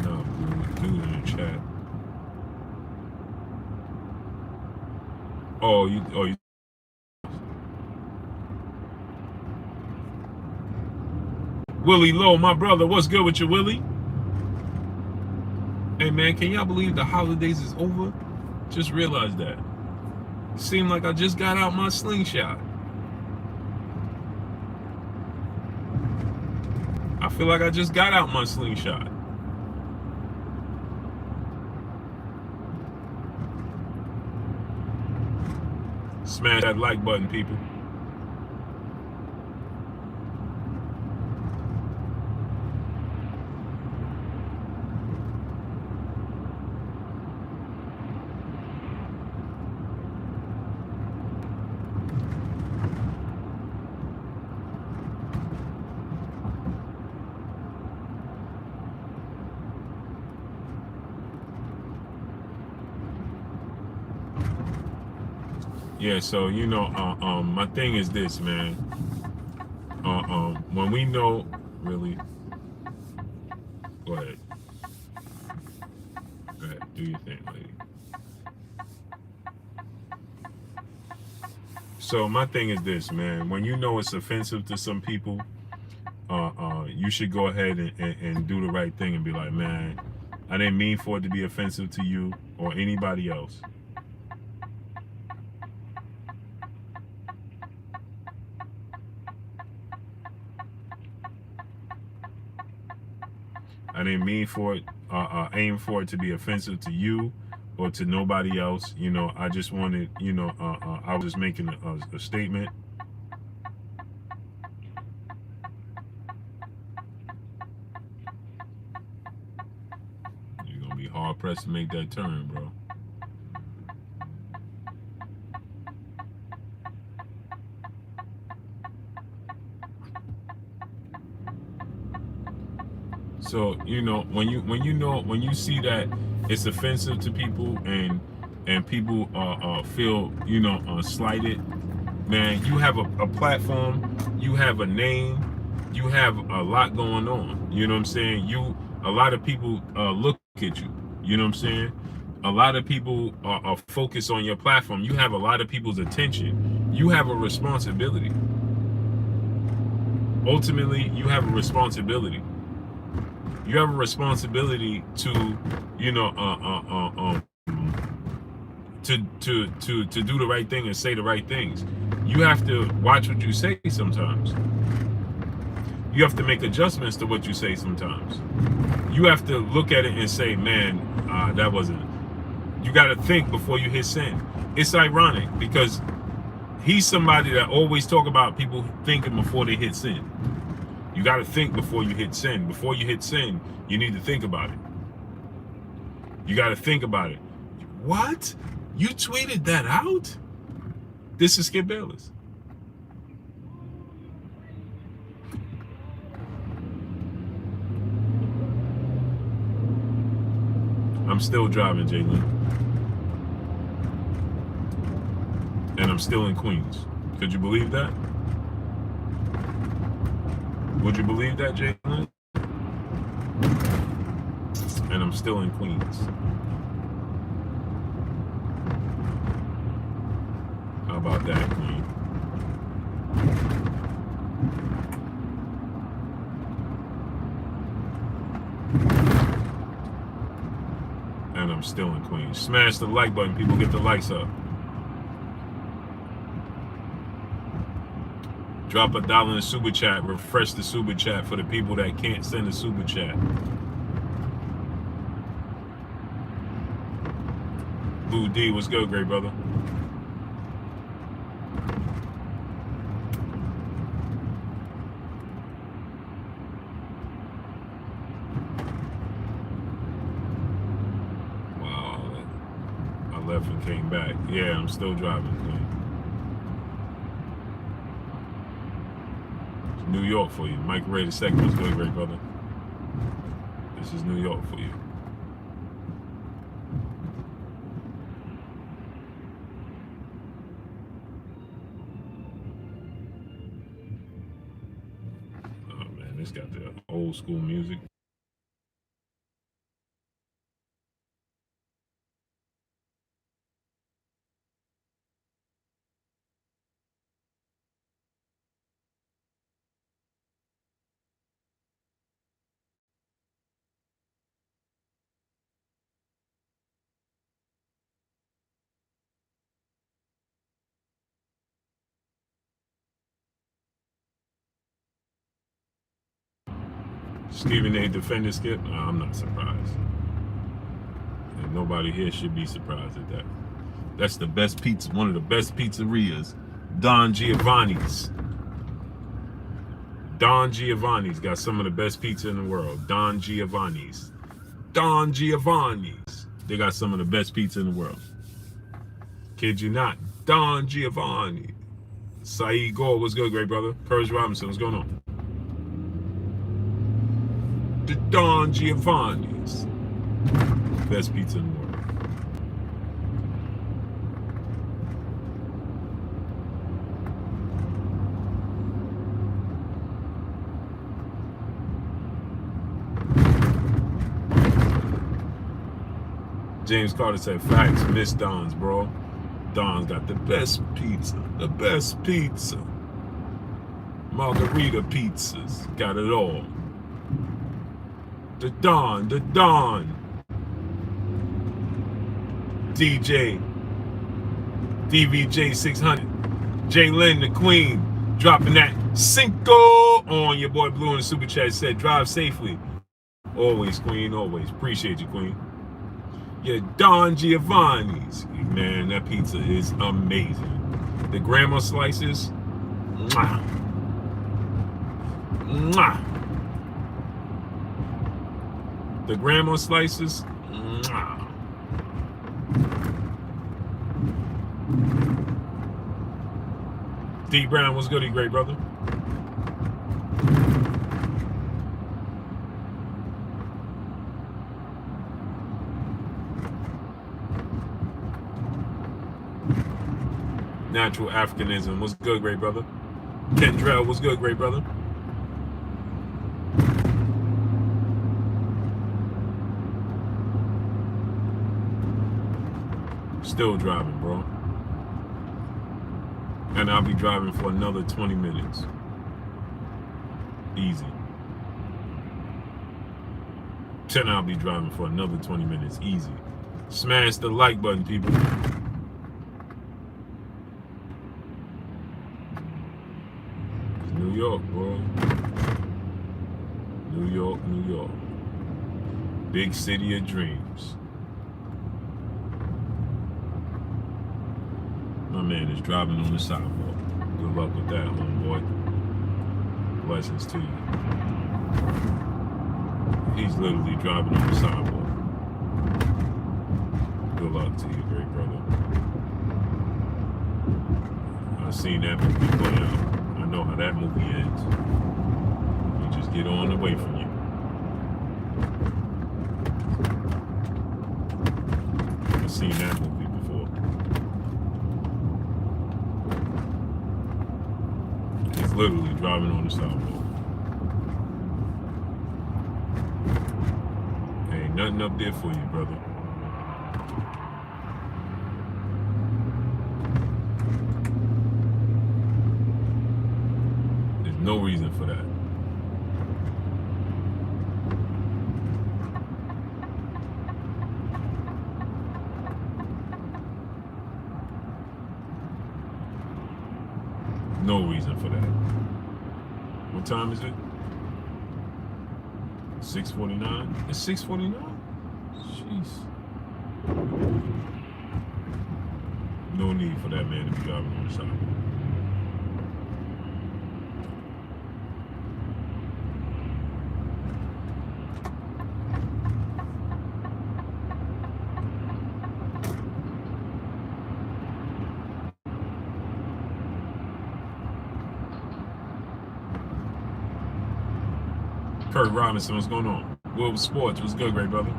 Speaker 1: No, dude in the chat. Oh, you. Willie Lowe, my brother, what's good with you, Willie? Hey man, can y'all believe the holidays is over? Just realized that. Seemed like I just got out my slingshot. I feel like I just got out my slingshot. Smash that like button, people. Yeah, so my thing is this, man. When we know, really, go ahead, do your thing, lady. So my thing is this, man. When you know it's offensive to some people, you should go ahead and do the right thing and be like, man, I didn't mean for it to be offensive to you or anybody else. I didn't mean for it, aim for it to be offensive to you or to nobody else. I just wanted, I was just making a statement. You're going to be hard pressed to make that turn, bro. So when you see that it's offensive to people and people feel slighted, man, you have a platform, you have a name, you have a lot going on. You know what I'm saying? A lot of people look at you. You know what I'm saying? A lot of people are focused on your platform. You have a lot of people's attention. You have a responsibility. Ultimately, you have a responsibility. You have a responsibility to, to do the right thing and say the right things. You have to watch what you say sometimes. You have to make adjustments to what you say sometimes. You have to look at it and say, man, that wasn't You got to think before you hit send. It's ironic because he's somebody that always talk about people thinking before they hit send. You got to think before you hit send. Before you hit send, you need to think about it. You got to think about it. What? You tweeted that out? This is Skip Bayless. I'm still driving, Jalen. And I'm still in Queens. Could you believe that? Would you believe that, Jalen? And I'm still in Queens. How about that, Queen? And I'm still in Queens. Smash the like button, people. Get the likes up. Drop $1 in the super chat. Refresh the super chat for the people that can't send a super chat. Blue D, what's good, great brother? Wow, I left and came back. Yeah, I'm still driving. It's New York for you. Mike Ray the second, what's good, great brother? This is New York for you. It's got the old school music. Stephen A. defended Skip. I'm not surprised. And nobody here should be surprised at that. That's the best pizza, one of the best pizzerias. Don Giovanni's. Don Giovanni's got some of the best pizza in the world. Don Giovanni's. Don Giovanni's. They got some of the best pizza in the world. Kid you not. Don Giovanni. Saeed Gore, what's good, great brother? Courage Robinson, what's going on? The Don Giovanni's. Best pizza in the world. James Carter said, facts, miss Don's, bro. Don's got the best pizza. The best pizza. Margarita pizzas. Got it all. The Don. DJ. DVJ 600. Jalen the Queen. Dropping that Cinco on your boy Blue in the super chat. Said, drive safely. Always, Queen, always. Appreciate you, Queen. Yeah, Don Giovanni's. Man, that pizza is amazing. The grandma slices. Mwah. Mwah. The grandma slices. Mwah. D Brown, what's good, great brother? Natural Africanism, what's good, great brother? Kendrell, what's good, great brother? Still driving, bro. And I'll be driving for another 20 minutes. Easy. Then I'll be driving for another 20 minutes. Easy. Smash the like button, people. New York, bro. New York, New York. Big city of dreams. My man is driving on the sidewalk. Good luck with that, homeboy. Blessings to you. He's literally driving on the sidewalk. Good luck to you, great brother. I've seen that movie play out. I know how that movie ends. You just get on away from you. I've seen that movie before. He's literally driving on the sidewalk. Ain't nothing up there for you, brother. There's no reason for that. No reason for that. What time is it? 6:49? It's 6:49? Jeez. No need for that man to be driving on the sidewalk. Kurt Robinson, what's going on? World Sports, what's good, great brother?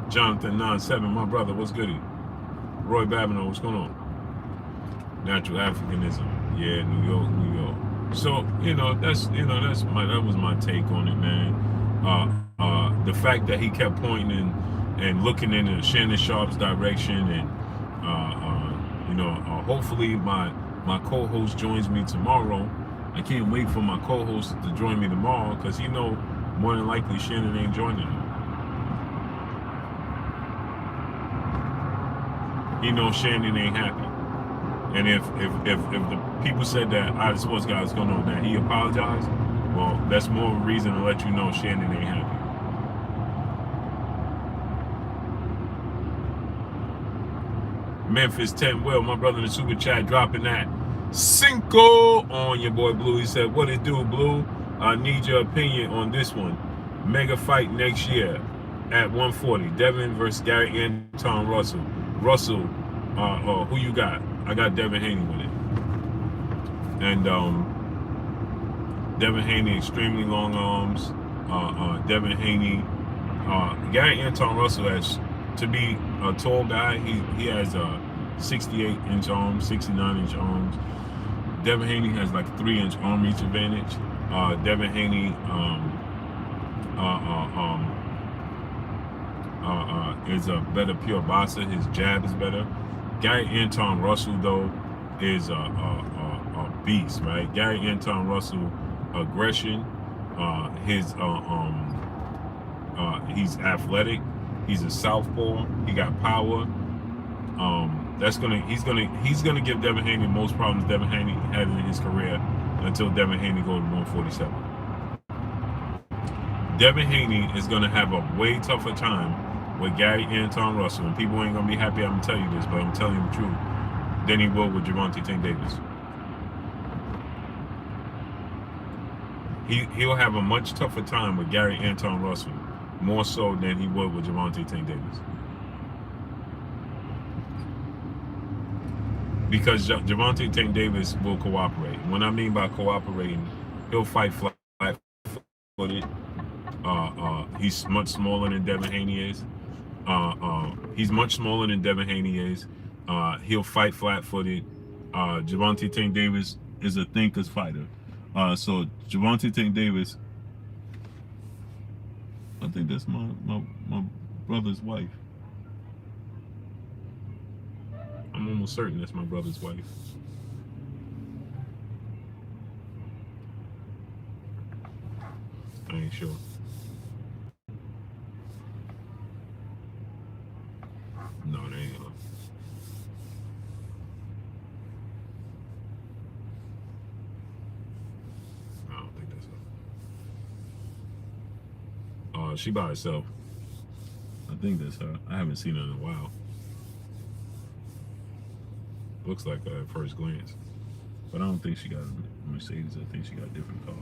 Speaker 1: Jonathan 97, my brother, what's goody? Roy Babineau, what's going on? Natural Africanism, yeah, New York, New York. So that was my take on it, man. The fact that he kept pointing and looking in Shannon Sharp's direction, and hopefully my co-host joins me tomorrow. I can't wait for my co-host to join me tomorrow, because more than likely Shannon ain't joining him. Shannon ain't happy. And if the people said that the sports guy is going on that he apologized, well, that's more of a reason to let you know Shannon ain't happy. Memphis 10 Will, my brother in the super chat, dropping that Cinco on your boy Blue. He said, what it do, Blue? I need your opinion on this one. Mega fight next year at 140. Devin versus Gary Anton Russell. Russell, who you got? I got Devin Haney with it. And Devin Haney, extremely long arms. Devin Haney, Gary Anton Russell has, to be a tall guy, he has 68-inch arms, 69-inch arms. Devin Haney has like a 3-inch arm reach advantage. Devin Haney is a better pure boxer. His jab is better. Gary Anton Russell, though, is a beast, right? Gary Anton Russell, aggression, he's athletic, he's a southpaw, he got power. He's gonna give Devin Haney most problems Devin Haney had in his career until Devin Haney goes to 147. Devin Haney is gonna have a way tougher time with Gary Anton Russell, and people ain't gonna be happy I'm gonna tell you this, but I'm telling you the truth, than he will with Gervonta Tank Davis. He'll have a much tougher time with Gary Anton Russell, more so than he would with Gervonta Tank Davis. Because Gervonta Tank Davis will cooperate. When I mean by cooperating, he'll fight flat-footed. He's much smaller than Devin Haney is. He'll fight flat-footed. Gervonta Tank Davis is a thinker's fighter. So Gervonta Tank Davis, I think that's my brother's wife. I'm almost certain that's my brother's wife. I ain't sure. She by herself. I think that's her. I haven't seen her in a while. Looks like her at first glance. But I don't think she got a Mercedes. I think she got a different car.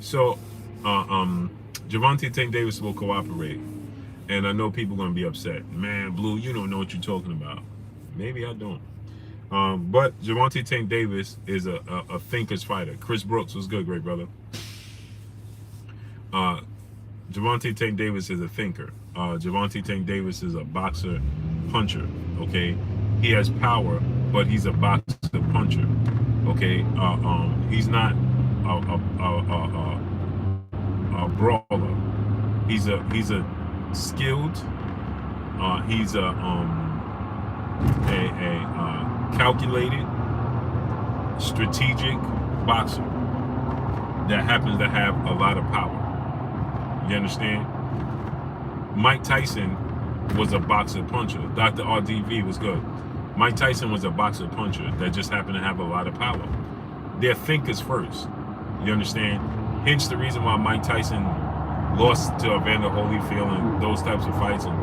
Speaker 1: So, Gervonta Tank Davis will cooperate. And I know people are going to be upset. Man, Blue, you don't know what you're talking about. Maybe I don't. But Gervonta Tank Davis is a thinker's fighter. Chris Brooks was good, great brother. Gervonta Tank Davis is a thinker. Gervonta Tank Davis is a boxer puncher. Okay, he has power, but he's a boxer puncher. Okay, he's not a brawler. He's a skilled. He's a calculated, strategic boxer that happens to have a lot of power. You understand? Mike Tyson was a boxer puncher. Dr. RDV was good. Mike Tyson was a boxer puncher that just happened to have a lot of power. They're thinkers first. You understand? Hence the reason why Mike Tyson lost to Evander Holyfield and those types of fights, and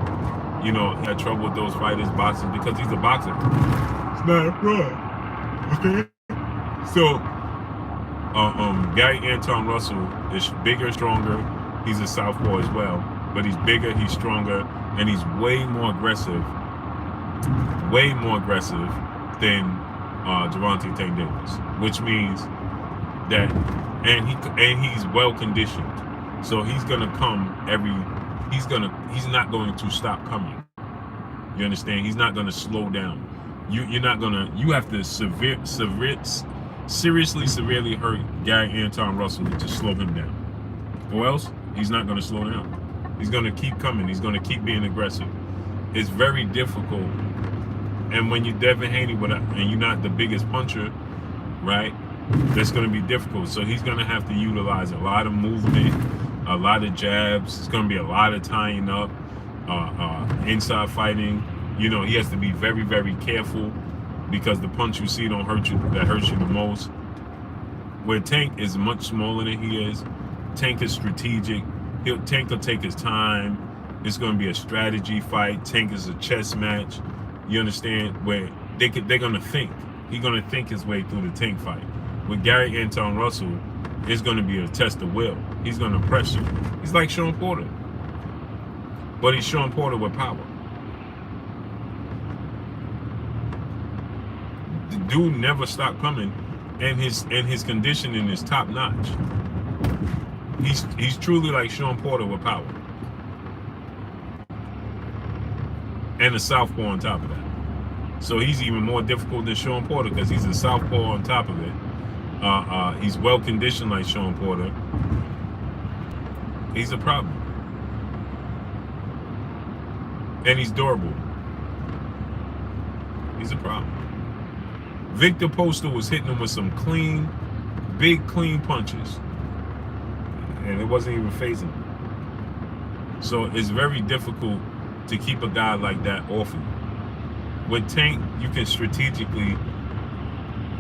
Speaker 1: he had trouble with those fighters boxing because he's a boxer. It's not right. Okay. So, Gary Anton Russell is bigger, stronger. He's a southpaw as well, but he's bigger, he's stronger, and he's way more aggressive than Gervonta Tank Davis, which means that, and he's well conditioned, so he's gonna come he's not going to stop coming. You understand? He's not gonna slow down. You have to severely hurt Gary Anton Russell to slow him down, or else he's not going to slow down. He's going to keep coming. He's going to keep being aggressive. It's very difficult. And when you're Devin Haney and you're not the biggest puncher, right, that's going to be difficult. So he's going to have to utilize a lot of movement, a lot of jabs. It's going to be a lot of tying up, inside fighting. He has to be very, very careful because the punch you see don't hurt you. That hurts you the most. Where Tank is much smaller than he is. Tank is strategic. Tank will take his time. It's going to be a strategy fight. Tank is a chess match. You understand? Where they're going to think. He's going to think his way through the Tank fight. With Gary Anton Russell, it's going to be a test of will. He's going to pressure. He's like Sean Porter. But he's Sean Porter with power. The dude never stopped coming, and his conditioning is top notch. He's truly like Sean Porter with power. And a southpaw on top of that. So he's even more difficult than Sean Porter because he's a southpaw on top of it. He's well conditioned like Sean Porter. He's a problem. And he's durable. He's a problem. Victor Postal was hitting him with some big clean punches. And it wasn't even phasing him. So it's very difficult to keep a guy like that off of you. With Tank, you can strategically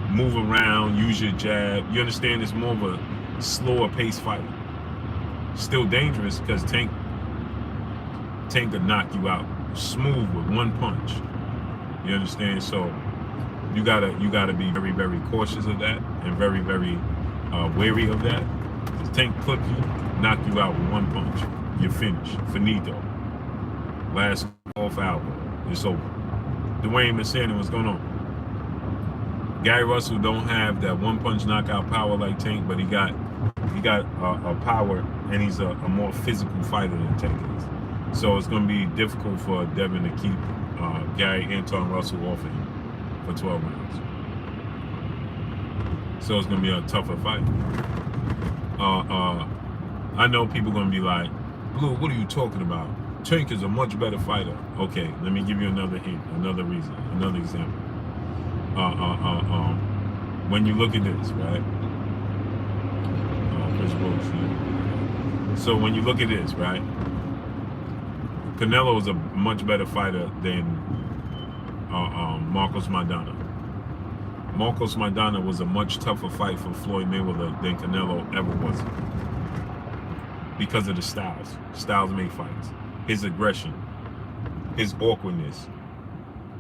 Speaker 1: move around, use your jab. You understand? It's more of a slower pace fight. Still dangerous because Tank could knock you out smooth with one punch. You understand? So you gotta be very, very cautious of that and very, very wary of that. Tank clip you, knock you out with one punch. You're finished. Finito. Last call for hour. It's over. Dwayne Mercedes, what's going on? Gary Russell don't have that one punch knockout power like Tank, but he got a power, and he's a more physical fighter than Tank is. So it's going to be difficult for Devin to keep Gary Anton Russell off of him for 12 rounds. So it's going to be a tougher fight. I know people are going to be like, Blue, what are you talking about? Tank is a much better fighter. Okay, let me give you another hint, another reason, another example. When you look at this, right? So when you look at this, right? Canelo is a much better fighter than Marcos Maidana. Marcos Maidana was a much tougher fight for Floyd Mayweather than Canelo ever was. because of the styles. Styles make fights. His aggression, his awkwardness,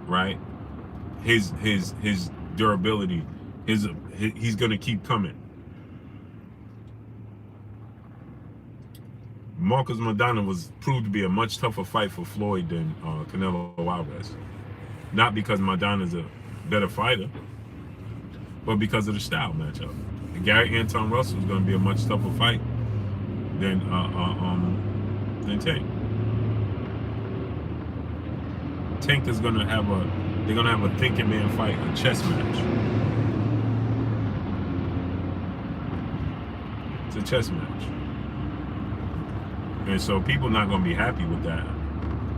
Speaker 1: right? His durability. He's gonna keep coming. Marcos Maidana was proved to be a much tougher fight for Floyd than Canelo Alvarez. Not because Maidana's a better fighter, but because of the style matchup. Gary Anton Russell is going to be a much tougher fight than Tank. Tank is going to have a thinking man fight, a chess match. It's a chess match. And so people not going to be happy with that.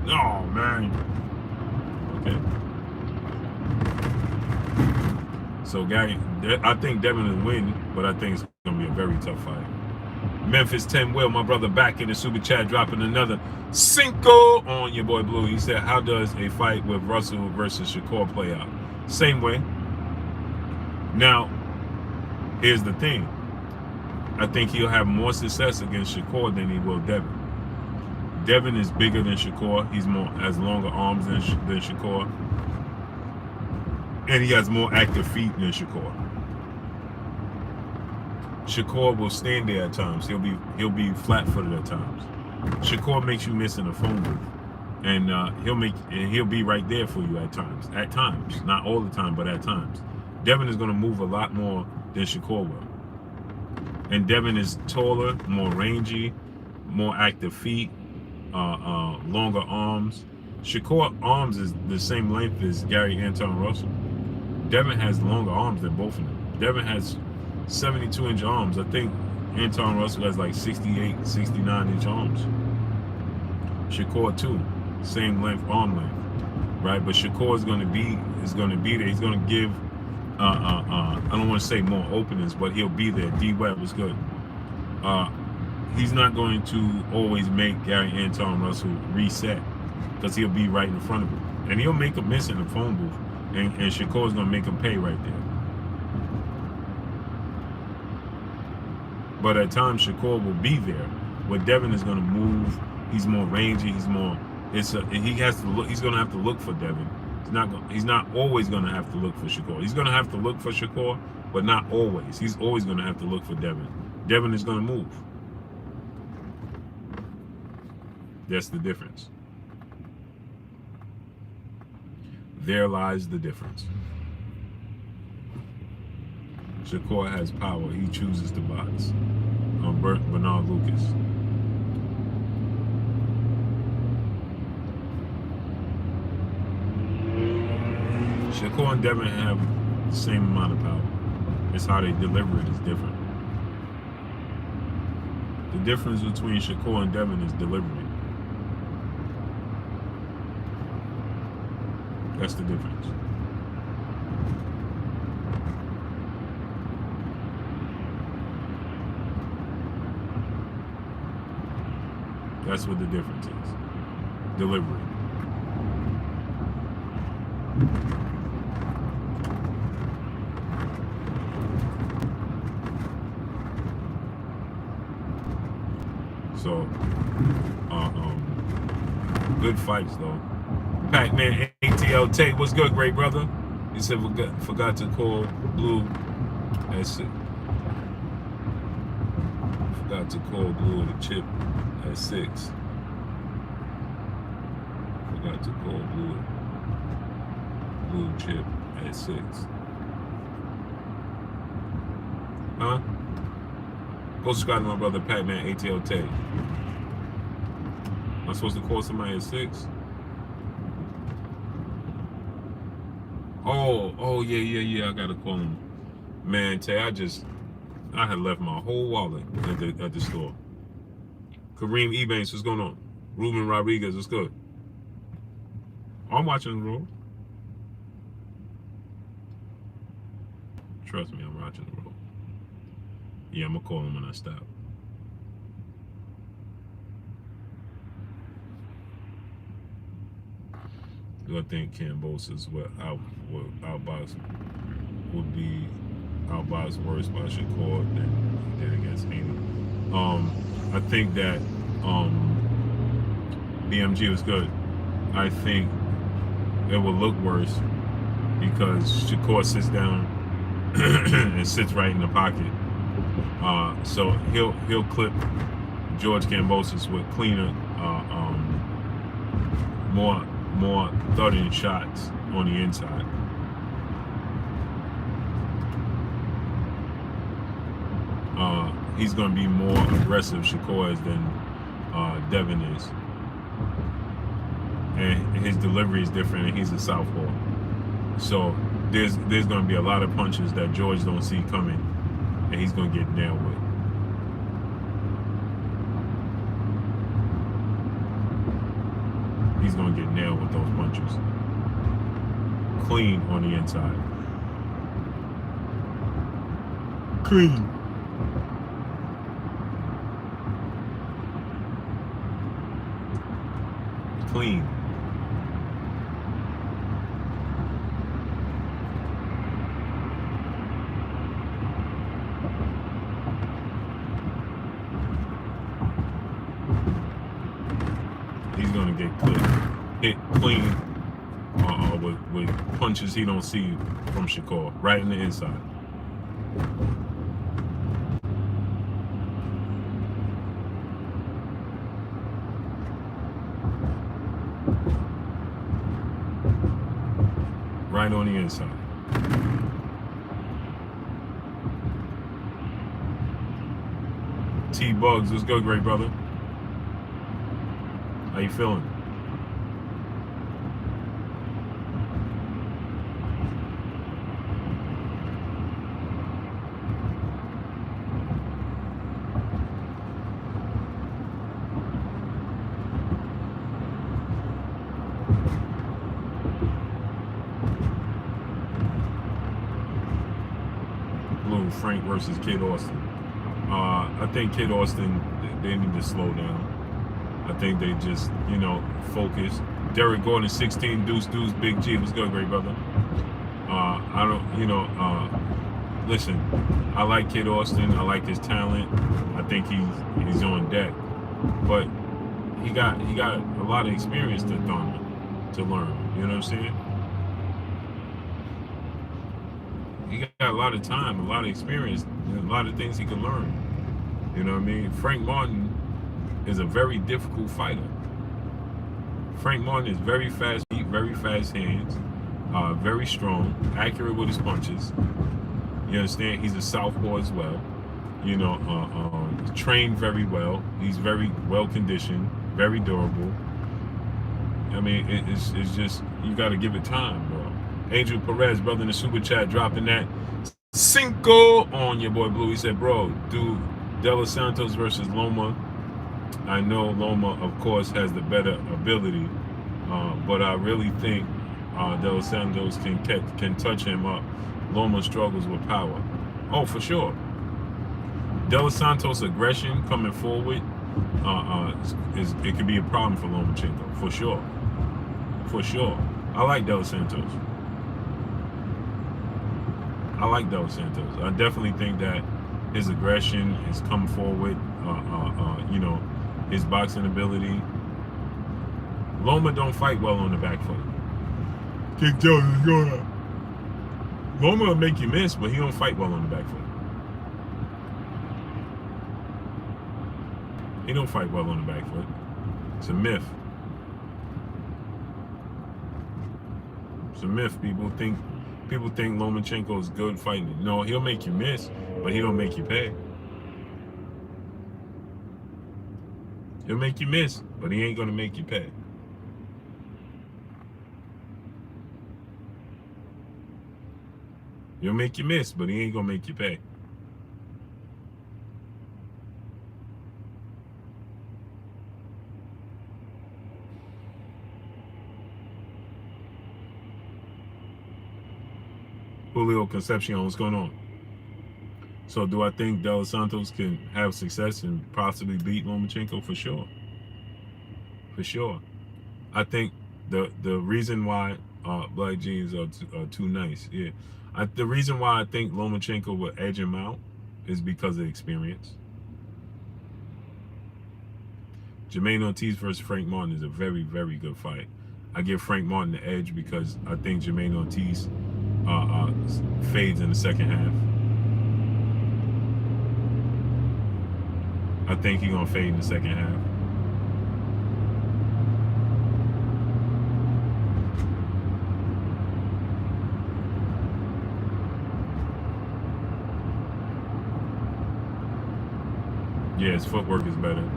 Speaker 1: Oh, man. Okay. So, Gary, I think Devin will win, but I think it's going to be a very tough fight. Memphis 10 Will, my brother, back in the super chat, dropping another Cinco on your boy Blue. He said, how does a fight with Russell versus Shakur play out? Same way. Now, here's the thing. I think he'll have more success against Shakur than he will Devin. Devin is bigger than Shakur. Has longer arms than Shakur. And he has more active feet than Shakur. Shakur will stand there at times. He'll be flat-footed at times. Shakur makes you miss in the phone booth, and he'll be right there for you at times. At times, not all the time, but at times. Devin is going to move a lot more than Shakur will. And Devin is taller, more rangy, more active feet, longer arms. Shakur arms is the same length as Gary Anton Russell. Devin has longer arms than both of them. Devin has 72-inch arms. I think Anton Russell has like 68, 69-inch arms. Shakur too, same length, arm length, right? But Shakur is going to be there. He's going to give, I don't want to say more openness, but he'll be there. D Webb is good. He's not going to always make Gary Anton Russell reset because he'll be right in front of him, and he'll make him miss in the phone booth. And Shakur's going to make him pay right there. But at times, Shakur will be there. But Devin is going to move. He's more rangy. He's going to have to look for Devin. He's not always going to have to look for Shakur. He's going to have to look for Shakur, but not always. He's always going to have to look for Devin. Devin is going to move. That's the difference. There lies the difference. Shakur has power. He chooses to box. Bernard Lucas. Shakur and Devin have the same amount of power. It's how they deliver it is different. The difference between Shakur and Devin is delivery. That's the difference. That's what the difference is. Delivery. So, good fights though. Pac-Man ATL Tate, what's good, great brother? He said forgot to call Blue. That's it. Forgot to call Blue the chip at 6. Forgot to call Blue chip at 6. Huh? Go subscribe to my brother Pac-Man ATL Tate. Am I supposed to call somebody at 6? Oh, yeah, I gotta call him. Man, Tay, I had left my whole wallet at the store. Kareem Ebanks, what's going on? Ruben Rodriguez, what's good? I'm watching the road. Trust me, I'm watching the road. Yeah, I'm gonna call him when I stop. Do I think Cambosa's outbox would be outboxed worse by Shakur than he did against Haney? I think that BMG was good. I think it will look worse because Shakur sits down and sits right in the pocket. So he'll clip George Kambosos with cleaner, more thudding shots on the inside. He's going to be more aggressive, Shakur is, than Devin is, and his delivery is different, and he's a southpaw. So there's going to be a lot of punches that George don't see coming, and he's going to get nailed with. He's going to get nailed with those punches. Clean on the inside. Clean. Clean. He's gonna get hit clean with punches he don't see from Shakur, right in the inside. Right on the inside. T-Bugs, what's good, great brother? How you feeling? Blue, Frank versus Kid Austin. I think Kid Austin, they need to slow down. I think they just, focus. Derek Gordon, 16, Deuce, Big G. What's good, great brother? I don't, listen, I like Kid Austin. I like his talent. I think he's on deck. But he got a lot of experience to learn. You know what I'm saying? He got a lot of time, a lot of experience, and a lot of things he can learn. You know what I mean? Frank Martin is a very difficult fighter. Frank Martin is very fast feet, very fast hands, very strong, accurate with his punches. You understand? He's a southpaw as well. Trained very well. He's very well conditioned, very durable. I mean, it's just, you got to give it time, bro. Angel Perez, brother in the super chat, dropping that cinco on your boy Blue. He said, bro, do De Los Santos versus Loma. I know Loma, of course, has the better ability, but I really think De Los Santos can touch him up. Loma struggles with power. Oh, for sure. De Los Santos' aggression coming forward, it could be a problem for Lomachenko, for sure. For sure. I like De Los Santos. I definitely think that his aggression, his come forward, his boxing ability. Loma don't fight well on the back foot. Kick Jones is going up. Loma will make you miss, but he don't fight well on the back foot. He don't fight well on the back foot. It's a myth. It's a myth. People think Lomachenko is good fighting. No, he'll make you miss, but he don't make you pay. He'll make you miss, but he ain't gonna make you pay. He'll make you miss, but he ain't gonna make you pay. Julio Concepcion, what's going on? So do I think De Los Santos can have success and possibly beat Lomachenko? For sure. For sure. I think the reason why Black Jeans are too nice, yeah. The reason why I think Lomachenko will edge him out is because of experience. Jermaine Ortiz versus Frank Martin is a very, very good fight. I give Frank Martin the edge because I think Jermaine Ortiz fades in the second half. I think he's gonna fade in the second half. Yeah, his footwork is better.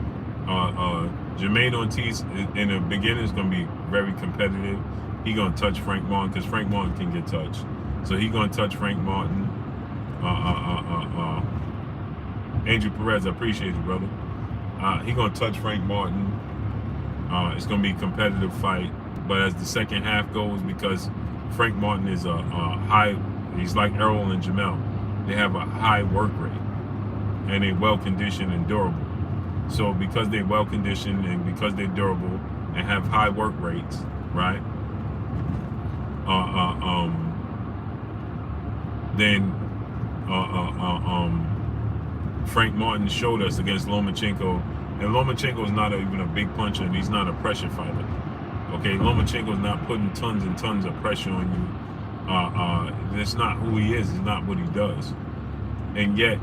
Speaker 1: Jermaine Ortiz in the beginning is gonna be very competitive. He gonna touch Frank Martin because Frank Martin can get touched. So he gonna touch Frank Martin. Andrew Perez, I appreciate you, brother. He gonna touch Frank Martin. It's gonna be a competitive fight. But as the second half goes, because Frank Martin is a high, he's like Errol and Jamel. They have a high work rate and they're well conditioned and durable. So because they're well conditioned and because they're durable and have high work rates, right? Then Frank Martin showed us against Lomachenko, and Lomachenko is not even a big puncher, and he's not a pressure fighter. Okay, Lomachenko is not putting tons and tons of pressure on you. That's not who he is. It's not what he does, and yet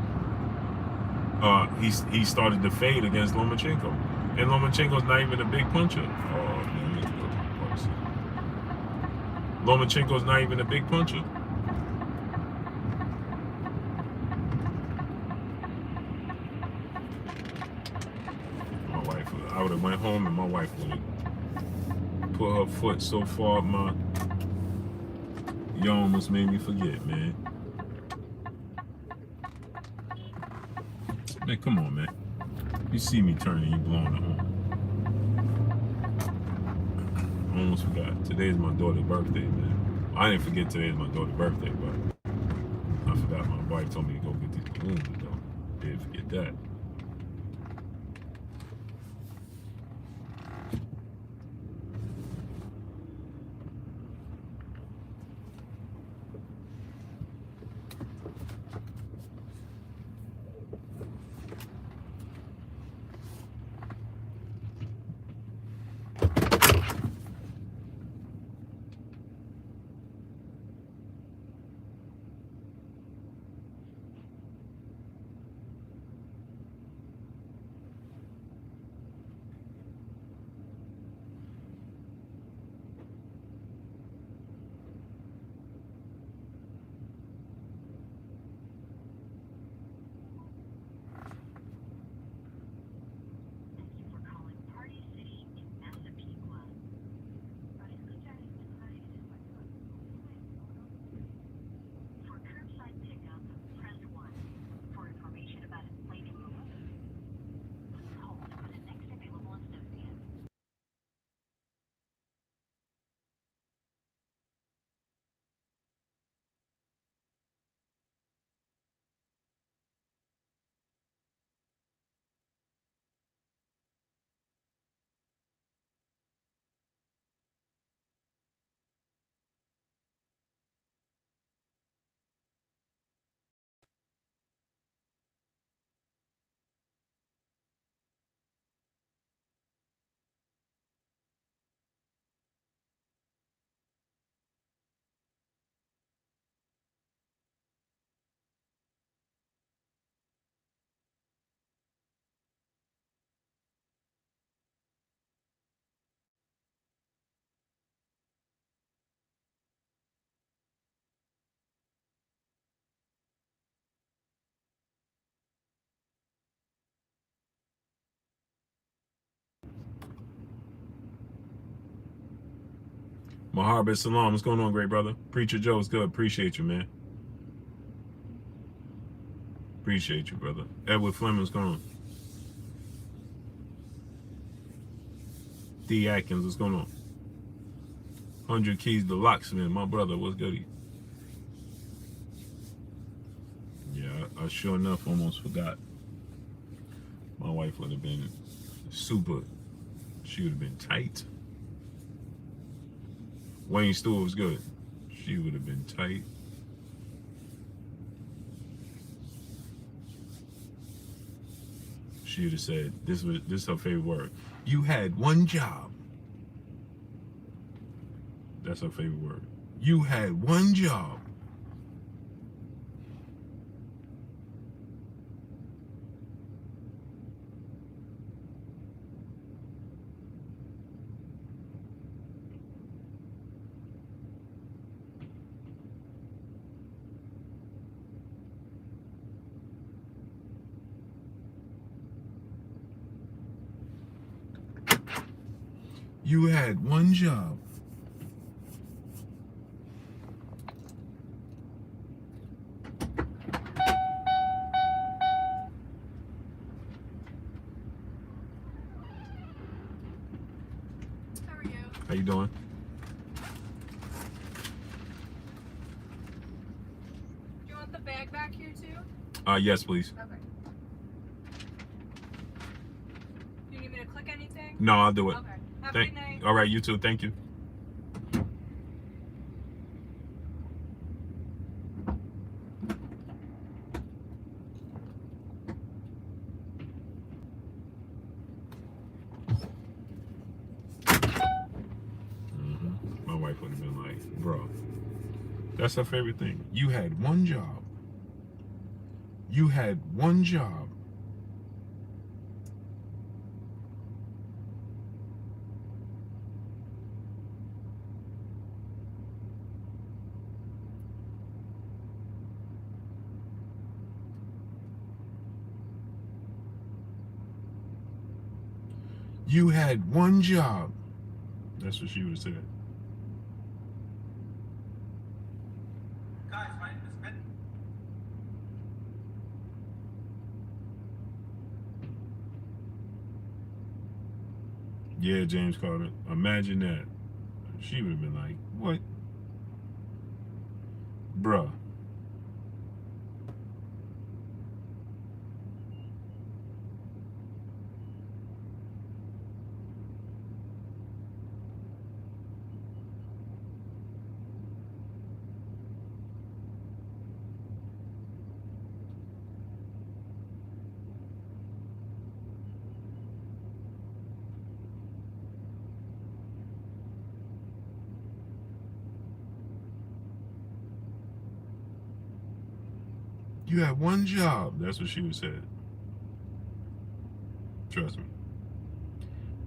Speaker 1: he started to fade against Lomachenko, and Lomachenko's not even a big puncher. Oh man, Lomachenko's not even a big puncher. My wife, I would have went home and my wife would have put her foot so far up my. You almost made me forget, man. Man, come on, man. You see me turning, you blowing it home. I almost forgot. Today is my daughter's birthday, man. I didn't forget today is my daughter's birthday, but I forgot. My wife told me to go get these balloons, though. Didn't forget that. Maharbet Salam, what's going on, great brother? Preacher Joe, what's good? Appreciate you, man. Appreciate you, brother. Edward Fleming, what's going on? D. Atkins, what's going on? 100 Keys, the locksmith, my brother, what's goody? Yeah, I sure enough almost forgot. My wife would have been super, she would have been tight. Wayne Stewart was good. She would have been tight. She would have said this is her favorite word. You had one job. That's her favorite word. You had one job. You had one job.
Speaker 2: How are you?
Speaker 1: How you doing?
Speaker 2: Do you want the bag back here too?
Speaker 1: Yes, please.
Speaker 2: Okay. Do you need me to click anything?
Speaker 1: No, I'll do it.
Speaker 2: Okay. Have a good night.
Speaker 1: All right, you too. Thank you. My wife would have been like, bro, that's her favorite thing. You had one job. You had one job. You had one job. That's what she would say.
Speaker 3: Guys, my name is Ben.
Speaker 1: Yeah, James Carter. Imagine that. She would have been like, what? Bruh. You had one job. That's what she would say. Trust me.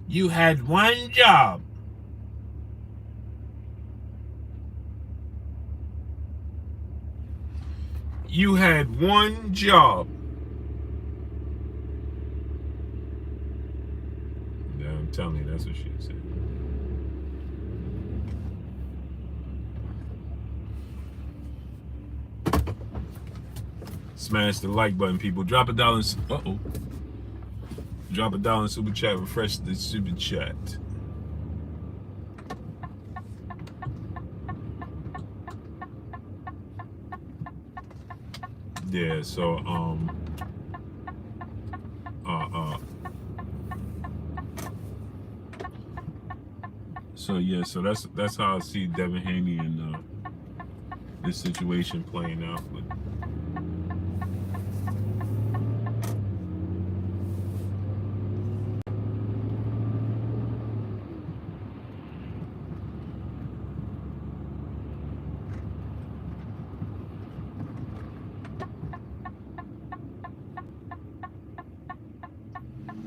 Speaker 1: You had one job. You had one job. Yeah, I'm telling you, that's what she would say. Smash the like button, people. Drop a dollar. Drop a dollar in super chat. Refresh the super chat. Yeah. So So yeah. So that's how I see Devin Haney and this situation playing out with.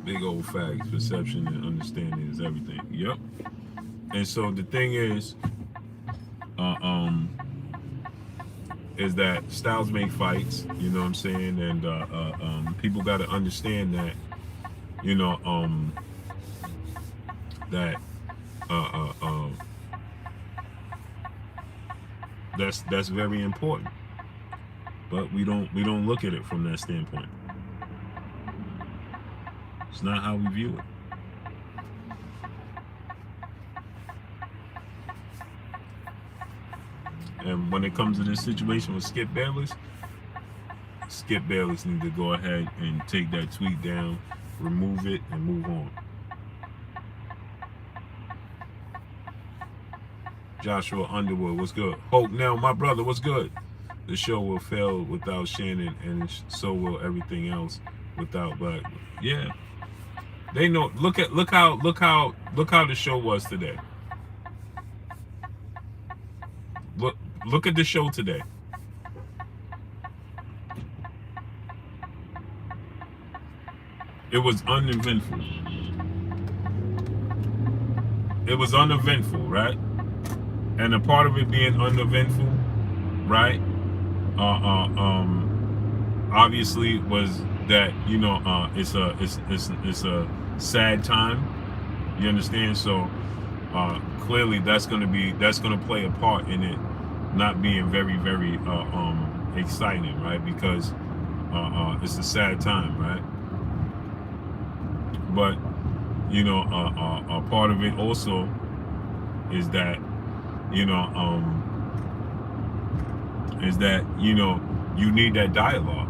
Speaker 1: Big old facts. Perception and understanding is everything. Yep. And so the thing is that styles make fights, you know what I'm saying? And people got to understand that, you know, that that's very important. But we don't look at it from that standpoint. It's not how we view it. And when it comes to this situation with Skip Bayless needs to go ahead and take that tweet down, remove it, and move on. Joshua Underwood, what's good? Hope now, my brother, what's good? The show will fail without Shannon, and so will everything else without Black. Yeah, They know. Look how the show was today. Look at the show today. It was uneventful. It was uneventful, right? And a part of it being uneventful, right? Obviously was that it's a sad time. You understand? So clearly that's gonna play a part in it not being very exciting, right? Because it's a sad time, right? But a part of it also is that you need that dialogue,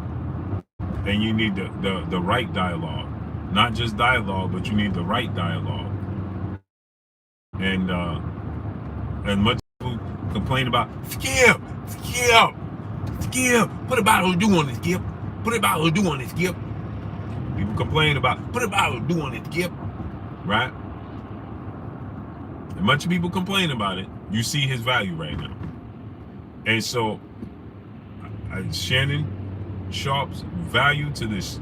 Speaker 1: and you need the right dialogue, not just dialogue, but you need the right dialogue. And much people complain about skip, put a bottle of dew on it, skip, put a bottle of dew on it, skip. People complain about put a bottle of dew on it, skip, right? And much people complain about it. You see his value right now, and so Shannon Sharp's value to this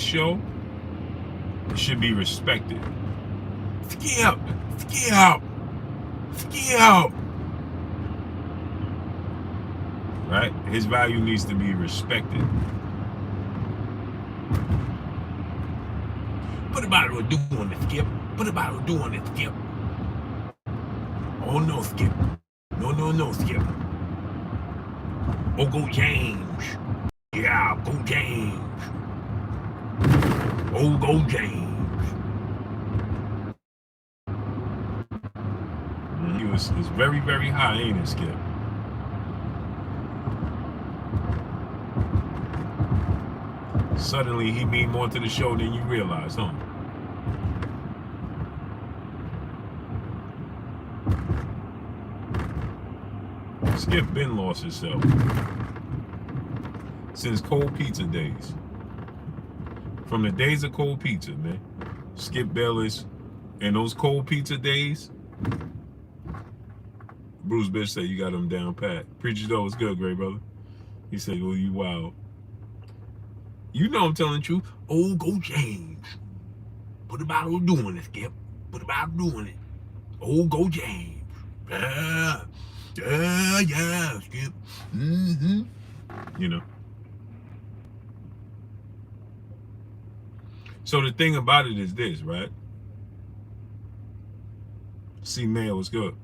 Speaker 1: show should be respected. Skip. Right? His value needs to be respected. Put a bottle of dew on it, Skip. Put a bottle of dew on it, Skip. Oh no, Skip. No, Skip. Oh, go James. Yeah, go James. Oh, go James. It's very high, ain't it, Skip? Suddenly he mean more to the show than you realize, huh? Skip been lost himself since cold pizza days. From the days of cold pizza, man. Skip Bayless and those cold pizza days. Bruce Bitch said you got him down pat. Preacher Joe was good, great brother. He said, "Oh, you wild." You know I'm telling the truth. Oh, go James. Put a bottle of dew on it, Skip. Put a bottle of dew on it. Oh, go James. Yeah, Skip. You know. So the thing about it is this, right? C Mail was good.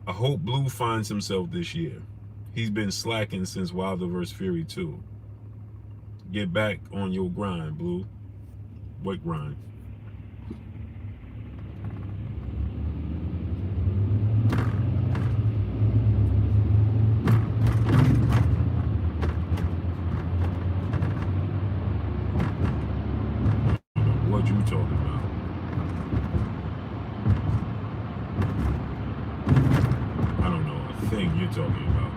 Speaker 1: I hope Blue finds himself this year. He's been slacking since Wilder vs. Fury 2. Get back on your grind, Blue. What grind? What you talking about? Thing you're talking about.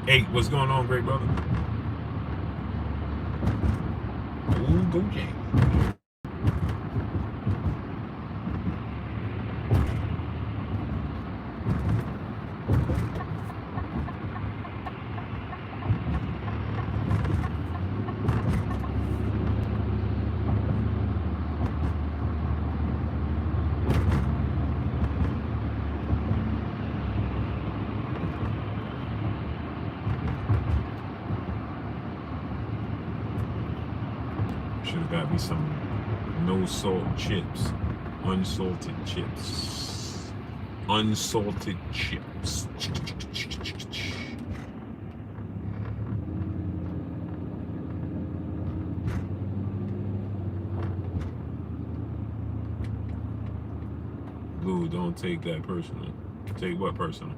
Speaker 1: Hey, what's going on, great brother? Ooh, go James. Should have got me some no salt chips. Unsalted chips. Unsalted chips. Blue, don't take that personal. Take what personal?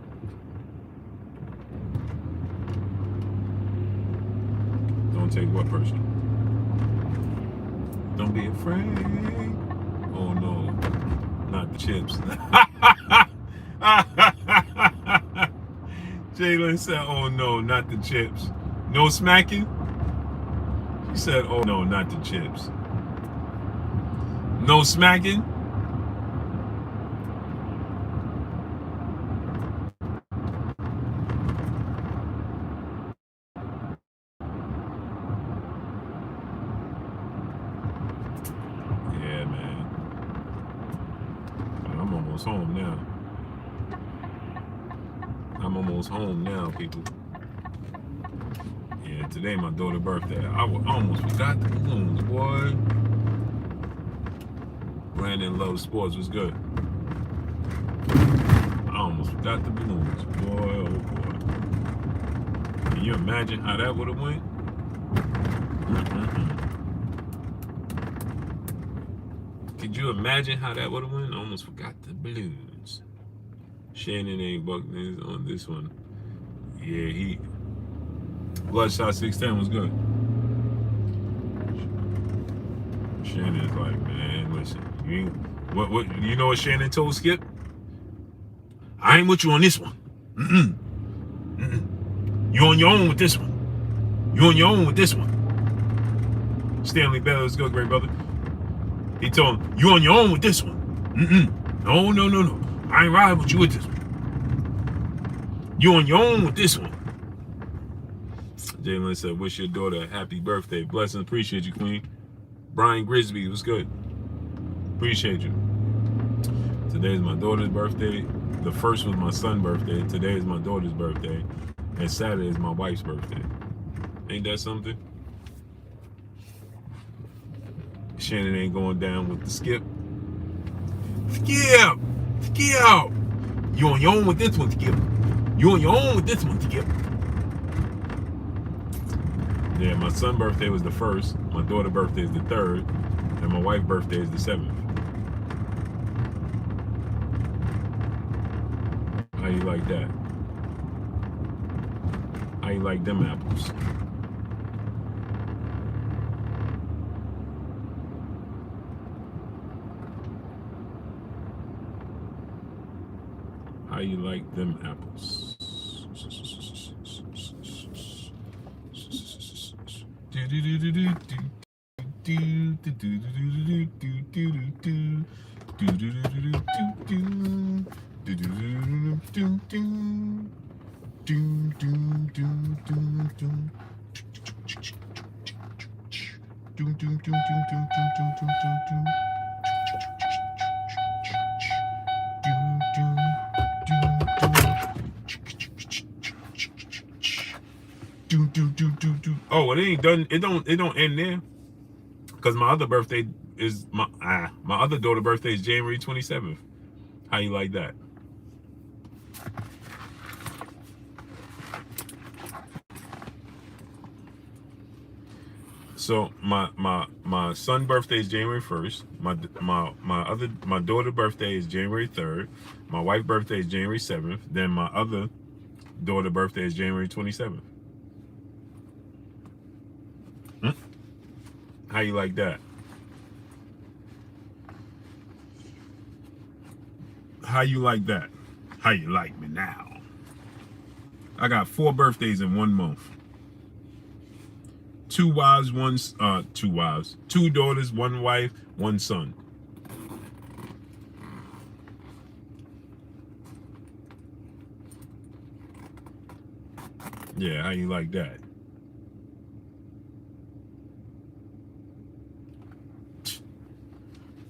Speaker 1: Don't take what personal? Don't be afraid. Oh no, not the chips. Jalen said, oh no, not the chips. No smacking? She said, oh no, not the chips. No smacking? Yeah, man. I'm almost home now. I'm almost home now, people. Yeah, today my daughter's birthday. I almost forgot the balloons, boy. Brandon loves sports. Was good. I almost forgot the balloons, boy. Oh boy. Can you imagine how that would have went? Could you imagine how that would have went? I almost forgot the balloons. Shannon ain't bucking on this one. Yeah, he Bloodshot 610 was good. Shannon's like, man, listen, you ain't what you know what Shannon told Skip? I ain't with you on this one. You on your own with this one. You on your own with this one. Stanley Bell is good, great brother. He told him, you on your own with this one. No. I ain't riding with you with this one. You on your own with this one. Jalen said, wish your daughter a happy birthday. Blessings, appreciate you, Queen. Brian Grisby, was good. Appreciate you. Today is my daughter's birthday. The first was my son's birthday. Today is my daughter's birthday. And Saturday is my wife's birthday. Ain't that something? Shannon ain't going down with the Skip. Skip! You on your own with this one, Skip. You on your own with this one, Skip. Yeah, my son's birthday was the 1st. My daughter's birthday is the 3rd. And my wife's birthday is the 7th. How you like that? How you like them apples? How you like them apples? Oh, it ain't done. It don't end there. Cause my other birthday is my other daughter's birthday is January 27th. How you like that? So my son's birthday is January 1st. My daughter's birthday is January 3rd. My wife's birthday is January 7th. Then my other daughter's birthday is January 27th. How you like that? How you like that? How you like me now? I got 4 birthdays in 1 month. 2 wives, 2 daughters, 1 wife, 1 son. Yeah, how you like that?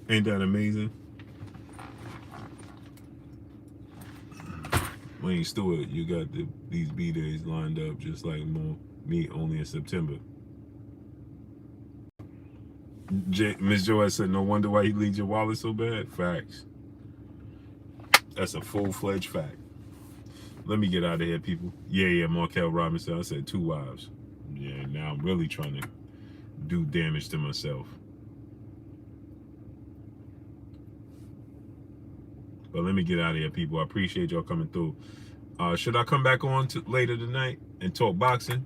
Speaker 1: Ain't that amazing? Wayne Stewart, you got these B-days lined up just like me, only in September. Miss Joy said, no wonder why he leads your wallet so bad. Facts. That's a full-fledged fact. Let me get out of here, people. Yeah, Markel Robinson. I said 2 wives. Yeah, now I'm really trying to do damage to myself. But let me get out of here, people. I appreciate y'all coming through. Should I come back on later tonight and talk boxing?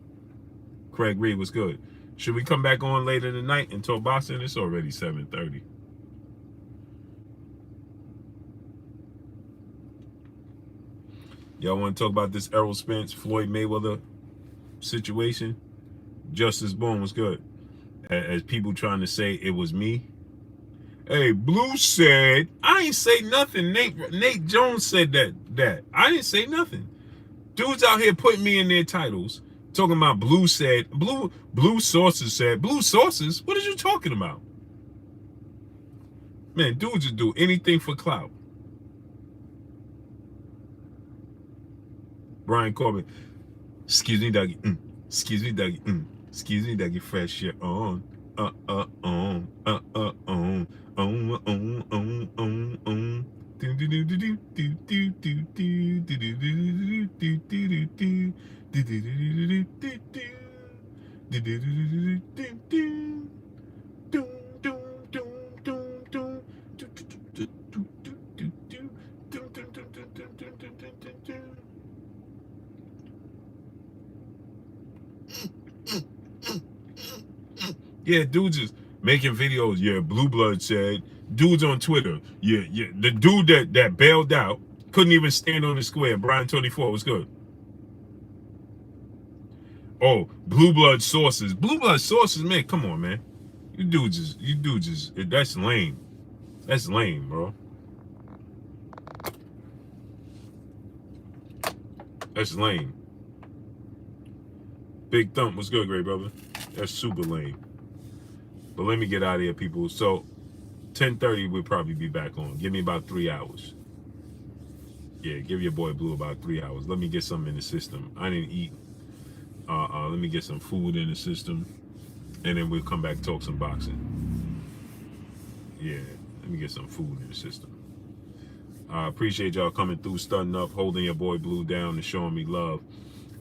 Speaker 1: Craig Reed, what's good? Should we come back on later tonight and talk boxing? It's already 7:30. Y'all want to talk about this Errol Spence, Floyd Mayweather situation? Justice Bourne was good. As people trying to say it was me. Hey, Blue said, I ain't say nothing. Nate Jones said that. I didn't say nothing. Dudes out here putting me in their titles, talking about Blue said, Blue sources said, Blue sources? What are you talking about? Man, dudes will do anything for clout. Brian Corbin, excuse me, Dougie. Excuse me, Dougie. Excuse me, Dougie. Fresh shit on. Yeah, dudes is making videos. Yeah, Blue Blood said. Dudes on Twitter. Yeah. The dude that bailed out couldn't even stand on the square. Brian 24 was good. Oh, Blue Blood sources. Blue Blood sources, man. Come on, man. You dudes is. That's lame. That's lame, bro. That's lame. Big Thump was good, great brother. That's super lame. But let me get out of here, people. So 10:30 we'll probably be back on. Give me about 3 hours. Yeah, give your boy Blue about 3 hours. Let me get something in the system. I didn't eat. Let me get some food in the system, and then we'll come back talk some boxing. Yeah, let me get some food in the system. I appreciate y'all coming through, stunning up, holding your boy Blue down, and showing me love.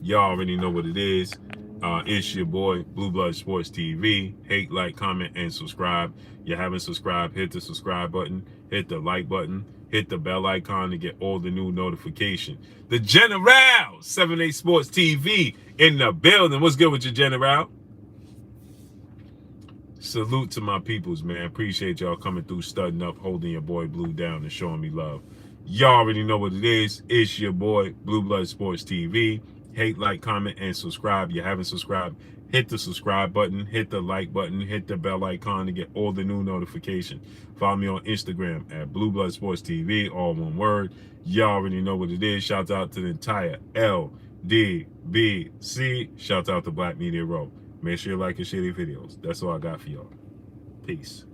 Speaker 1: Y'all already know what it is. It's your boy Blue Blood Sports TV. Hate, like, comment, and subscribe. You haven't subscribed, hit the subscribe button, hit the like button, hit the bell icon to get all the new notifications. The General 78 Sports TV in the building. What's good with you, General? Salute to my peoples, man. Appreciate y'all coming through, studding up, holding your boy Blue down, and showing me love. Y'all already know what it is. It's your boy Blue Blood Sports TV. Hate, like, comment, and subscribe. You haven't subscribed, hit the subscribe button, hit the like button, hit the bell icon to get all the new notifications. Follow me on Instagram at Blue Blood Sports TV, all one word. Y'all already know what it is. Shout out to the entire LDBC. Shout out to Black Media Row. Make sure you like and share these videos. That's all I got for y'all. Peace.